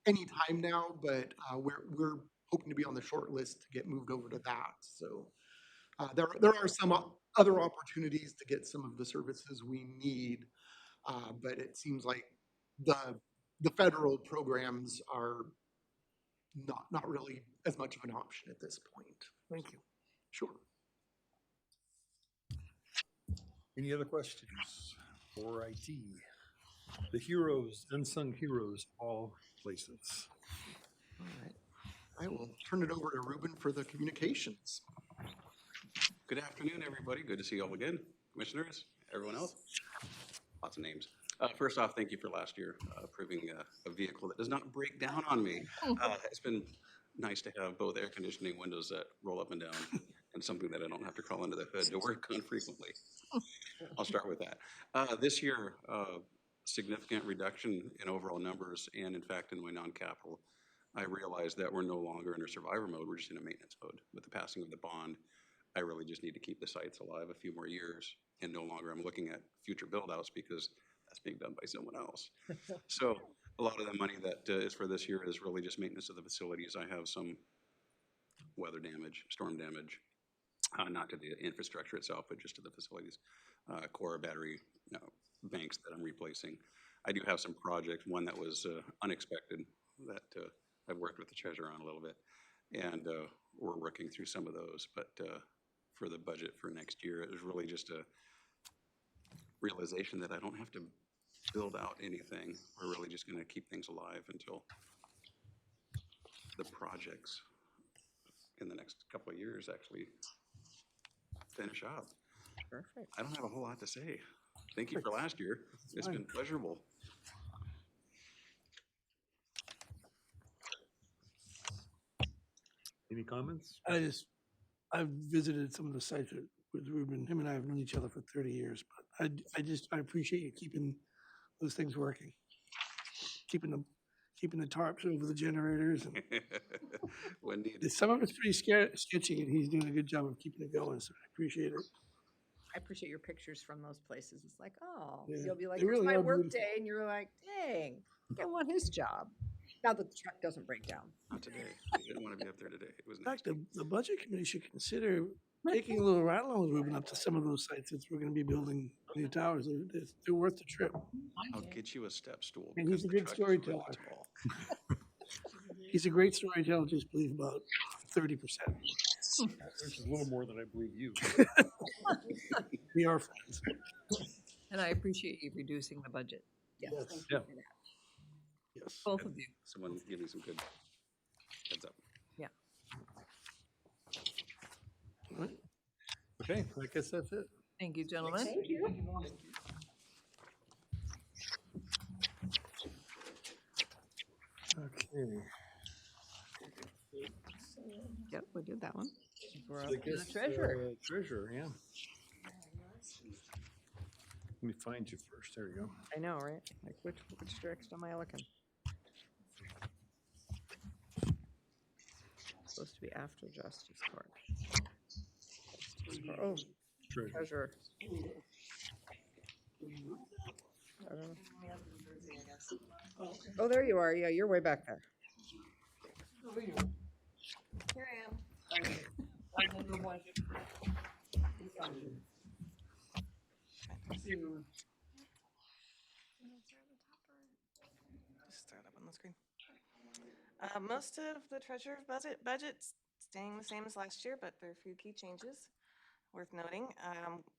anytime now, but we're hoping to be on the short list to get moved over to that. So there are some other opportunities to get some of the services we need, but it seems like the federal programs are not really as much of an option at this point. Thank you. Sure. Any other questions for IT? The heroes, unsung heroes, all places. All right. I will turn it over to Ruben for the communications. Good afternoon, everybody. Good to see you all again. Commissioners, everyone else. Lots of names. First off, thank you for last year approving a vehicle that does not break down on me. It's been nice to have both air conditioning windows that roll up and down and something that I don't have to crawl under the hood to work on frequently. I'll start with that. This year, significant reduction in overall numbers, and in fact, in my non-capital, I realized that we're no longer in a survivor mode, we're just in a maintenance mode. With the passing of the bond, I really just need to keep the sites alive a few more years, and no longer I'm looking at future build-outs because that's being done by someone else. So a lot of the money that is for this year is really just maintenance of the facilities. I have some weather damage, storm damage, not to the infrastructure itself, but just to the facilities, core battery banks that I'm replacing. I do have some projects, one that was unexpected that I've worked with the treasurer on a little bit, and we're working through some of those, but for the budget for next year, it was really just a realization that I don't have to build out anything. We're really just going to keep things alive until the projects in the next couple of years actually finish up. Perfect. I don't have a whole lot to say. Thank you for last year. It's been pleasurable. Any comments? I've visited some of the sites with Ruben. Him and I have known each other for 30 years, but I appreciate you keeping those things working, keeping the tarps over the generators. And when needed. some of it's pretty sketchy, and he's doing a good job of keeping it going. So I appreciate it. appreciate your pictures from those places. It's like, oh, Yeah, you'll be like, they here's really my are work beautiful. day, and you're like, dang, I want his job. Now the truck doesn't break down. Not today. I didn't want to be up there today. It was In fact, nasty. the budget committee should consider taking a little ride along with Ruben up to some of those sites since we're gonna be building new towers. They're worth the trip. I'll get you a step stool. And he's because a the good truck is really storyteller. tall. He's a great storyteller, just believe about 30%. Which is a little more than I believe you. We are friends. And I appreciate you reducing the budget. Yes. Yes. Thank Yeah. you for that. Yes. Both of you. Someone give me some good heads up. Yeah. All right. Okay, I guess that's it. Thank you, gentlemen. Thank you. Okay. Yep, we did that one. We're I up to guess, the treasurer. Treasurer, yeah. Let me find you first. There you go. I know, right? Like, which direction am I looking? Supposed to be after Justice Court. Oh, Treasurer. treasurer. I don't know. Oh, there you are. Yeah, you're way back there. Here I am. Just start up on the screen. Most of the treasurer's budget's staying the same as last year, but there are a few key changes worth noting.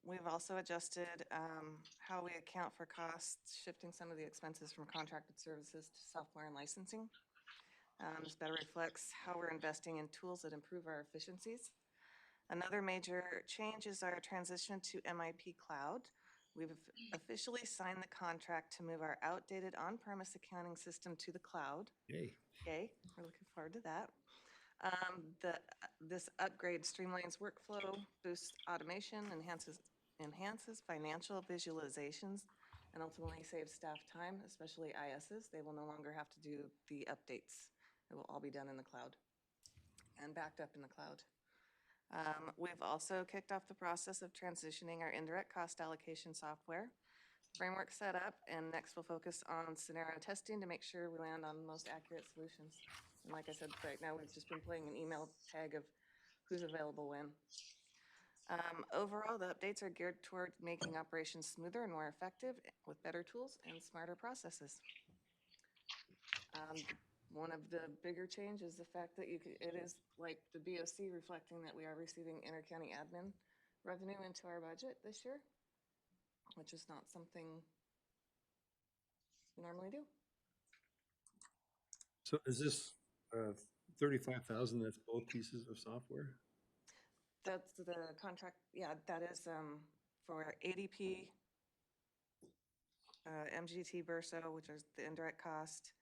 We've also adjusted how we account for costs, shifting some of the expenses from contracted services to software and licensing. This better reflects how we're investing in tools that improve our efficiencies. Another major change is our transition to MIP Cloud. We've officially signed the contract to move our outdated on-premise accounting system to the cloud. Yay. Yay, we're looking forward to that. This upgrade streamlines workflow, boosts automation, enhances financial visualizations, and ultimately saves staff time, especially ISs. They will no longer have to do the updates. It will all be done in the cloud and backed up in the cloud. We've also kicked off the process of transitioning our indirect cost allocation software. Framework set up, and next we'll focus on scenario testing to make sure we land on the most accurate solutions. And like I said, right now we've just been playing an email tag of who's available when. Overall, the updates are geared toward making operations smoother and more effective with better tools and smarter processes. One of the bigger changes is the fact that it is like the BOC reflecting that we are receiving intercounty admin revenue into our budget this year, which is not something we normally do. So is this 35,000, that's both pieces of software? That's the contract, yeah, that is for ADP, MGT Verso, which is the indirect cost,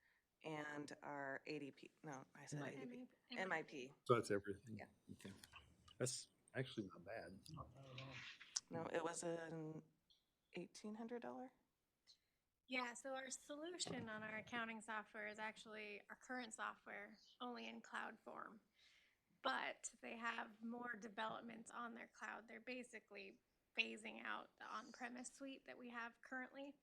and our ADP, no, I said ADP, MIP. So that's everything? Yeah. Okay. That's actually not bad. No, it was an $1,800? Yeah, so our solution on our accounting software is actually our current software, only in cloud form. But they have more developments on their cloud. They're basically phasing out the on-premise suite that we have currently.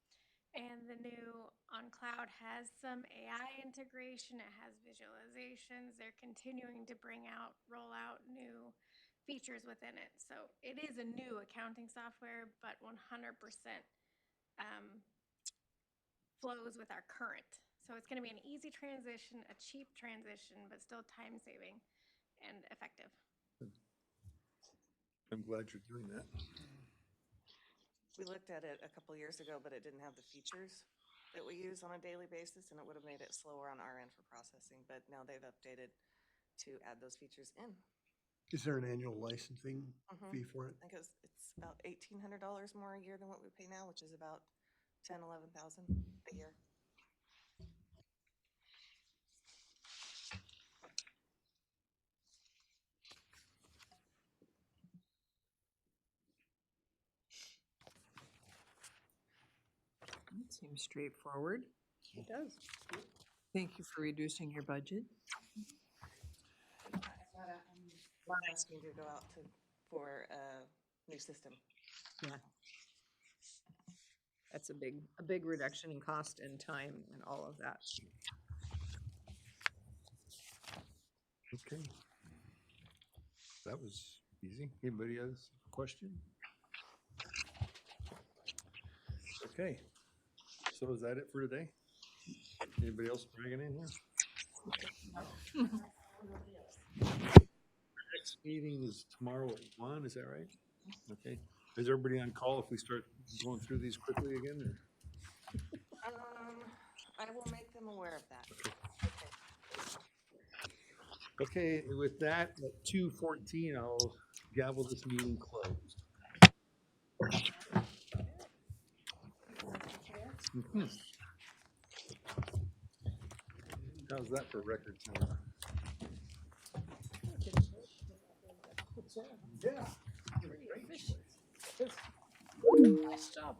And the new on cloud has some AI integration. It has visualizations. They're continuing to roll out new features within it. So it is a new accounting software, but 100% flows with our current. So it's going to be an easy transition, a cheap transition, but still time saving and effective. I'm glad you're doing that. We looked at it a couple years ago, but it didn't have the features that we use on a daily basis, and it would have made it slower on our end for processing, but now they've updated to add those features in. Is there an annual licensing fee for it? I think it's about $1,800 more a year than what we pay now, which is about $10,000, $11,000 a year. It seems straightforward. It does. Thank you for reducing your budget. I'm not asking to go out for a new system. Yeah. That's a big reduction in cost and time and all of that. Okay. That was easy. Anybody else have a question? Okay. So is that it for today? Anybody else dragging in here? Next meeting is tomorrow at 1, is that right? Okay. Is everybody on call if we start going through these quickly again? Or? I will make them aware of that. Okay, with that, at 2:14, I'll gavel this meeting closed. How's that for record time? Yeah. Nice job.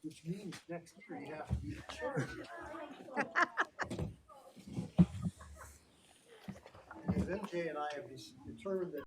Which means next year you have to be the chair. Because MJ and I have determined that